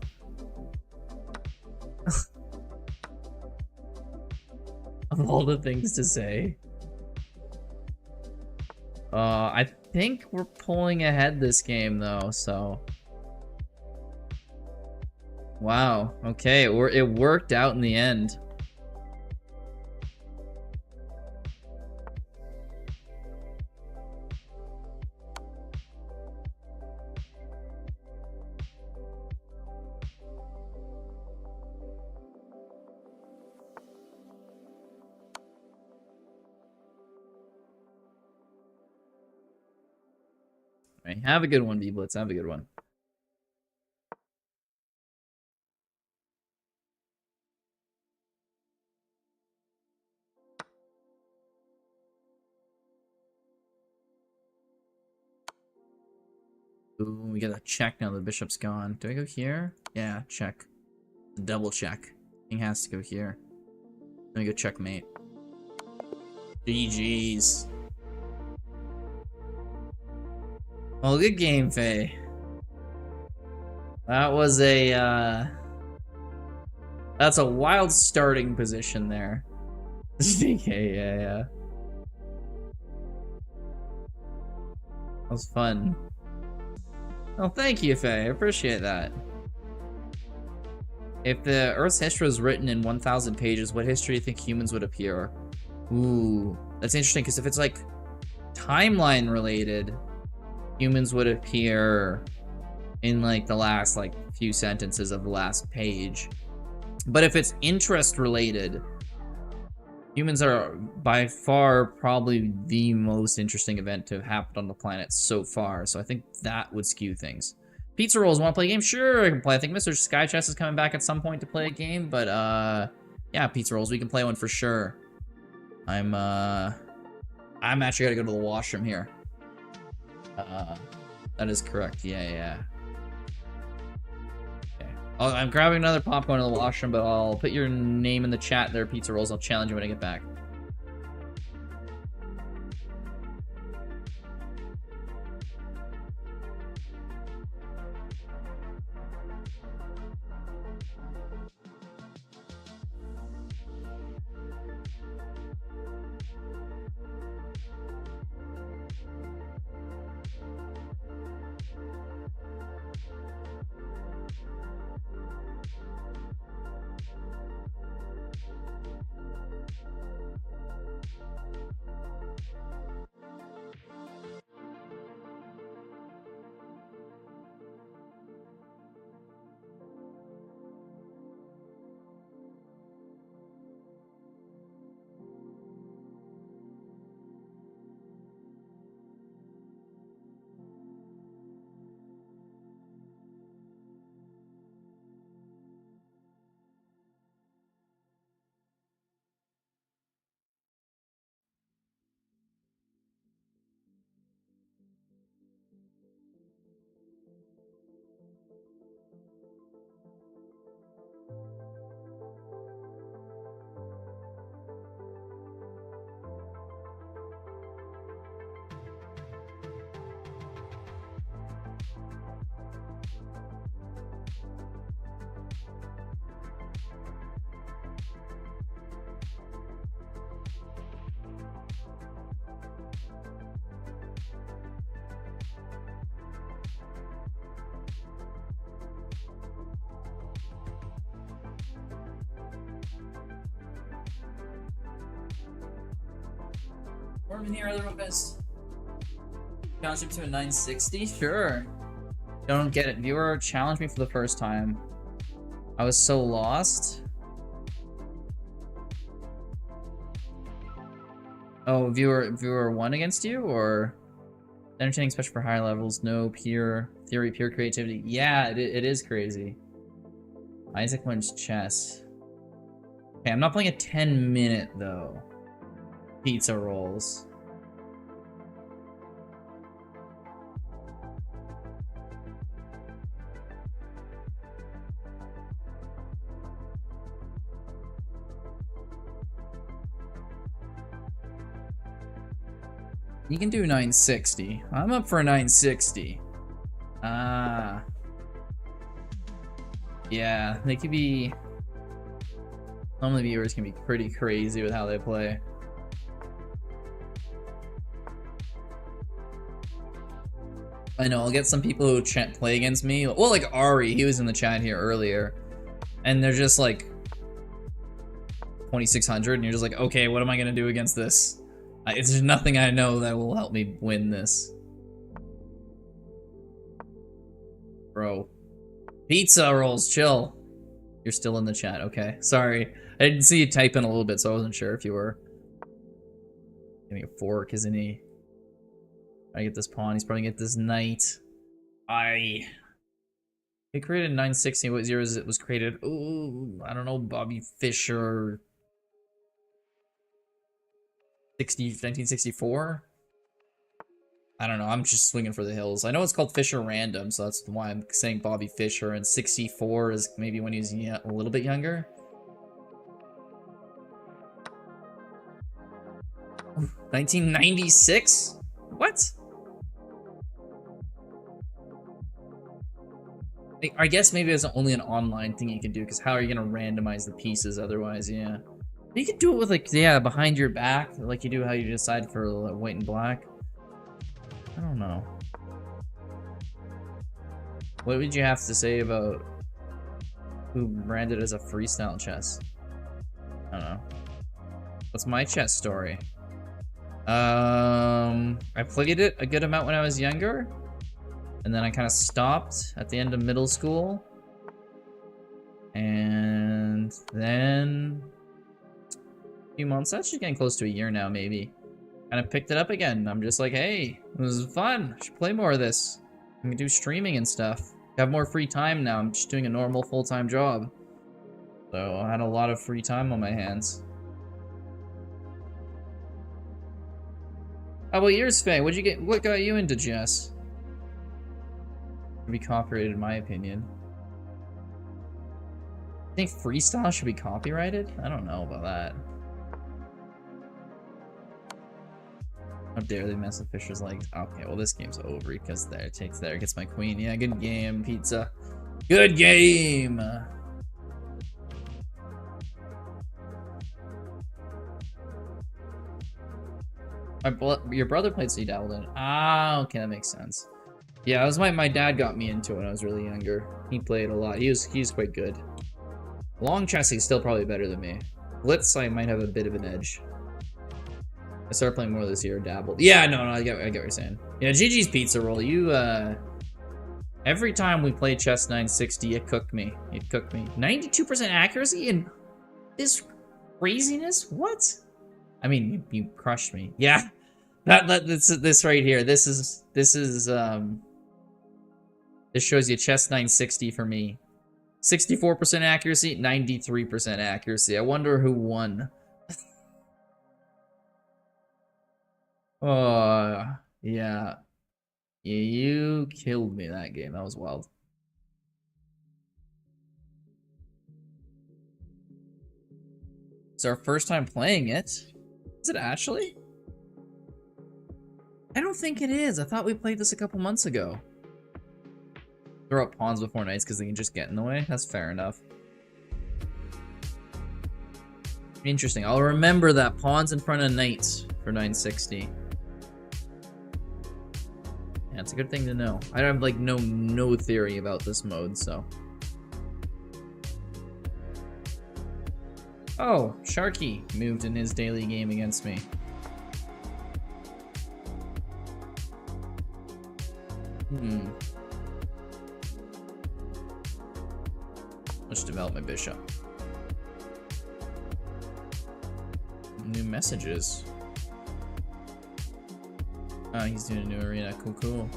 Of all the things to say. I think we're pulling ahead this game though, so. Wow. Okay, it worked out in the end. Right, have a good one, V-Blitz. Have a good one. Ooh, we gotta check now. The bishop's gone. Do I go here? Yeah, check. Double check. King has to go here. Let me go checkmate. GG's. Well, good game, Faye. That was a, that's a wild starting position there. DK, yeah. That was fun. Oh, thank you, Faye. I appreciate that. If the Earth's history was written in 1,000 pages, what history do you think humans would appear? Ooh, that's interesting, because if it's, like, timeline related, humans would appear in, like, the last, like, few sentences of the last page. But if it's interest related, humans are by far probably the most interesting event to have happened on the planet so far. So I think that would skew things. Pizza Rolls, want to play a game? Sure, I can play. I think Mr. Sky Chess is coming back at some point to play a game, but yeah, Pizza Rolls, we can play one for sure. I'm actually gotta go to the washroom here. That is correct. Yeah, yeah. Okay. I'm grabbing another popcorn in the washroom, but I'll put your name in the chat there, Pizza Rolls. I'll challenge you when I get back. Warm in here, otherwise. Challenge him to a 960? Sure. Don't get it. Viewer challenged me for the first time. I was so lost. Oh, viewer won against you, or entertaining, especially for higher levels. No pure theory, pure creativity. Yeah, it is crazy. Isaac wins chess. Okay, I'm not playing a 10-minute though. Pizza rolls. You can do 960. I'm up for a 960. Ah. Yeah, they could be... Some of the viewers can be pretty crazy with how they play. I know, I'll get some people who play against me. Well, like Ari, he was in the chat here earlier. And they're just like 2,600, and you're just like, okay, what am I gonna do against this? There's nothing I know that will help me win this. Bro. Pizza rolls, chill. You're still in the chat, okay. Sorry. I didn't see you type in a little bit, so I wasn't sure if you were. Getting a fork, isn't he? I get this pawn, he's probably gonna get this knight. He created 960, what years it was created? Ooh, I don't know, Bobby Fischer. 1964? I don't know, I'm just swinging for the hills. I know it's called Fisher Random, so that's why I'm saying Bobby Fischer, and 64 is maybe when he was a little bit younger. 1996? What? I guess maybe it's only an online thing you can do, because how are you gonna randomize the pieces otherwise, yeah. You could do it with, like, yeah, behind your back, like you do how you decide for like, white and black. I don't know. What would you have to say about who branded as a freestyle chess? I don't know. What's my chess story? I played it a good amount when I was younger, and then I kind of stopped at the end of middle school, and then a few months, actually getting close to a year now, maybe. Kind of picked it up again. I'm just like, hey, this is fun. I should play more of this. I can do streaming and stuff. I have more free time now. I'm just doing a normal full-time job. So I had a lot of free time on my hands. How about yours, Faye? What got you into chess? Should be copyrighted in my opinion. I think freestyle should be copyrighted? I don't know about that. How dare they mess with Fisher's legs? Okay, well this game's over because there it takes there, gets my queen. Yeah, good game, pizza. Good game! Your brother played so you dabbled in. Ah, okay, that makes sense. Yeah, that was my dad got me into it when I was really younger. He played a lot. He was quite good. Long chess, he's still probably better than me. Blitz, I might have a bit of an edge. I started playing more this year, dabbled. Yeah, no, I get what you're saying. Yeah, GG's Pizza Roll, you, every time we played Chess 960, it cooked me. It cooked me. 92% accuracy in this craziness? What? I mean, you crushed me. Yeah, this right here. This shows you Chess 960 for me. 64% accuracy, 93% accuracy. I wonder who won. Oh, yeah. You killed me that game. That was wild. It's our first time playing it. Is it actually? I don't think it is. I thought we played this a couple months ago. Throw up pawns before knights because they can just get in the way. That's fair enough. Interesting. I'll remember that. Pawns in front of knights for 960. Yeah, it's a good thing to know. I have like no theory about this mode, so. Oh, Sharky moved in his daily game against me. Let's develop my bishop. New messages. Oh, he's doing a new arena. Cool, cool.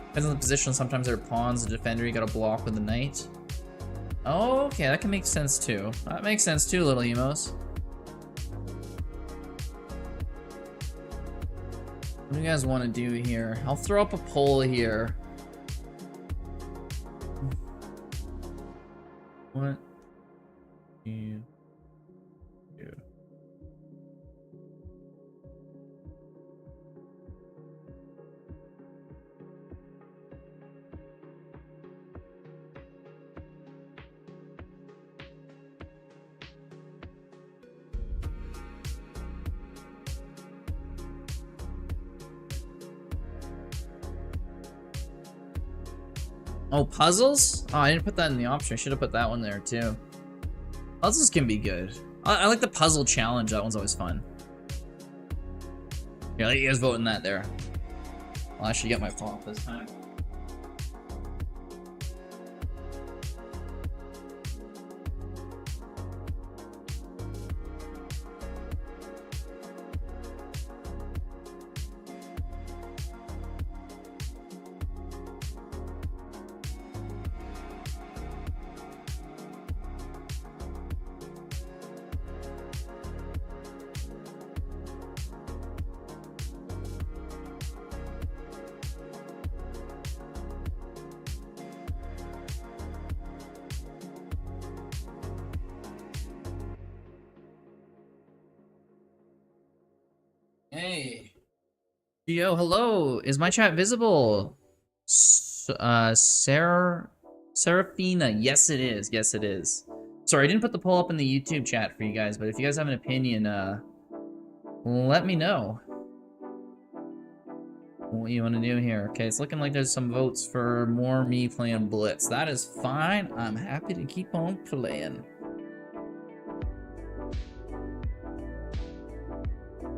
Depends on the position. Sometimes there are pawns. The defender, you gotta block with the knight. Oh, okay, that can make sense too. That makes sense too, little emos. What do you guys want to do here? I'll throw up a poll here. What do you do? Oh, puzzles? Oh, I didn't put that in the option. I should have put that one there too. Puzzles can be good. I like the puzzle challenge. That one's always fun. Here, let you guys vote in that there. I'll actually get my flop this time. Hey. Yo, hello. Is my chat visible? Seraphina. Yes, it is. Yes, it is. Sorry, I didn't put the poll up in the YouTube chat for you guys, but if you guys have an opinion, let me know. What you want to do here? Okay, it's looking like there's some votes for more me playing Blitz. That is fine. I'm happy to keep on playing.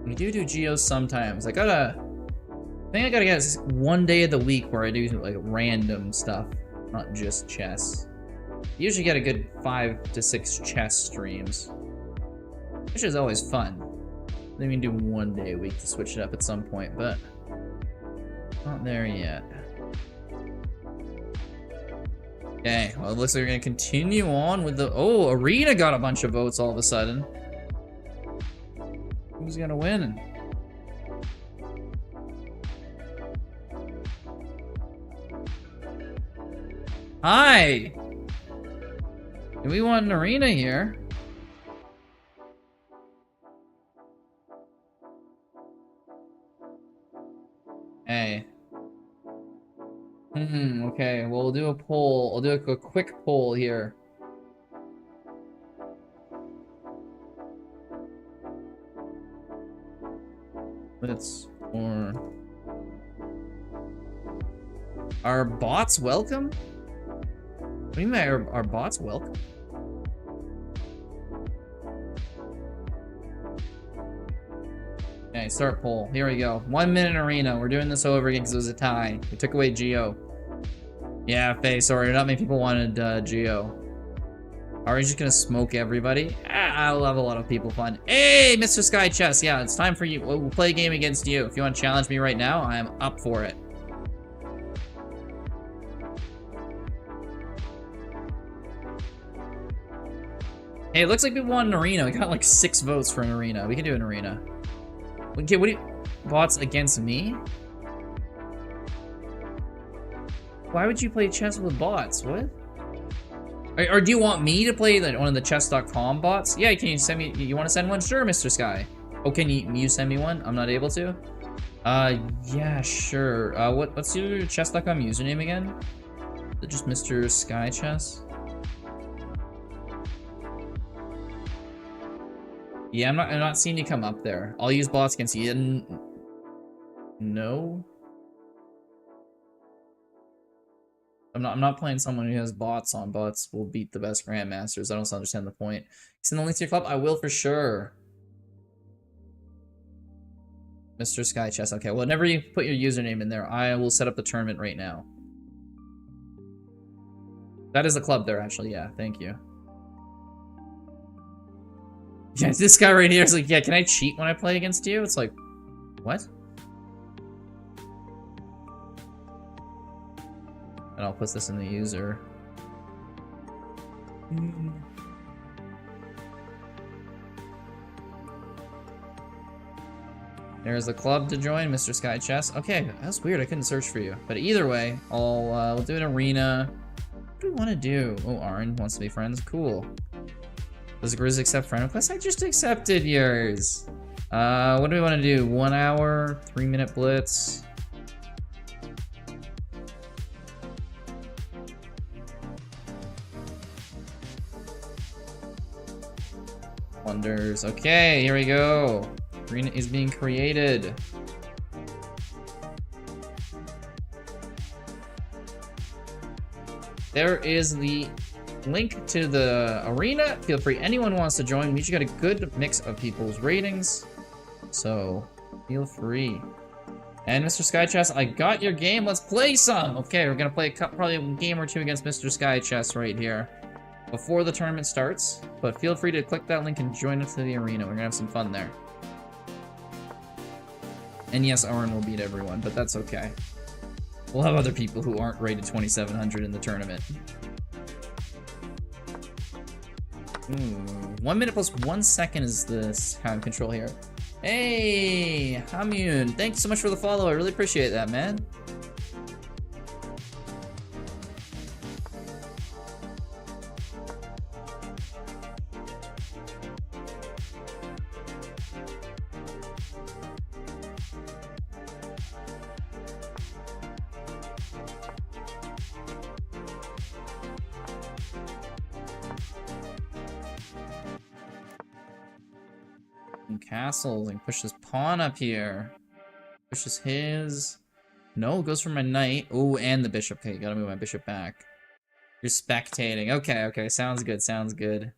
We do geos sometimes. I think I gotta get one day of the week where I do like random stuff, not just chess. Usually get a good 5 to 6 chess streams, which is always fun. Then we can do one day a week to switch it up at some point, but not there yet. Okay, well it looks like we're gonna continue on with the Arena got a bunch of votes all of a sudden. Who's gonna win? Hi! Do we want an arena here? Hey. Okay. Well, we'll do a poll. I'll do a quick poll here. Blitz or... Are bots welcome? What do you mean, are bots welcome? Okay, start poll. Here we go. 1 minute arena. We're doing this over again because it was a tie. We took away Geo. Yeah, Faye, sorry. Not many people wanted Geo. Are we just gonna smoke everybody? I'll have a lot of people fun. Hey, Mr. Sky Chess. Yeah, it's time for you. We'll play a game against you. If you want to challenge me right now, I am up for it. Hey, it looks like people want an arena. We got like 6 votes for an arena. We can do an arena. Okay, what do you... Bots against me? Why would you play chess with bots? What? Or do you want me to play like one of the chess.com bots? Yeah, can you send me... You want to send one? Sure, Mr. Sky. Oh, can you send me one? I'm not able to? Yeah, sure. What's your chess.com username again? Is it just Mr. Sky Chess? Yeah, I'm not seeing you come up there. I'll use bots against you. No. I'm not playing someone who has bots on. Bots will beat the best grandmasters. I don't understand the point. Send the link to your club? I will for sure. Mr. Sky Chess. Okay, well, whenever you put your username in there, I will set up the tournament right now. That is the club there, actually. Yeah, thank you. Yeah, this guy right here is like, yeah, can I cheat when I play against you? It's like, what? And I'll put this in the user. There's the club to join, Mr. Sky Chess. Okay, that's weird. I couldn't search for you. But either way, we'll do an arena. What do we want to do? Oh, Aaron wants to be friends. Cool. Does Grizz accept friend requests? I just accepted yours. What do we want to do? 1 hour, 3-minute blitz. Wonders. Okay, here we go. Arena is being created. There is the link to the arena. Feel free. Anyone wants to join. We usually got a good mix of people's ratings. So, feel free. And Mr. Sky Chess, I got your game. Let's play some. Okay, we're going to play probably a game or two against Mr. Sky Chess right here before the tournament starts. But feel free to click that link and join us to the arena. We're going to have some fun there. And yes, Aaron will beat everyone, but that's okay. We'll have other people who aren't rated 2700 in the tournament. 1 minute plus 1 second is the time control here. Hey, Hamyun, thanks so much for the follow. I really appreciate that, man. Castles and push this pawn up here. Pushes his. No, it goes for my knight. Oh, and the bishop. Okay, gotta move my bishop back. You're spectating. Okay, sounds good, sounds good.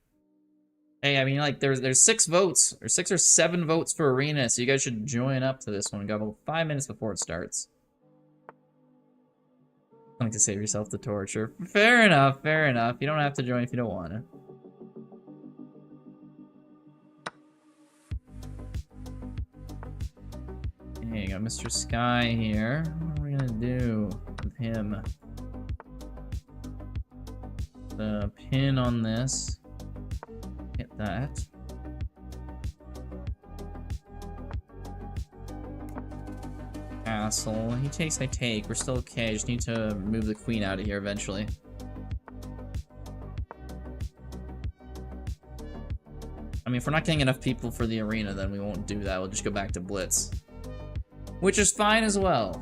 Hey, I mean, like, there's 6 votes, or 6 or 7 votes for arena, so you guys should join up to this one. Got about 5 minutes before it starts. I like to save yourself the torture. Fair enough, fair enough. You don't have to join if you don't want to. Okay, got Mr. Sky here. What are we gonna do with him? The pin on this. Hit that. Castle. He takes, I take. We're still okay. Just need to move the queen out of here eventually. I mean, if we're not getting enough people for the arena, then we won't do that. We'll just go back to Blitz. Which is fine as well.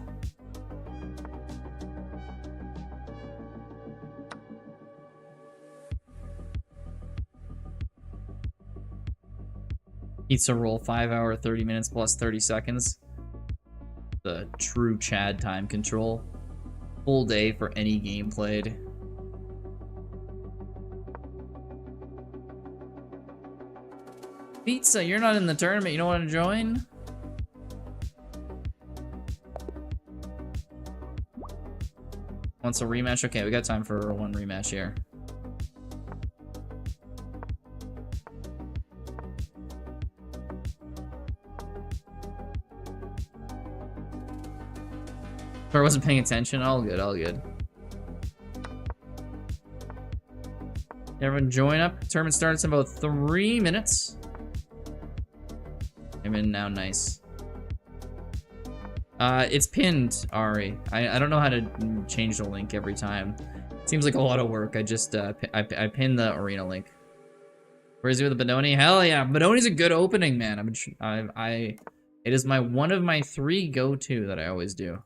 Pizza roll, 5 hour, 30 minutes plus 30 seconds. The true Chad time control. Full day for any game played. Pizza, you're not in the tournament. You don't want to join? Wants a rematch? Okay, we got time for one rematch here. I wasn't paying attention. All good, all good. Everyone join up. Tournament starts in about 3 minutes. I'm in now, nice. It's pinned, Ari. I don't know how to change the link every time. Seems like a lot of work. I just, I pinned the arena link. Where's he with the Benoni? Hell yeah, Benoni's a good opening, man. It is one of my 3 go-to that I always do.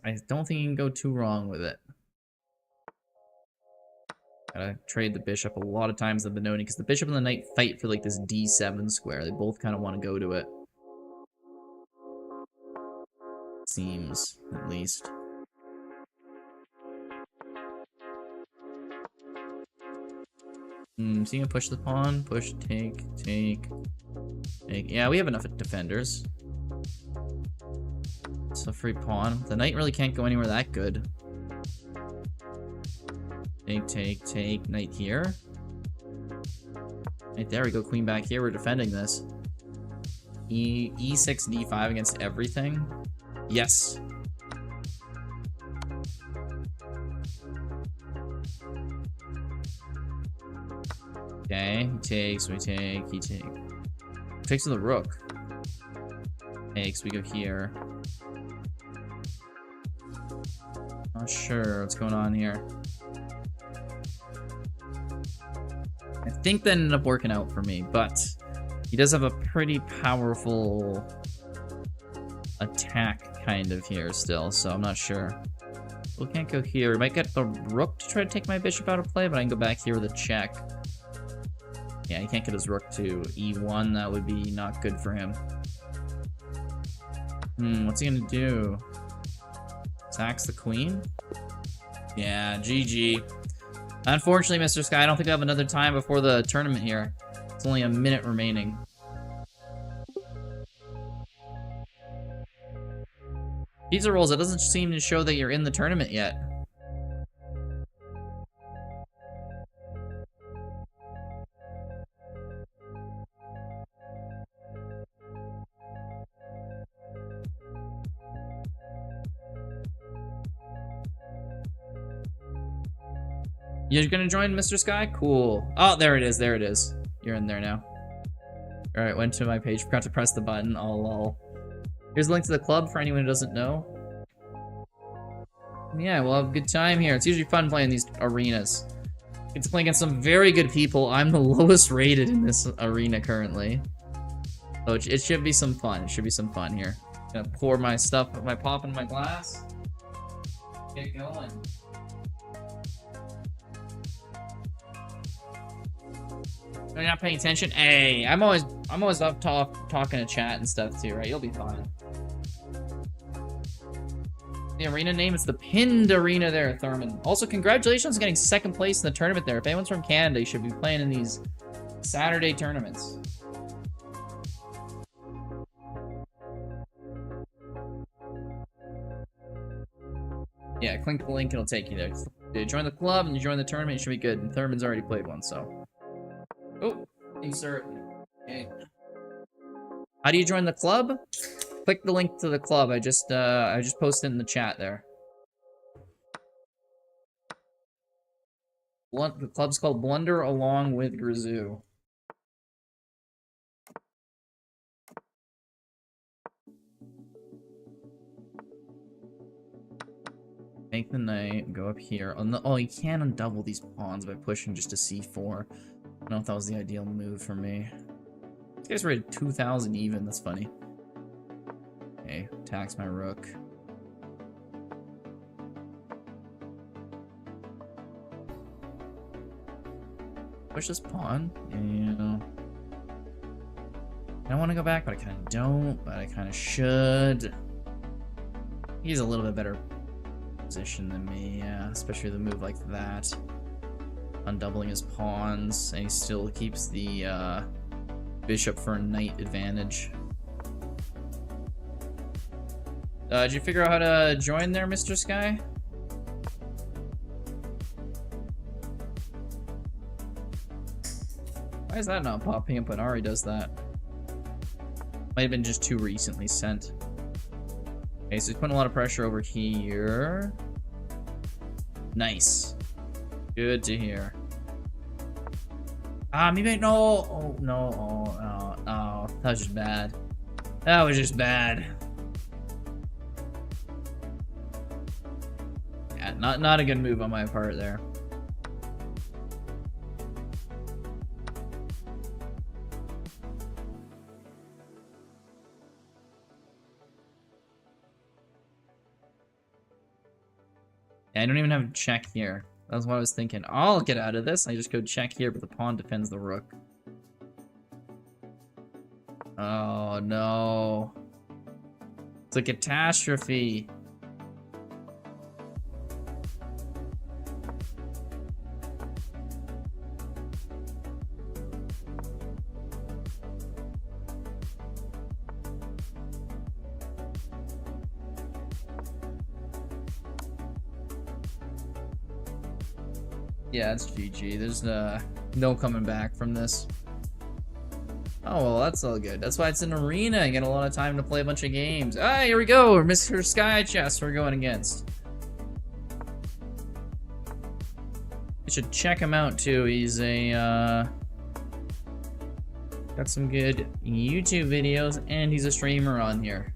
I don't think you can go too wrong with it. Gotta trade the bishop a lot of times the Benoni, because the bishop and the knight fight for like this d7 square. They both kind of want to go to it. Seems, at least. So you can push the pawn, push, take. Yeah, we have enough defenders. It's a free pawn. The knight really can't go anywhere that good. Take. Knight here. Right there we go. Queen back here. We're defending this. E6, D5 against everything. Yes. Okay. He takes. We take. He takes. Takes to the rook. Takes. We go here. Not sure what's going on here. I think that ended up working out for me, but he does have a pretty powerful attack kind of here still, so I'm not sure. We can't go here. We might get the rook to try to take my bishop out of play, but I can go back here with a check. Yeah, he can't get his rook to E1. That would be not good for him. What's he gonna do? Attacks the queen? Yeah, GG. Unfortunately, Mr. Sky, I don't think I have another time before the tournament here. It's only a minute remaining. Pizza rolls, it doesn't seem to show that you're in the tournament yet. You're gonna join, Mr. Sky? Cool. Oh, there it is. There it is. You're in there now. All right, went to my page. Forgot to press the button. Oh, lol. Here's a link to the club for anyone who doesn't know. Yeah, we'll have a good time here. It's usually fun playing these arenas. Get to play against some very good people. I'm the lowest rated in this arena currently. So it should be some fun. It should be some fun here. Gonna pour my stuff, my pop in my glass. Get going. You're not paying attention? Hey, I'm always up talking to chat and stuff too, right? You'll be fine. The arena name is the pinned arena there, Thurman. Also, congratulations on getting 2nd place in the tournament there. If anyone's from Canada, you should be playing in these Saturday tournaments. Yeah, click the link, it'll take you there. You join the club and you join the tournament, you should be good. And Thurman's already played one, so. Oh, insert. Okay. How do you join the club? Click the link to the club. I just posted in the chat there. The club's called Blunder Along with Grizoo. Make the knight, go up here. Oh, you can undouble these pawns by pushing just to c4. don't know if that was the ideal move for me. This guy's rated 2,000 even. That's funny. Okay, tax my rook. Push this pawn. Yeah. I want to go back, but I kind of don't. But I kind of should. He's a little bit better position than me, yeah. Especially the move like that. Undoubling his pawns, and he still keeps the bishop for a knight advantage. Did you figure out how to join there, Mr. Sky? Why is that not popping up when Ari does that? Might have been just too recently sent. Okay, so he's putting a lot of pressure over here. Nice. Good to hear. Maybe no. Oh no. Oh, that was just bad. That was just bad. Yeah, not a good move on my part there. Yeah, I don't even have a check here. That's what I was thinking. I'll get out of this. I just go check here, but the pawn defends the rook. Oh, no. It's a catastrophe. Yeah, it's GG. There's no coming back from this. Oh, well, that's all good. That's why it's an arena. You get a lot of time to play a bunch of games. Ah, here we go. Mr. Sky Chess we're going against. You should check him out, too. He's a, got some good YouTube videos, and he's a streamer on here.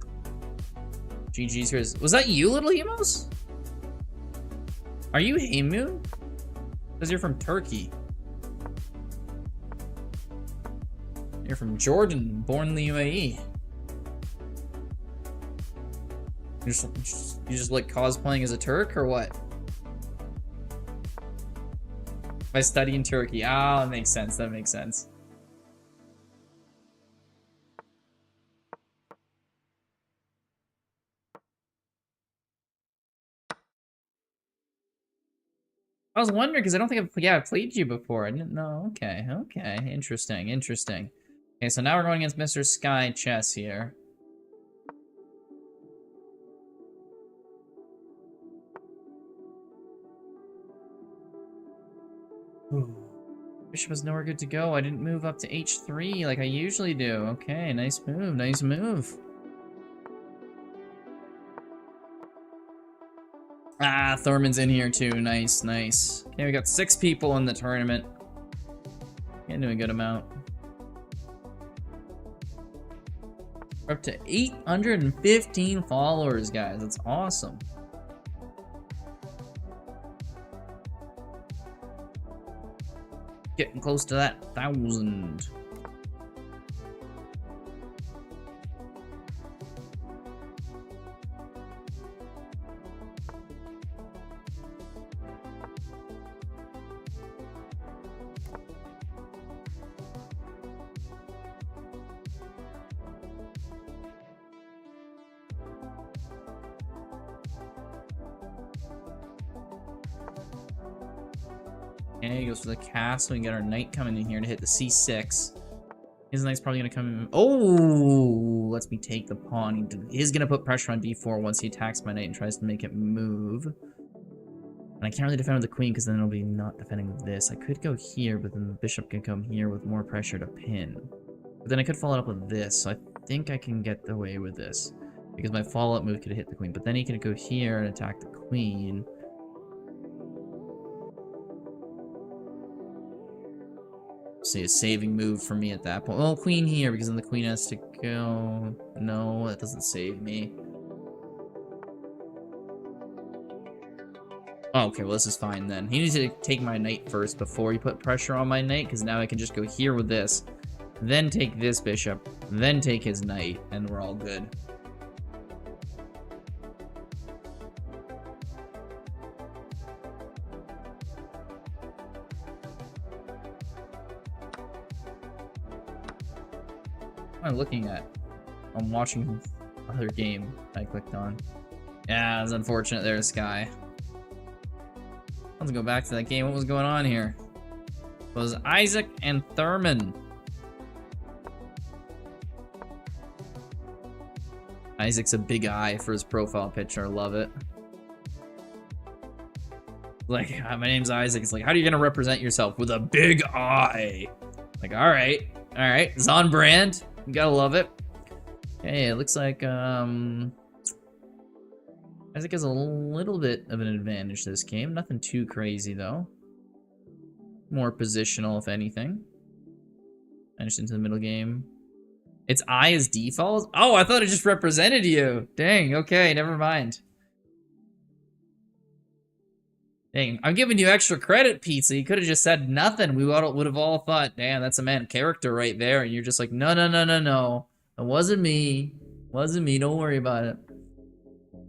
GG's Chris. Was that you, Little Hemos? Are you Haymoon? Because you're from Turkey. You're from Jordan, born in the UAE. You just like cosplaying as a Turk or what? I study in Turkey. Ah, that makes sense. That makes sense. I was wondering because I don't think I've played you before. I didn't know. Okay, okay, interesting, interesting. Okay, so now we're going against Mr. Sky Chess here. Bishop is nowhere good to go. I didn't move up to h3 like I usually do. Okay, nice move, nice move. Ah, Thurman's in here too. Nice, nice. Okay, we got 6 people in the tournament. Getting to a good amount. We're up to 815 followers, guys. That's awesome. Getting close to that 1,000. Okay, he goes for the castle. We can get our knight coming in here to hit the c6. His knight's probably going to come in. Oh, lets me take the pawn. He's going to put pressure on d4 once he attacks my knight and tries to make it move. And I can't really defend with the queen because then it'll be not defending with this. I could go here, but then the bishop can come here with more pressure to pin. But then I could follow it up with this, so I think I can get away with this. Because my follow-up move could hit the queen. But then he can go here and attack the queen. See, a saving move for me at that point. Well, queen here, because then the queen has to go. No, that doesn't save me. Oh, okay, well, this is fine then. He needs to take my knight first before he put pressure on my knight, because now I can just go here with this, then take this bishop, then take his knight, and we're all good. What am I looking at? I'm watching other game I clicked on. Yeah, it's unfortunate there's Sky. Let's go back to that game. What was going on here? It was Isaac and Thurman. Isaac's a big eye for his profile picture. Love it. Like, my name's Isaac. It's like, how are you gonna represent yourself? With a big eye. Like, alright. Alright. It's on brand. You gotta love it. Okay, it looks like, Isaac has a little bit of an advantage this game. Nothing too crazy, though. More positional, if anything. Finished into the middle game. It's I as default? Oh, I thought it just represented you. Dang, okay, never mind. Dang, I'm giving you extra credit, Pizza. You could have just said nothing. We would have all thought, damn, that's a man character right there. And you're just like, no, no, no, no, no. It wasn't me. It wasn't me. Don't worry about it.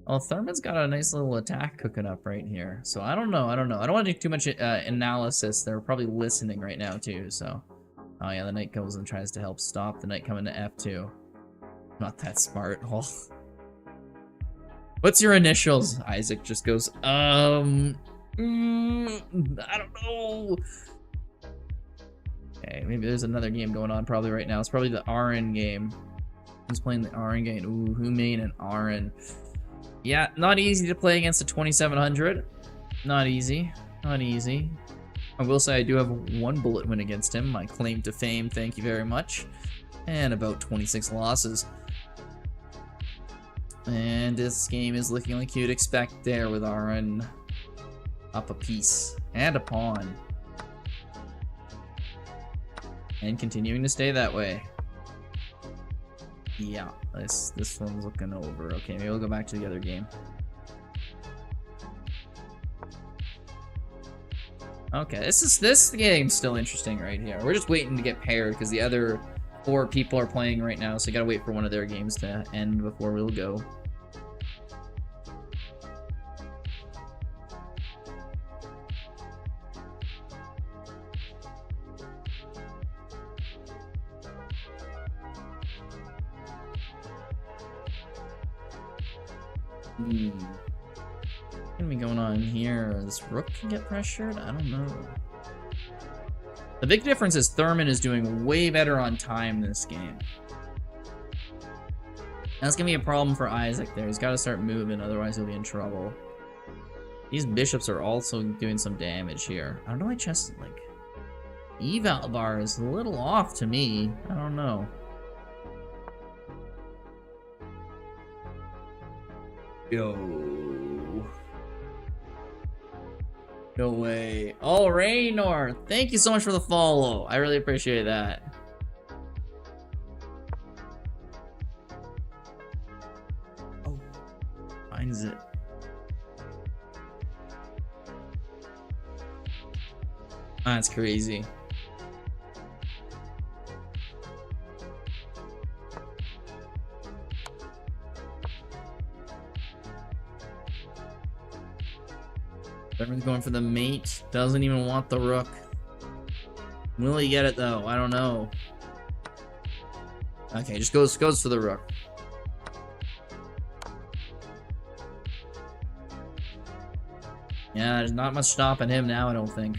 Oh, Thurman's got a nice little attack cooking up right here. So I don't know. I don't want to do too much analysis. They're probably listening right now too. So, oh yeah, the knight goes and tries to help stop the knight coming to F2. Not that smart. Oh. What's your initials? Isaac just goes, I don't know. Okay, maybe there's another game going on probably right now. It's probably the RN game. Who's playing the RN game? Ooh, who made an RN? Yeah, not easy to play against a 2700. Not easy. Not easy. I will say I do have one bullet win against him. My claim to fame, thank you very much. And about 26 losses. And this game is looking like you'd expect there with RN up a piece and a pawn. And continuing to stay that way. Yeah, this one's looking over. Okay, maybe we'll go back to the other game. Okay, this game's still interesting right here. We're just waiting to get paired because the other 4 people are playing right now, so you gotta wait for one of their games to end before we'll go. What's gonna be going on here? This rook can get pressured? I don't know. The big difference is Thurman is doing way better on time this game. That's gonna be a problem for Isaac there. He's gotta start moving, otherwise he'll be in trouble. These bishops are also doing some damage here. I don't know why chess, like, eval bar is a little off to me. I don't know. Yo. No way. Oh, Raynor, thank you so much for the follow. I really appreciate that. Oh, finds it. That's crazy. Everyone's going for the mate. Doesn't even want the rook. Will he get it though? I don't know. Okay, just goes for the rook. Yeah, there's not much stopping him now, I don't think.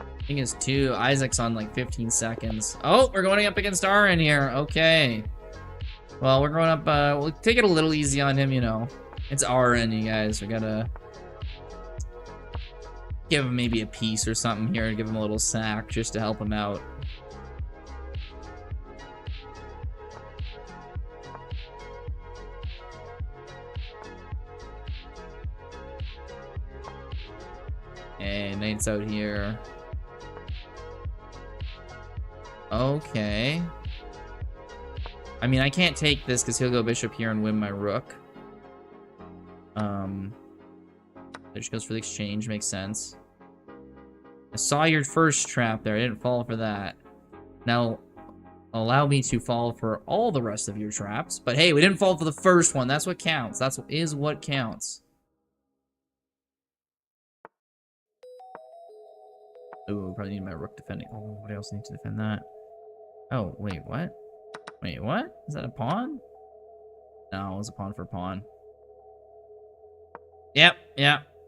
I think it's 2. Isaac's on like 15 seconds. Oh, we're going up against RN here. Okay. Well, we're going up, we'll take it a little easy on him, you know. It's RN, you guys. We gotta give him maybe a piece or something here, give him a little sack just to help him out. Hey, knight's out here. Okay. I mean, I can't take this because he'll go bishop here and win my rook. It just goes for the exchange. Makes sense. I saw your first trap there. I didn't fall for that. Now, allow me to fall for all the rest of your traps. But hey, we didn't fall for the first one. That's what counts. That's what counts. Ooh, probably need my rook defending. Oh, what else need to defend that? Oh, wait, what? Wait, what? Is that a pawn? No, it was a pawn for pawn. Yep.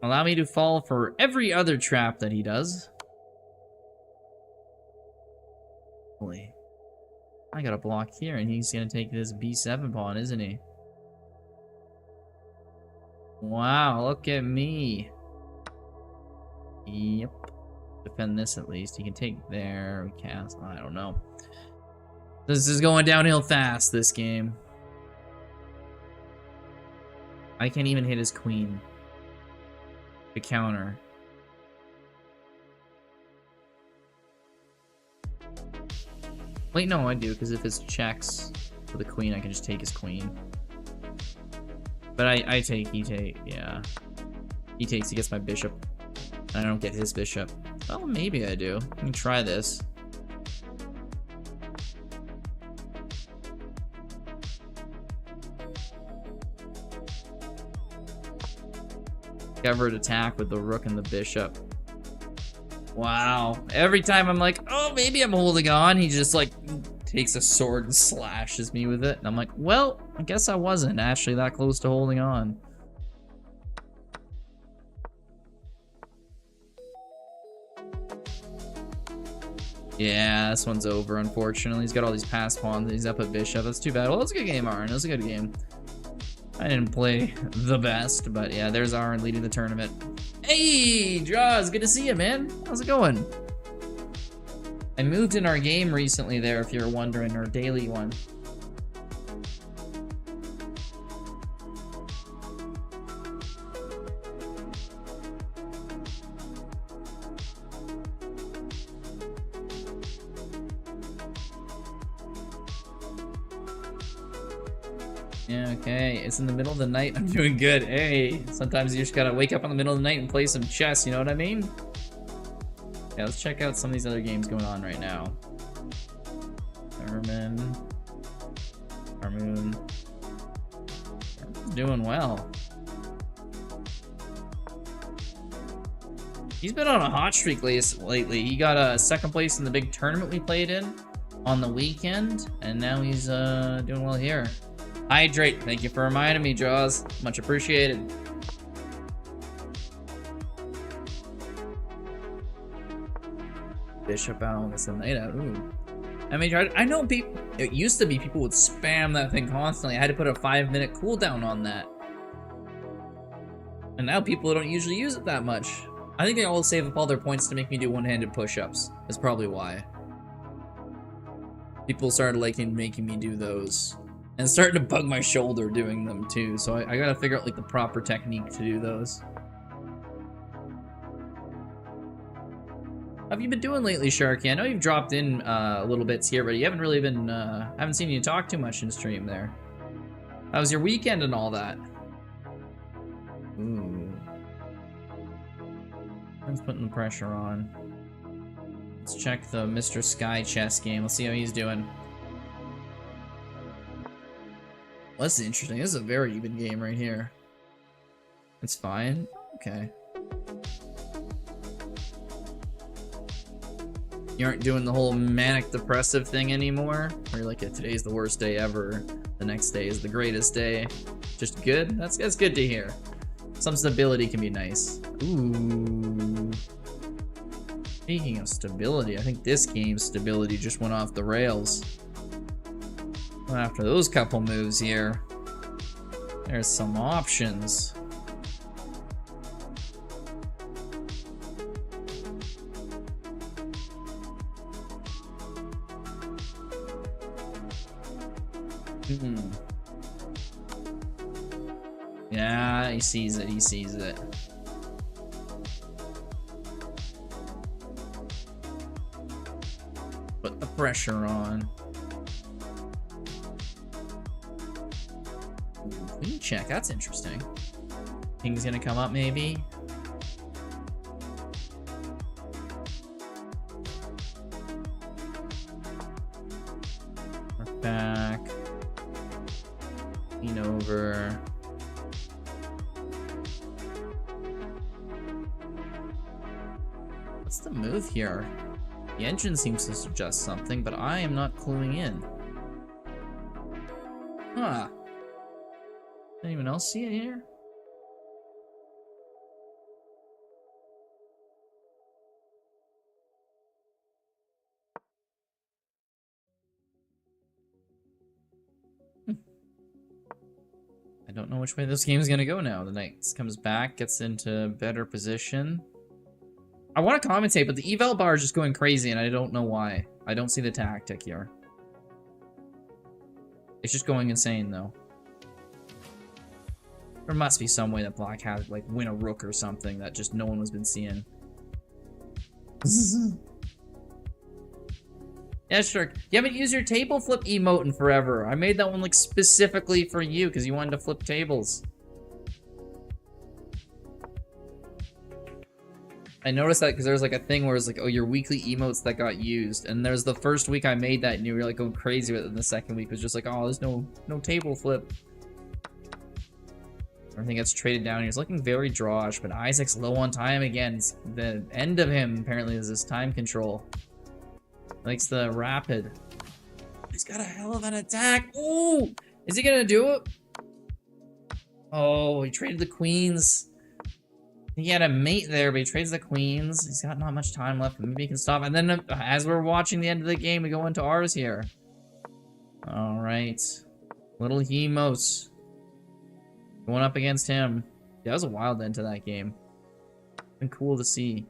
Allow me to fall for every other trap that he does. Holy. I got a block here, and he's gonna take this b7 pawn, isn't he? Wow, look at me. Yep. Defend this at least. He can take there. Cast. I don't know. This is going downhill fast, this game. I can't even hit his queen to counter. Wait, no, I do, because if it's checks for the queen, I can just take his queen. But I take, yeah. He takes, he gets my bishop. And I don't get his bishop. Well, maybe I do. Let me try this. Discovered attack with the rook and the bishop. Wow. Every time I'm like, oh, maybe I'm holding on, he just like takes a sword and slashes me with it. And I'm like, well, I guess I wasn't actually that close to holding on. Yeah, this one's over, unfortunately. He's got all these passed pawns. He's up at bishop. That's too bad. Well, that's a good game, Aaron. That was a good game. I didn't play the best, but yeah, there's Aaron leading the tournament. Hey, Jaws, good to see you, man. How's it going? I moved in our game recently there, if you're wondering, our daily one. Yeah, okay. It's in the middle of the night. I'm doing good. Hey, sometimes you just gotta wake up in the middle of the night and play some chess, you know what I mean? Yeah, let's check out some of these other games going on right now. Harmoon. Doing well. He's been on a hot streak lately. He got a second place in the big tournament we played in on the weekend, and now he's doing well here. Hydrate. Thank you for reminding me, Jaws. Much appreciated. Bishop out. It's a knight out. Ooh. I mean, I know people. It used to be people would spam that thing constantly. I had to put a 5-minute cooldown on that. And now people don't usually use it that much. I think they all save up all their points to make me do one-handed push-ups. That's probably why. People started liking making me do those. And it's starting to bug my shoulder doing them too, so I gotta figure out like the proper technique to do those. How have you been doing lately, Sharky? I know you've dropped in little bits here, but you haven't really been, haven't seen you talk too much in stream there. How was your weekend and all that? Ooh. Let's put the pressure on. Let's check the Mr. Sky chess game. Let's see how he's doing. Well, this is interesting. This is a very even game right here. It's fine. Okay. You aren't doing the whole manic depressive thing anymore? Where you're like, yeah, today's the worst day ever. The next day is the greatest day. Just good? That's good to hear. Some stability can be nice. Ooh. Speaking of stability, I think this game's stability just went off the rails. After those couple moves here, there's some options. Yeah, he sees it, he sees it. Put the pressure on. check. That's interesting. King's gonna come up, maybe. We're back. Queen over. What's the move here? The engine seems to suggest something, but I am not cluing in. Huh. Anyone else see it here? I don't know which way this game is gonna go now. The knight comes back, gets into better position. I want to commentate, but the eval bar is just going crazy, and I don't know why. I don't see the tactic here. It's just going insane, though. There must be some way that black had, like, win a rook or something that just no one has been seeing. Yeah, sure. You haven't used your table flip emote in forever. I made that one, like, specifically for you, because you wanted to flip tables. I noticed that because there was like a thing where it's like, oh, your weekly emotes that got used, and there's the first week I made that, and you were like going crazy with it. And the second week was just like, oh, there's no table flip. Everything gets traded down. He's looking very drawish, but Isaac's low on time again. The end of him apparently is this time control. Likes the rapid. He's got a hell of an attack. Ooh, is he gonna do it? Oh, he traded the queens. He had a mate there, but he trades the queens. He's got not much time left. Maybe he can stop. And then as we're watching the end of the game, we go into ours here. All right. Little Hemos. Going up against him. Yeah, that was a wild end to that game. Been cool to see.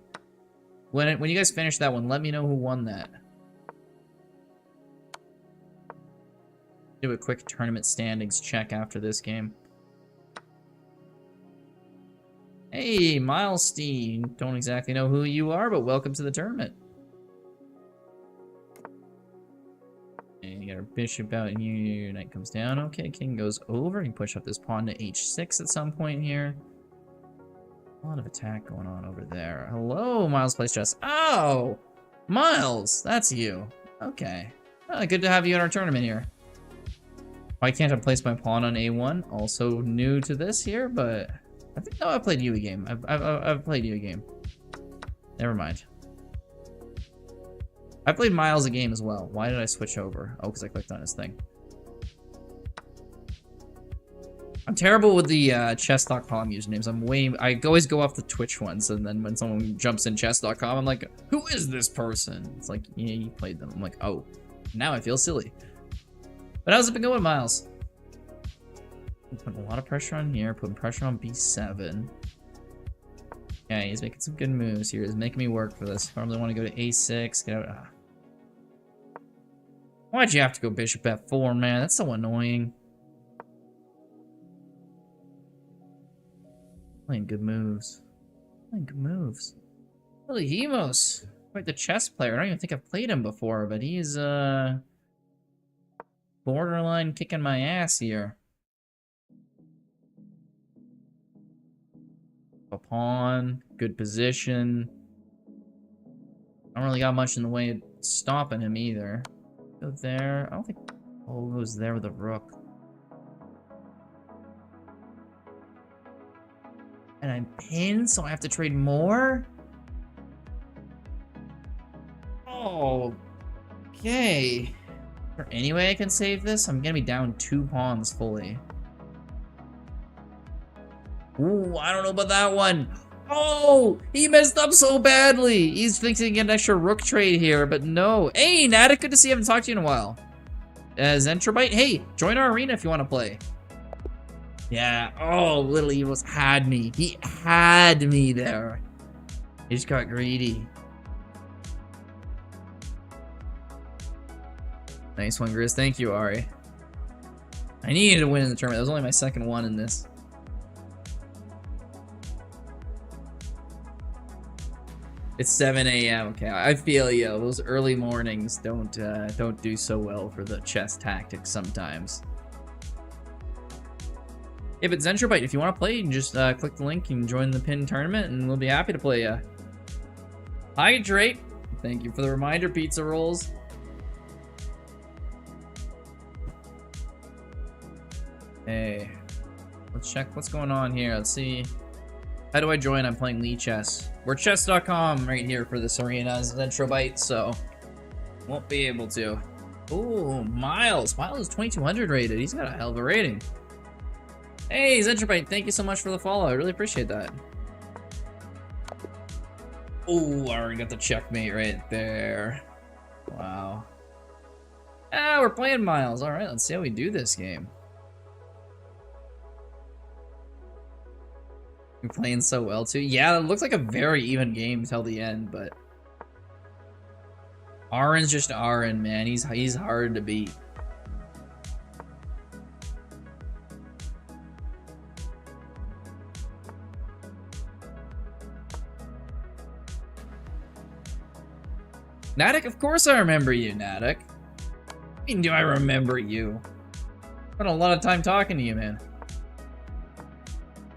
When you guys finish that one, let me know who won that. Do a quick tournament standings check after this game. Hey, Milestein. Don't exactly know who you are, but welcome to the tournament. And you got our bishop out, and your knight comes down. Okay, king goes over. You push up this pawn to h6 at some point here. A lot of attack going on over there. Hello, Miles plays chess. Oh, Miles, that's you. Okay. Good to have you in our tournament here. Why can't I place my pawn on a1? Also new to this here, but I think, no, I've played you a game. I've played you a game. Never mind. I played Miles a game as well. Why did I switch over? Oh, because I clicked on his thing. I'm terrible with the chess.com usernames. I always go off the Twitch ones, and then when someone jumps in chess.com, I'm like, who is this person? It's like, yeah, you played them. I'm like, oh, now I feel silly. But how's it been going, Miles? I'm putting a lot of pressure on here, putting pressure on b7. Yeah, he's making some good moves here. He's making me work for this. I normally want to go to a6, get out. Why'd you have to go bishop f4, man? That's so annoying. Playing good moves. Playing good moves. Really, Hemos. Quite the chess player. I don't even think I've played him before, but he's, borderline kicking my ass here. A pawn, good position. I don't really got much in the way of stopping him either. Go there. I don't think. Oh, it was there with a rook. And I'm pinned, so I have to trade more? Oh. Okay. Is there any way I can save this? I'm gonna be down 2 pawns fully. Ooh, I don't know about that one. Oh, he messed up so badly. He's thinking to get an extra rook trade here, but no. Hey, Nadik, good to see you. I haven't talked to you in a while. Zentrobite, hey, join our arena if you want to play. Yeah, oh, little Evils had me. He had me there. He just got greedy. Nice one, Grizz. Thank you, Ari. I needed to win in the tournament. That was only my second one in this. It's 7 a.m. Okay, I feel you. Those early mornings don't do so well for the chess tactics sometimes. Yeah, but Zentrobite, if you want to play, you can just click the link and join the pin tournament, and we'll be happy to play you. Hydrate. Thank you for the reminder, pizza rolls. Hey, let's check what's going on here. Let's see. How do I join? I'm playing Lee Chess. We're chess.com right here for this arena as Zentrobite, so won't be able to. Ooh, Miles. Miles is 2200 rated. He's got a hell of a rating. Hey, Zentrobite, thank you so much for the follow. I really appreciate that. Ooh, I already got the checkmate right there. Wow. Ah, we're playing Miles. All right, let's see how we do this game. You're playing so well, too. Yeah, it looks like a very even game till the end, but... Aaron's just Aaron, man. He's hard to beat. Nadek, of course I remember you, Nadek. I mean, do I remember you? Spent a lot of time talking to you, man.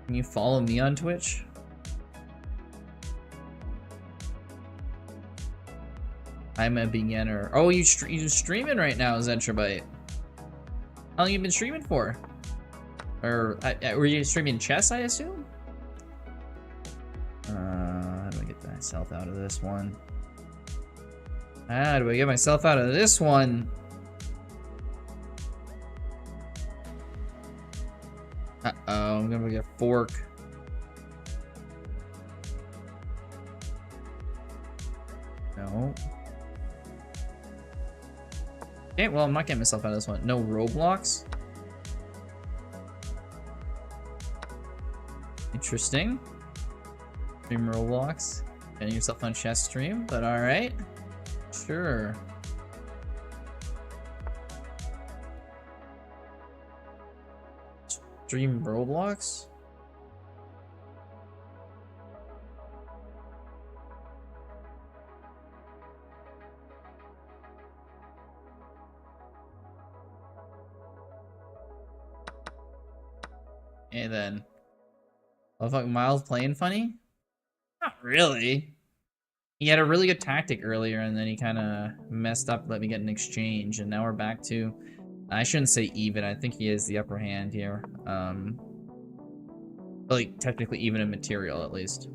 Can you follow me on Twitch? I'm a beginner. Oh, you're streaming right now, Zentrobite. How long you been streaming for? Or were you streaming chess, I assume? How do I get myself out of this one? How do I get myself out of this one? Uh-oh, I'm gonna get a fork. No. Okay, well, I'm not getting myself out of this one. No Roblox. Interesting. Stream Roblox. Getting yourself on chess stream, but alright. Sure. Stream Roblox? And then, oh fuck, Miles playing funny? Not really. He had a really good tactic earlier, and then he kind of messed up, let me get an exchange, and now we're back to, I shouldn't say even, I think he has the upper hand here. Like, technically even in material, at least.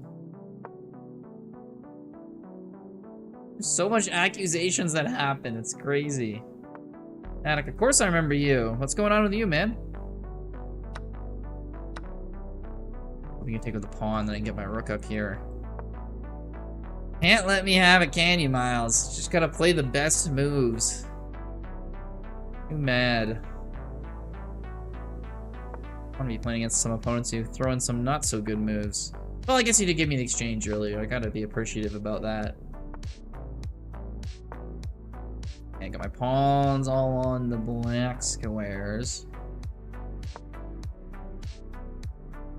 There's so much accusations that happen, it's crazy. Attic, of course I remember you. What's going on with you, man? We can take with the pawn, then I can get my rook up here. Can't let me have it, can you, Miles? Just gotta play the best moves. Too mad. I want to be playing against some opponents who throw in some not so good moves. Well, I guess he did give me the exchange earlier. I gotta be appreciative about that. I got my pawns all on the black squares.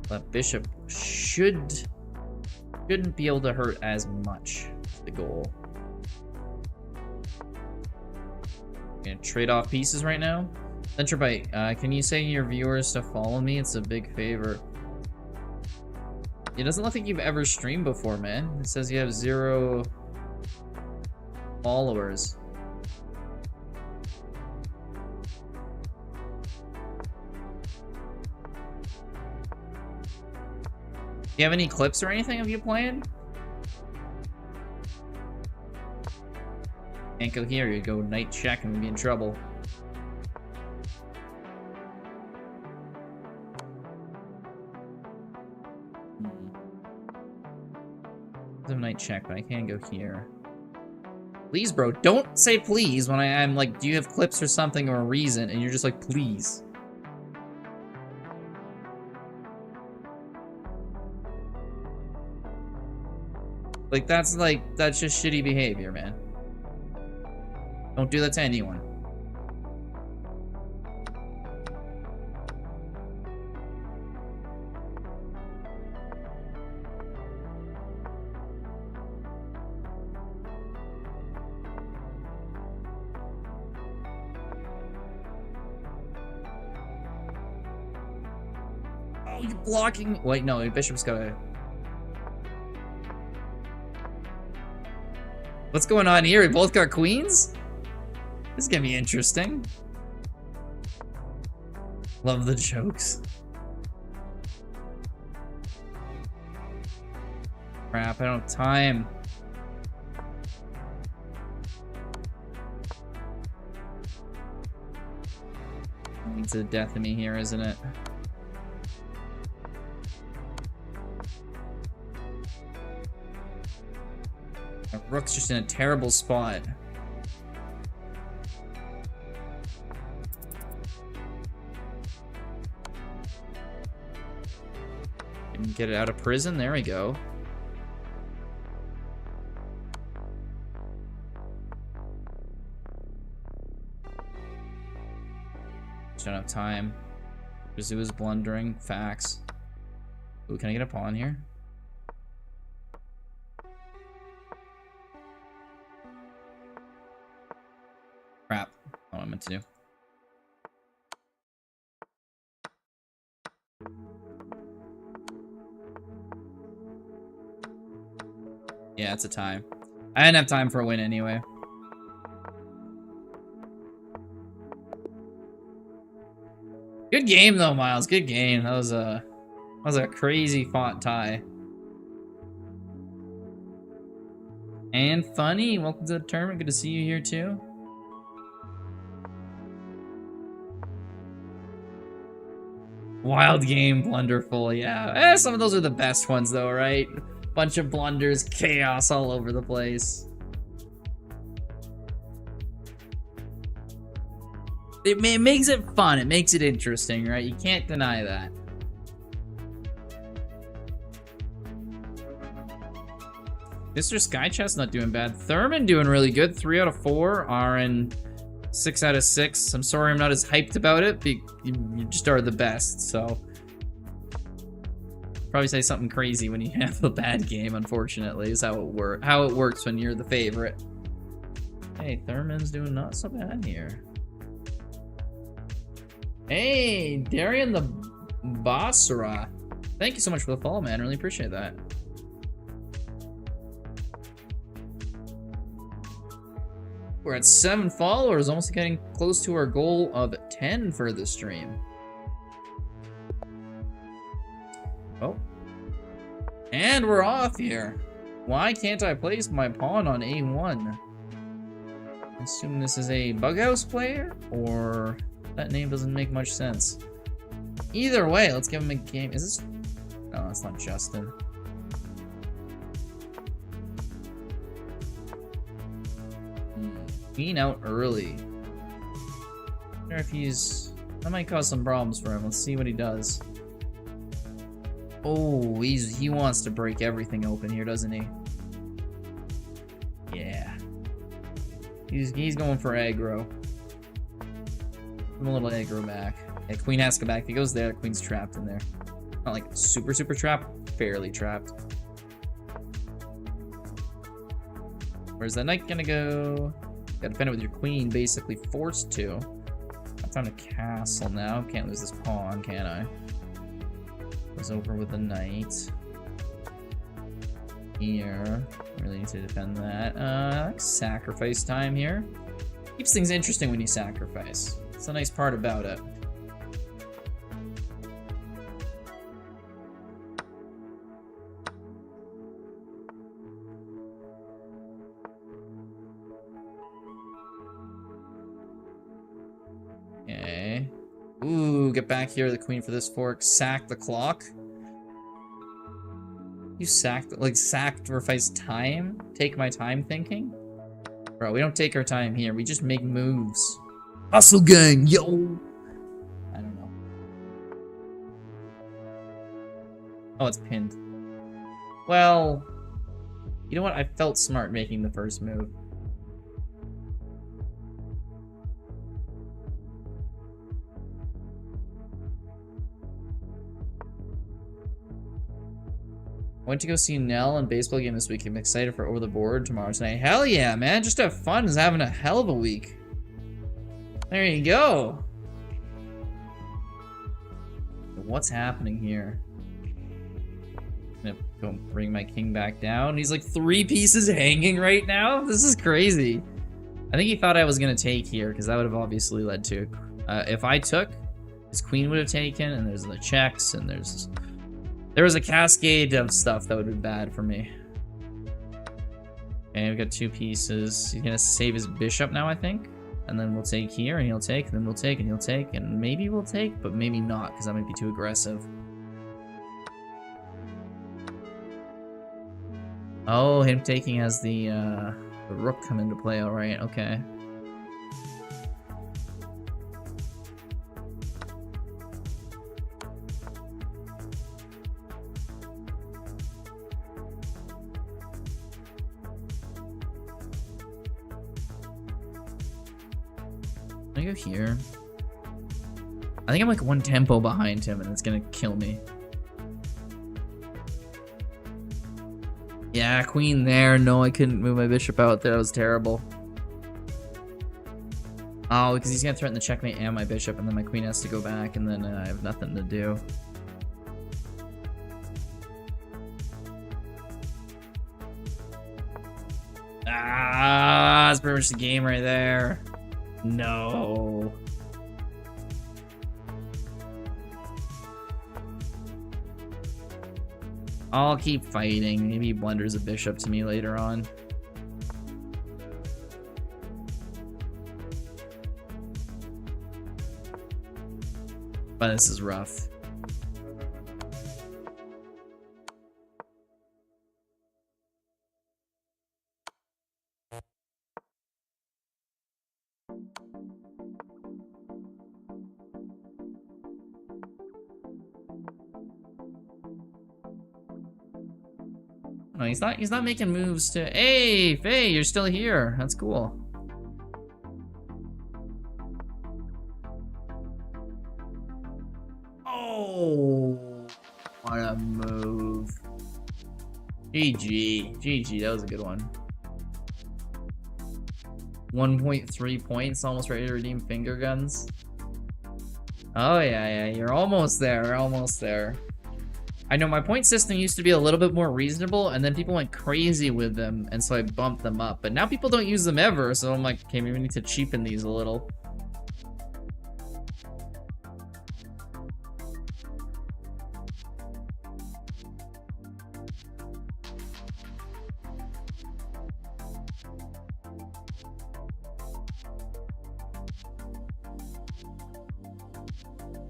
That bishop shouldn't be able to hurt as much. That's the goal. I'm gonna trade off pieces right now. Zentrobite, can you say to your viewers to follow me? It's a big favor. It doesn't look like you've ever streamed before, man. It says you have 0 followers. Do you have any clips or anything of you playing? Can't go here, you go knight check and we'd be in trouble. Knight check, but I can't go here. Please, bro, don't say please when I'm like, do you have clips or something or a reason? And you're just like, please. Like, that's just shitty behavior, man. Don't do that to anyone. No, you're blocking. Wait, no, bishop's gotta. What's going on here? We both got queens? This is gonna be interesting. Love the jokes. Crap, I don't have time. It's the death of me here, isn't it? My rook's just in a terrible spot. Can get it out of prison. There we go. Just don't have time. Rizou is blundering. Facts. Ooh, can I get a pawn here? Crap. Not what I meant to do. Yeah, it's a tie. I didn't have time for a win anyway. Good game though, Miles. Good game. That was a crazy fought tie. And Funny, welcome to the tournament. Good to see you here too. Wild game, blunderful. Yeah, some of those are the best ones though, right? Bunch of blunders, chaos all over the place. It makes it fun. It makes it interesting, right? You can't deny that. Mr. Skychest not doing bad. Thurman doing really good. 3 out of 4. Aaron 6 out of 6. I'm sorry I'm not as hyped about it. You just are the best, so. Probably say something crazy when you have a bad game, unfortunately, is how it works when you're the favorite. Hey, Thurman's doing not so bad here. Hey, Darian the Basra. Thank you so much for the follow, man. Really appreciate that. We're at 7 followers, almost getting close to our goal of 10 for the stream. Oh. And we're off here. Why can't I place my pawn on A1? I assume this is a Bughouse player, or that name doesn't make much sense. Either way, let's give him a game. Is this? No, that's not Justin. Queen out early. I wonder if he's... That might cause some problems for him. Let's see what he does. Oh, he wants to break everything open here, doesn't he? Yeah. He's going for aggro. Give him a little aggro back. Yeah, queen has to go back. If he goes there, the queen's trapped in there. Not like super trapped, fairly trapped. Where's that knight gonna go? Gotta defend it with your queen, basically forced to. That's on a castle now. Can't lose this pawn, can I? Goes over with the knight. Here. Really need to defend that. Sacrifice time here. Keeps things interesting when you sacrifice. It's a nice part about it. Okay. Ooh, get back here, the queen for this fork. Sack the clock. You sacrifice time? Take my time thinking? Bro, we don't take our time here. We just make moves. Hustle gang, yo! I don't know. Oh, it's pinned. Well, you know what? I felt smart making the first move. Went to go see Nell in baseball game this week. I'm excited for Over the Board tomorrow tonight. Hell yeah, man. Just have fun. Is having a hell of a week. There you go. what's happening here. I'm gonna go bring my king back down. He's like 3 pieces hanging right now. This is crazy. I think he thought I was gonna take here because that would have obviously led to if I took, his queen would have taken, and there's the checks, and there was a cascade of stuff that would have been bad for me. Okay, we've got 2 pieces. He's gonna save his bishop now, I think. And then we'll take here, and he'll take, and then we'll take, and he'll take, and maybe we'll take, but maybe not, because that might be too aggressive. Oh, him taking has the rook come into play, alright, okay. I go here. I think I'm like 1 tempo behind him and it's gonna kill me. Yeah, queen there. No, I couldn't move my bishop out there. That was terrible. Oh, because he's gonna threaten the checkmate and my bishop, and then my queen has to go back, and then I have nothing to do. Ah, that's pretty much the game right there. No. I'll keep fighting. Maybe he blunders a bishop to me later on. But this is rough. No, he's not making moves to. Hey, Faye, you're still here. That's cool. Oh, what a move. GG, that was a good one. 1.3 points, almost ready to redeem finger guns. Oh yeah, you're almost there, almost there. I know my point system used to be a little bit more reasonable, and then people went crazy with them, and so I bumped them up. But now people don't use them ever, so I'm like, okay, maybe we need to cheapen these a little.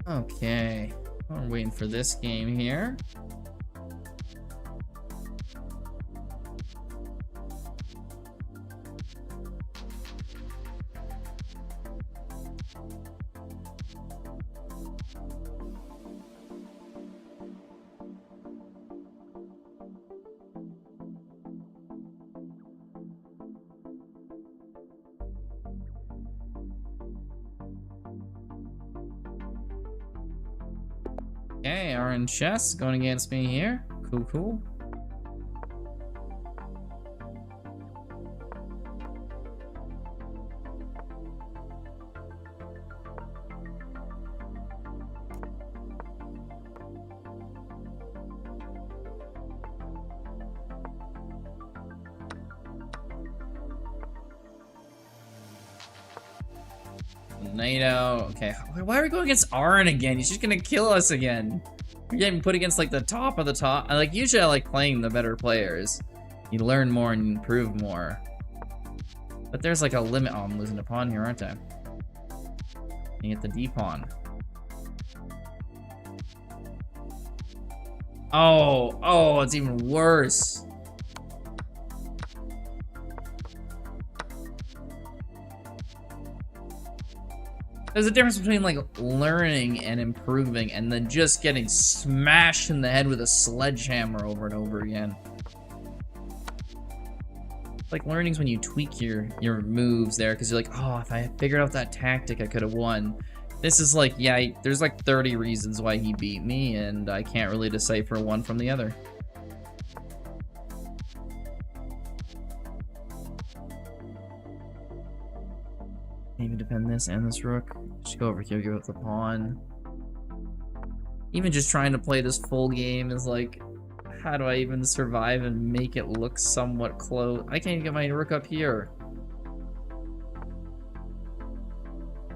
Okay, I'm waiting for this game here. Okay, orange chess going against me here. Cool. Knight out. Okay, why are we going against Arn again? He's just gonna kill us again. We're getting put against like the top of the top. Usually I like playing the better players. You learn more and you improve more. But there's like a limit. Oh, I'm losing a pawn here, aren't I? You get the D pawn. Oh, it's even worse. There's a difference between like learning and improving and then just getting smashed in the head with a sledgehammer over and over again. Like learning's when you tweak your moves there because you're like, oh, if I had figured out that tactic, I could have won. This is like, yeah, there's like 30 reasons why he beat me and I can't really decipher one from the other. Maybe defend this and this rook. Just go over here, give up the pawn. Even just trying to play this full game is like, how do I even survive and make it look somewhat close? I can't even get my rook up here.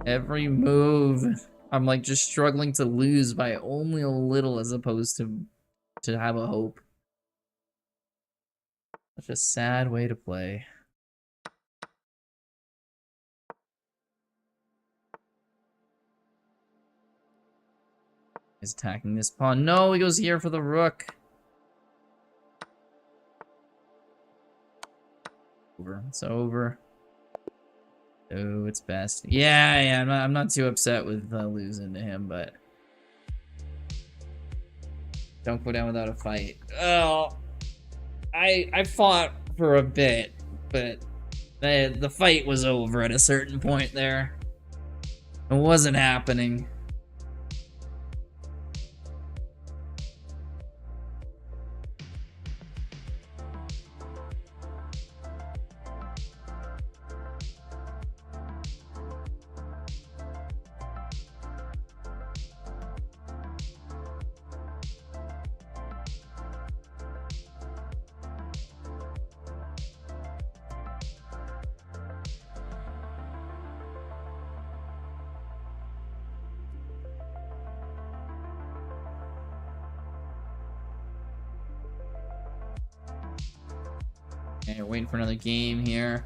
Every move, I'm like just struggling to lose by only a little as opposed to have a hope. Such a sad way to play. He's attacking this pawn. No, he goes here for the rook. It's over. Oh, it's best. Yeah, I'm not too upset with losing to him, but don't go down without a fight. Oh, I fought for a bit, but the fight was over at a certain point there. It wasn't happening. Okay, waiting for another game here.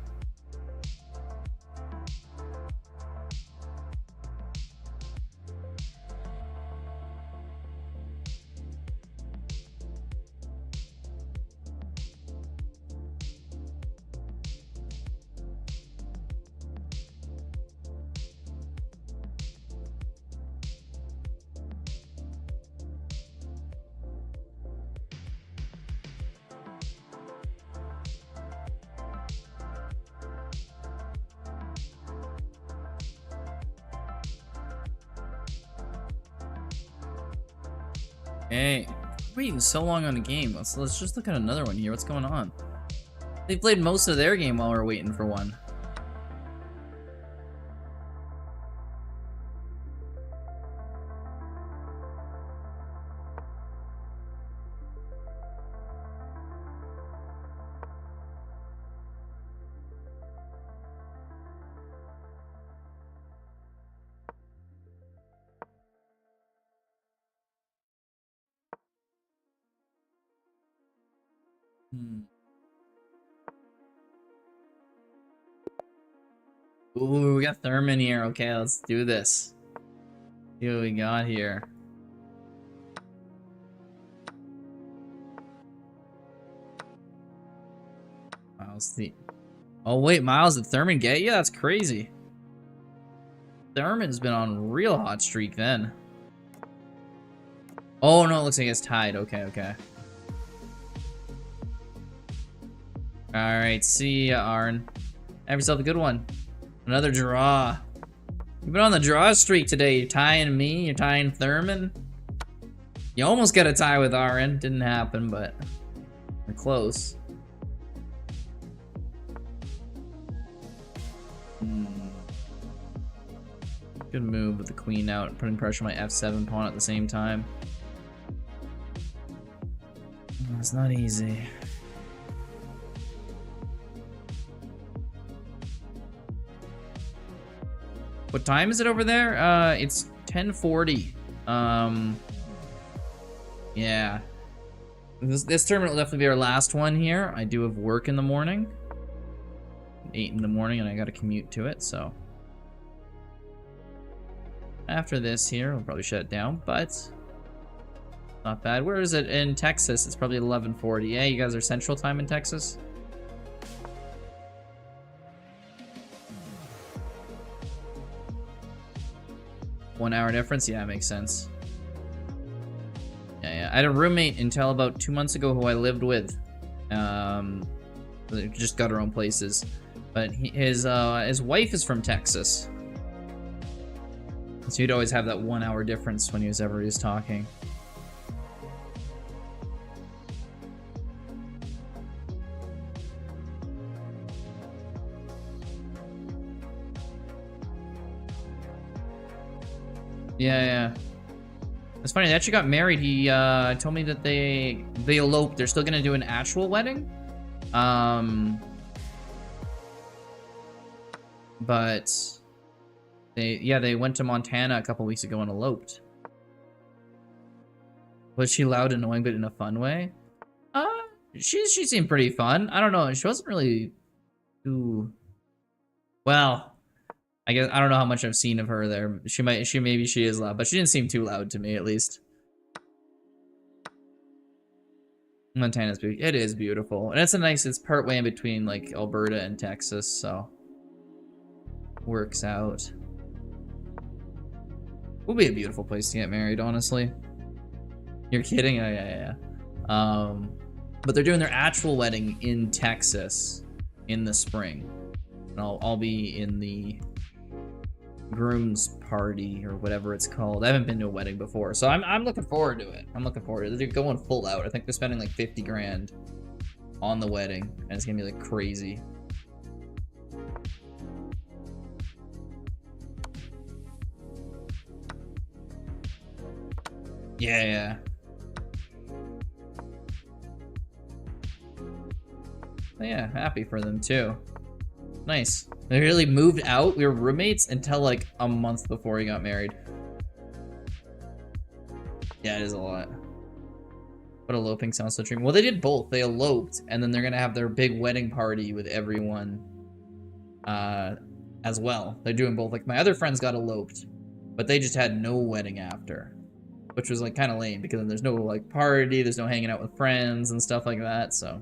Hey, waiting so long on a game. Let's just look at another one here. What's going on? They played most of their game while we're waiting for one. Ooh, we got Thurman here. Okay, let's do this. See what we got here. Miles, oh wait, Miles, did Thurman get you? That's crazy. Thurman's been on a real hot streak then. Oh no, it looks like it's tied. Okay. Alright, see ya, Arn. Have yourself a good one. Another draw. You've been on the draw streak today. You're tying me, you're tying Thurman. You almost got a tie with Arn. Didn't happen, but we're close. Good move with the queen out, putting pressure on my f7 pawn at the same time. It's not easy. What time is it over there? It's 10:40. Yeah. This tournament will definitely be our last one here. I do have work in the morning. 8 in the morning, and I gotta commute to it, so. After this here, we'll probably shut it down, but not bad. Where is it in Texas? It's probably 11:40. Yeah, you guys are Central Time in Texas? One hour difference? Yeah, makes sense. Yeah. I had a roommate until about 2 months ago who I lived with. Just got our own places. But his wife is from Texas. So he'd always have that 1 hour difference when he was talking. Yeah. It's funny, they actually got married. He told me that they eloped. They're still gonna do an actual wedding. But they went to Montana a couple weeks ago and eloped. Was she loud, annoying, but in a fun way? She seemed pretty fun. I don't know. She wasn't really too... Well, I guess I don't know how much I've seen of her there. Maybe she is loud, but she didn't seem too loud to me, at least. Montana's beautiful. It is beautiful, and it's part way in between like Alberta and Texas, so works out. Would be a beautiful place to get married, honestly. You're kidding? Oh, yeah. But they're doing their actual wedding in Texas in the spring, and I'll be in the groom's party or whatever it's called. I haven't been to a wedding before, so I'm looking forward to it. I'm looking forward to it. They're going full out. I think they're spending like 50 grand on the wedding, and it's gonna be like crazy. Yeah. Yeah, happy for them too. Nice. They really moved out. We were roommates until like a month before he got married. Yeah, it is a lot. But eloping sounds so dreamy. Well, they did both. They eloped, and then they're gonna have their big wedding party with everyone as well. They're doing both. Like, my other friends got eloped, but they just had no wedding after, which was like kind of lame because then there's no like party, there's no hanging out with friends and stuff like that, so.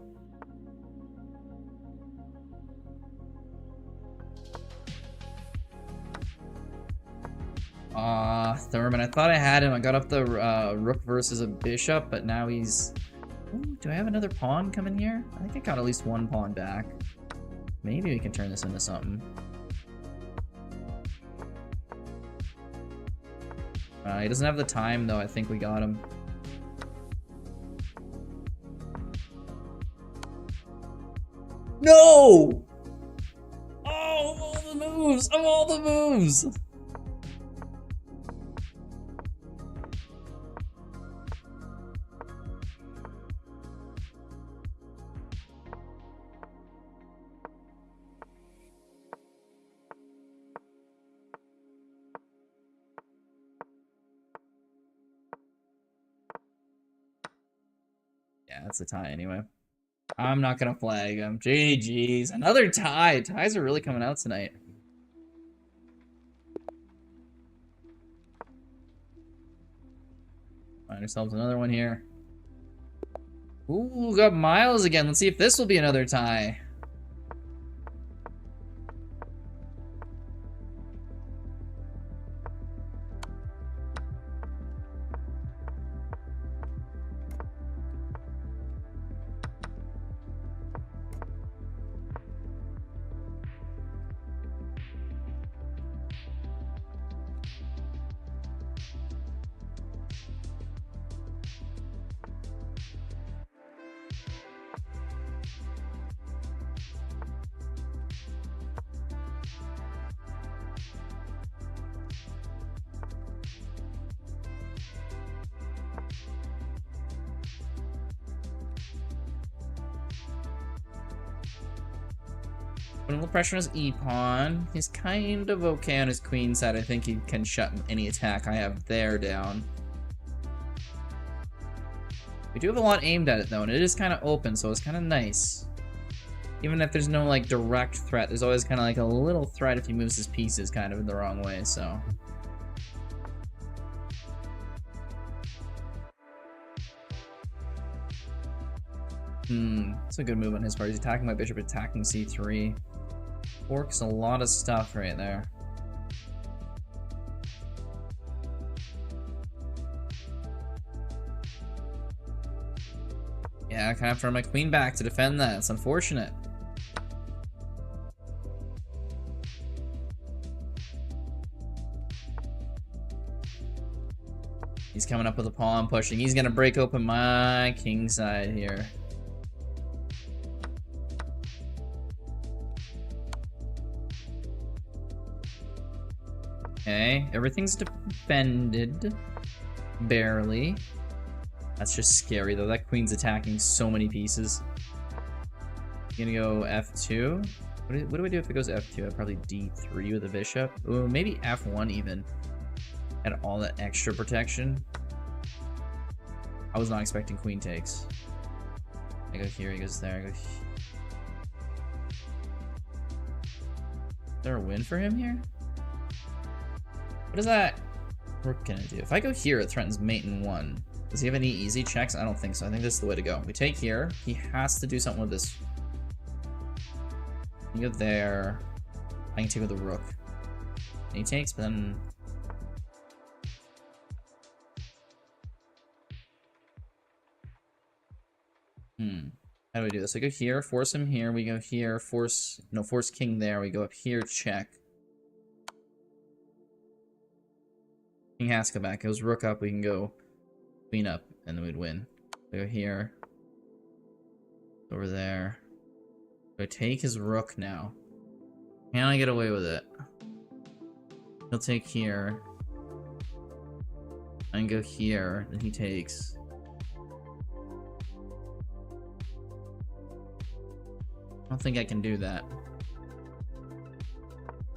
Thurman, I thought I had him. I got up the rook versus a bishop, but now he's... Ooh, do I have another pawn coming here? I think I got at least one pawn back. Maybe we can turn this into something. He doesn't have the time, though. I think we got him. No! Oh, of all the moves! Of all the moves! Yeah, that's a tie anyway. I'm not gonna flag him. GG's. Another tie. Ties are really coming out tonight. Find ourselves another one here. Ooh, got Miles again. Let's see if this will be another tie. Putting a little pressure on his e-pawn. He's kind of okay on his queen side. I think he can shut any attack I have there down. We do have a lot aimed at it, though, and it is kind of open, so it's kind of nice. Even if there's no, like, direct threat, there's always kind of, like, a little threat if he moves his pieces kind of in the wrong way, so... It's a good move on his part. He's attacking my bishop, attacking c3. Forks a lot of stuff right there. Yeah, I kind of have to run my queen back to defend that. It's unfortunate. He's coming up with a pawn pushing. He's gonna break open my king side here. Okay, everything's defended. Barely. That's just scary though. That queen's attacking so many pieces. Gonna go f2. What do I do if it goes f2? I'd probably d3 with a bishop. Ooh, maybe f1 even. Had all that extra protection. I was not expecting queen takes. I go here, he goes there, I go here. Is there a win for him here? What is that rook gonna do? If I go here, it threatens mate in 1. Does he have any easy checks? I don't think so. I think this is the way to go. We take here. He has to do something with this. You go there. I can take with the rook. And he takes, but then... How do we do this? I go here, force him here. We go here, force king there. We go up here, check. King has to go back. Goes rook up. We can go queen up, and then we'd win. We go here. Over there. I take his rook now. Can I get away with it? He'll take here. I can go here, and he takes. I don't think I can do that.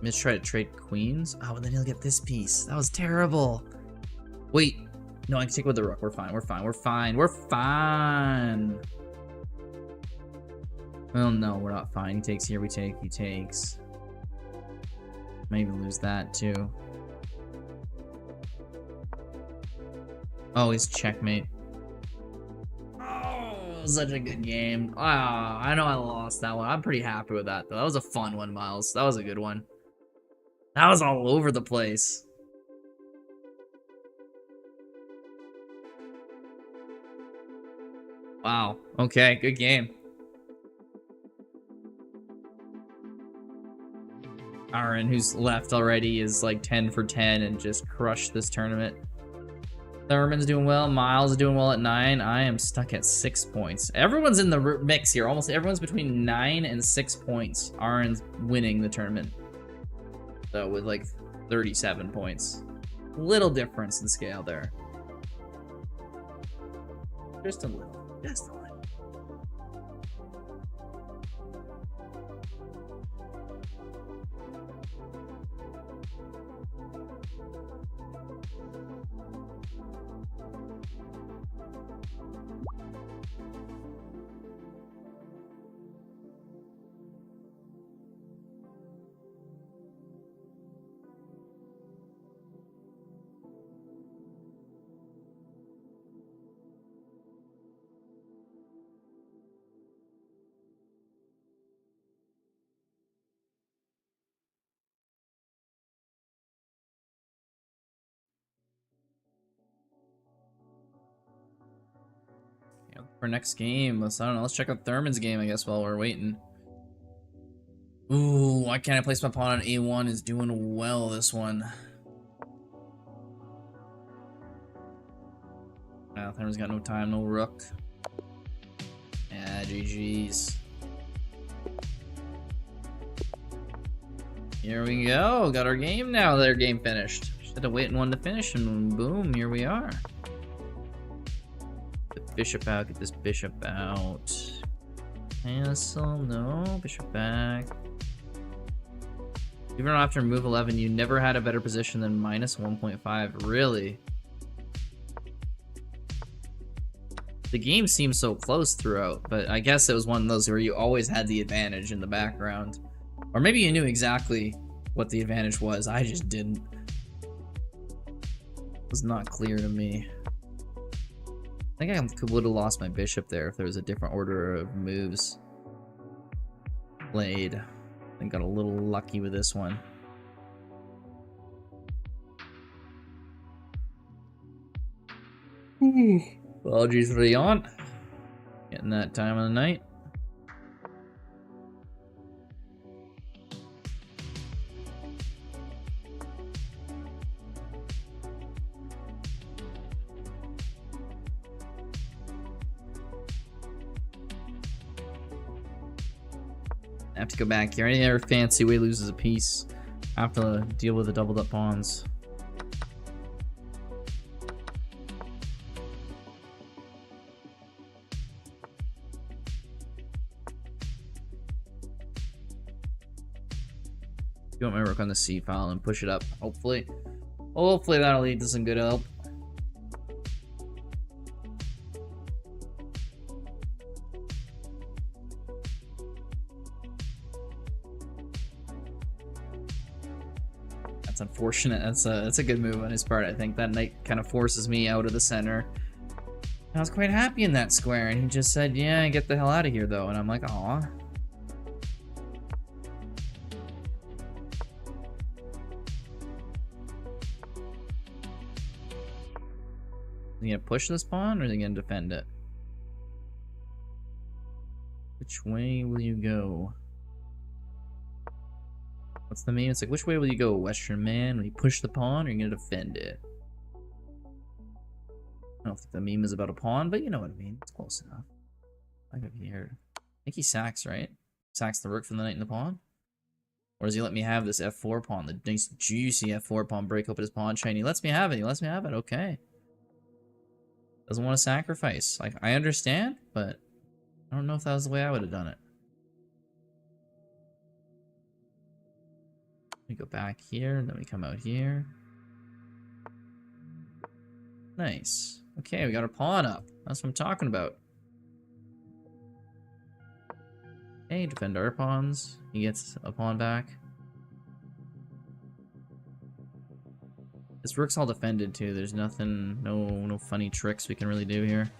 Let's try to trade queens. Oh, and then he'll get this piece. That was terrible. Wait. No, I can take with the rook. We're fine. We're fine. We're fine. We're fine. Well, no, we're not fine. He takes here. We take. He takes. Maybe lose that too. Oh, he's checkmate. Such a good game. I know I lost that one. I'm pretty happy with that though. That was a fun one, Miles. That was a good one. That was all over the place. Wow. Okay, good game. Aaron, who's left already, is like 10 for 10 and just crushed this tournament. Thurman's doing well. Miles is doing well at 9. I am stuck at 6 points. Everyone's in the mix here. Almost everyone's between 9 and 6 points. Aaron's winning the tournament. So with like 37 points. Little difference in scale there. Just a little. Just a little. For next game, I don't know, let's check out Thurman's game, I guess, while we're waiting. Ooh, why can't I place my pawn on A1? Is doing well, this one. Thurman's got no time, no rook. Yeah, GG's. Here we go, got our game now. Their game finished. Just had to wait and one to finish, and boom, here we are. Bishop out, get this bishop out. Castle, no, bishop back. Even after move 11, you never had a better position than minus 1.5. Really? The game seems so close throughout, but I guess it was one of those where you always had the advantage in the background. Or maybe you knew exactly what the advantage was. I just didn't. It was not clear to me. I think I would have lost my bishop there if there was a different order of moves played. I got a little lucky with this one. Apologies for the yawn. Getting that time of the night. I have to go back here. Any other fancy way loses a piece. I have to deal with the doubled up pawns. Do my work on the C file and push it up. Hopefully that'll lead to some good help. That's unfortunate. That's a good move on his part. I think that knight kind of forces me out of the center. I was quite happy in that square, and he just said, "Yeah, get the hell out of here, though." And I'm like, "Aw." Is he gonna push this pawn, or is he gonna defend it? Which way will you go? What's the meme? It's like, which way will you go, Western man? Will you push the pawn, or are you gonna defend it? I don't think the meme is about a pawn, but you know what I mean. It's close enough. I could be here. I think he sacks, right? Sacks the rook from the knight and the pawn? Or does he let me have this f4 pawn? The nice juicy f4 pawn break open his pawn chain. He lets me have it. He lets me have it. Okay. Doesn't want to sacrifice. Like, I understand, but I don't know if that was the way I would have done it. We go back here, and then we come out here. Nice. Okay, we got our pawn up. That's what I'm talking about. Okay, defend our pawns. He gets a pawn back. This rook's all defended too. There's nothing, no funny tricks we can really do here.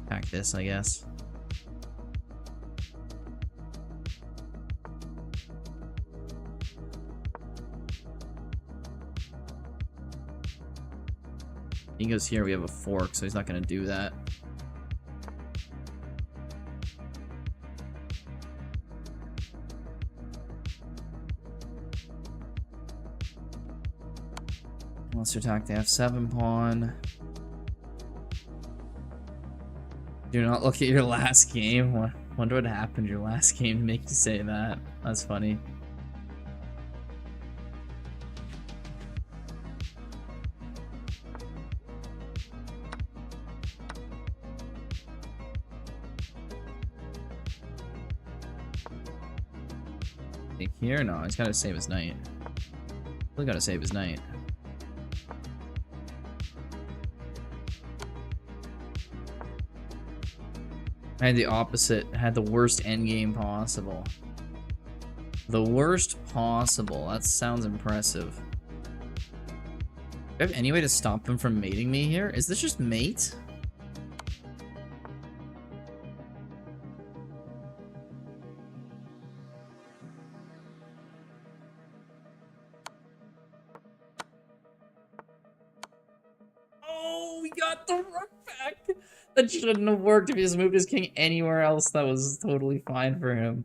Attack this, I guess. He goes here, we have a fork, so he's not gonna do that. Wants to attack the f7 pawn. Do not look at your last game. Wonder what happened your last game to make you say that. That's funny. Take here? No, he's gotta save his knight. Really gotta save his knight. I had the opposite. I had the worst endgame possible. The worst possible. That sounds impressive. Do I have any way to stop him from mating me here? Is this just mate? Oh, we got the rook back! That shouldn't have worked if he just moved his king anywhere else. That was totally fine for him.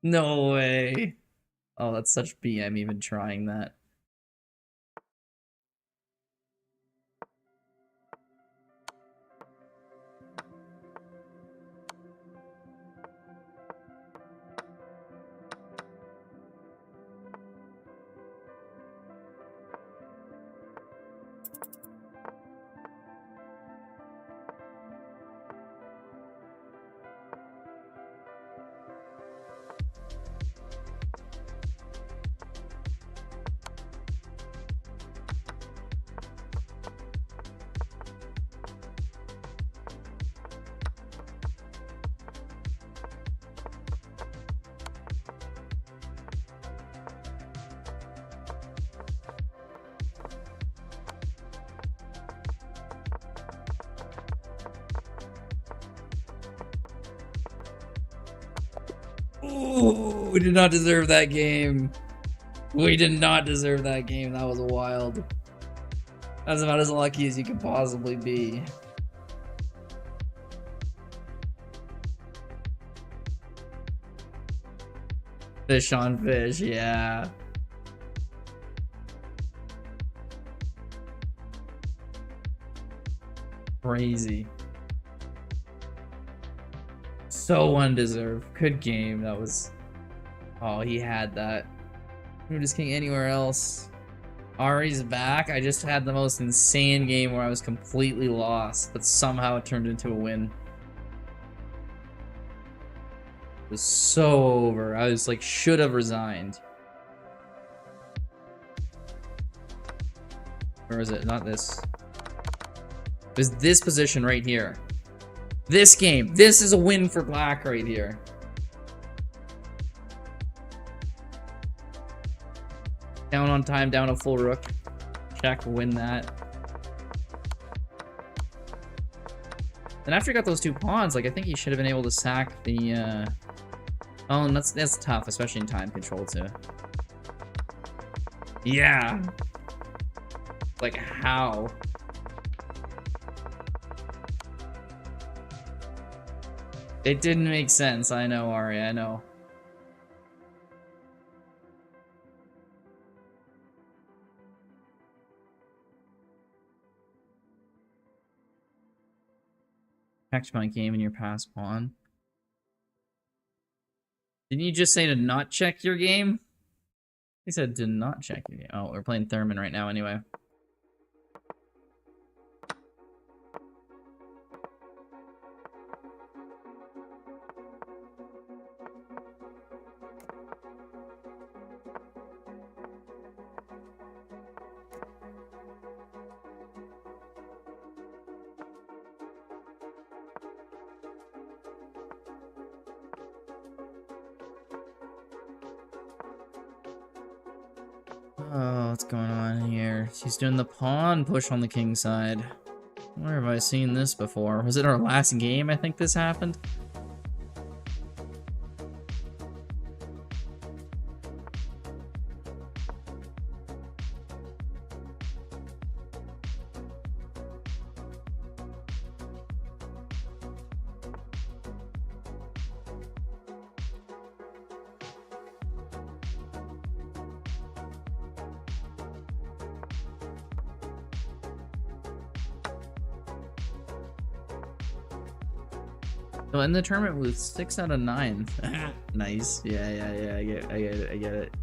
No way. Oh, that's such BM even trying that. Ooh, we did not deserve that game. We did not deserve that game. That was wild. That's about as lucky as you could possibly be. Fish on fish, yeah. Crazy. So undeserved. Good game. That was... Oh, he had that. Moved his king anywhere else. Ari's back. I just had the most insane game where I was completely lost, but somehow it turned into a win. It was so over. I was like, should have resigned. Or is it? Not this. It was this position right here. This game. This is a win for black right here. Down on time, down a full rook. Check, win that. And after he got those 2 pawns, like, I think he should have been able to sack the, Oh, and that's tough, especially in time control, too. Yeah! Like, how? It didn't make sense, I know, Ari, I know. Checked my game in your pass pawn. Didn't you just say to not check your game? He said to not check your game. Oh, we're playing Thurman right now anyway. Oh, what's going on here? She's doing the pawn push on the king side. Where have I seen this before? Was it our last game I think this happened? So in the tournament with 6 out of 9. Nice. Yeah, I get it.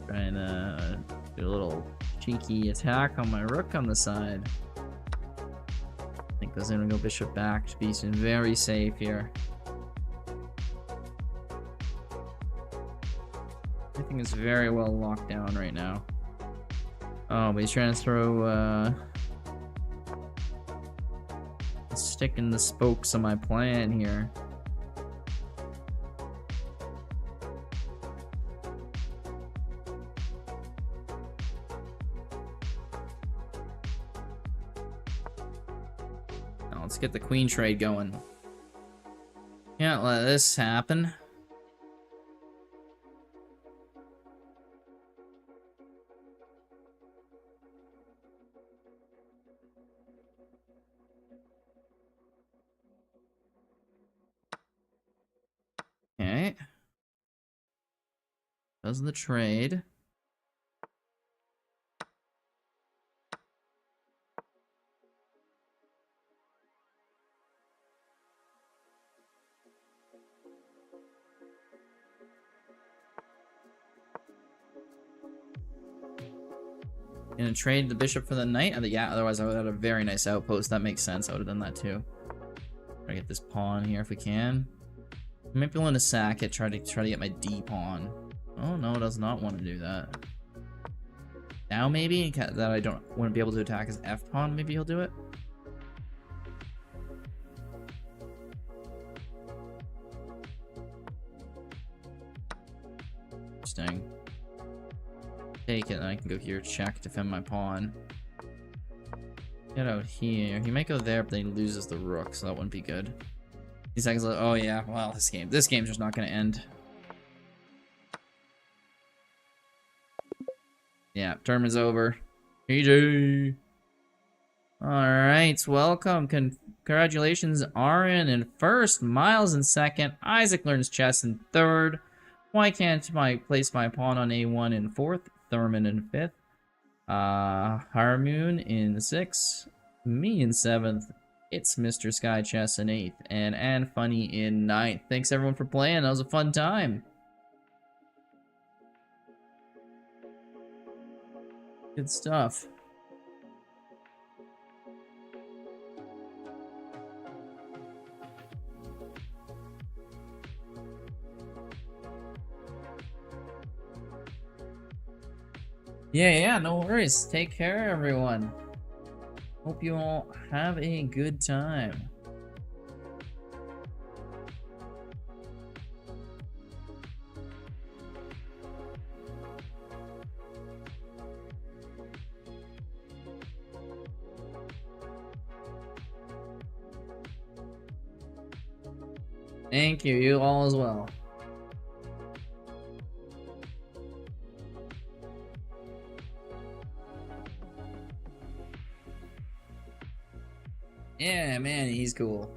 Trying to do a little cheeky attack on my rook on the side. I think goes in and go bishop back to be very safe here. Everything is very well locked down right now. Oh, but he's trying to throw sticking the spokes on my plan here. Now let's get the queen trade going. Can't let this happen. Okay. Does the trade. Gonna trade the bishop for the knight? Yeah, otherwise I would have had a very nice outpost. That makes sense. I would have done that too. Try to get this pawn here if we can. I might be willing to sack it, try to get my D pawn. Oh no, it does not want to do that. Now maybe that I wouldn't be able to attack his F pawn. Maybe he'll do it. Interesting. Take it, and I can go here, check, defend my pawn. Get out here. He might go there, but then he loses the rook, so that wouldn't be good. These seconds later, oh yeah, well, this game's just not gonna end. Yeah, term is over. GG. Alright, welcome. Congratulations, Aaron in first, Miles in second, Isaac learns chess in third. Why can't I place my pawn on A1 in fourth? Thurman in fifth. Harmoon in sixth. Me in seventh. It's Mr. Sky Chess in 8th, and Funny in 9th. Thanks everyone for playing. That was a fun time. Good stuff. Yeah, no worries. Take care, everyone. Hope you all have a good time. Thank you. You all as well. Yeah, man, he's cool.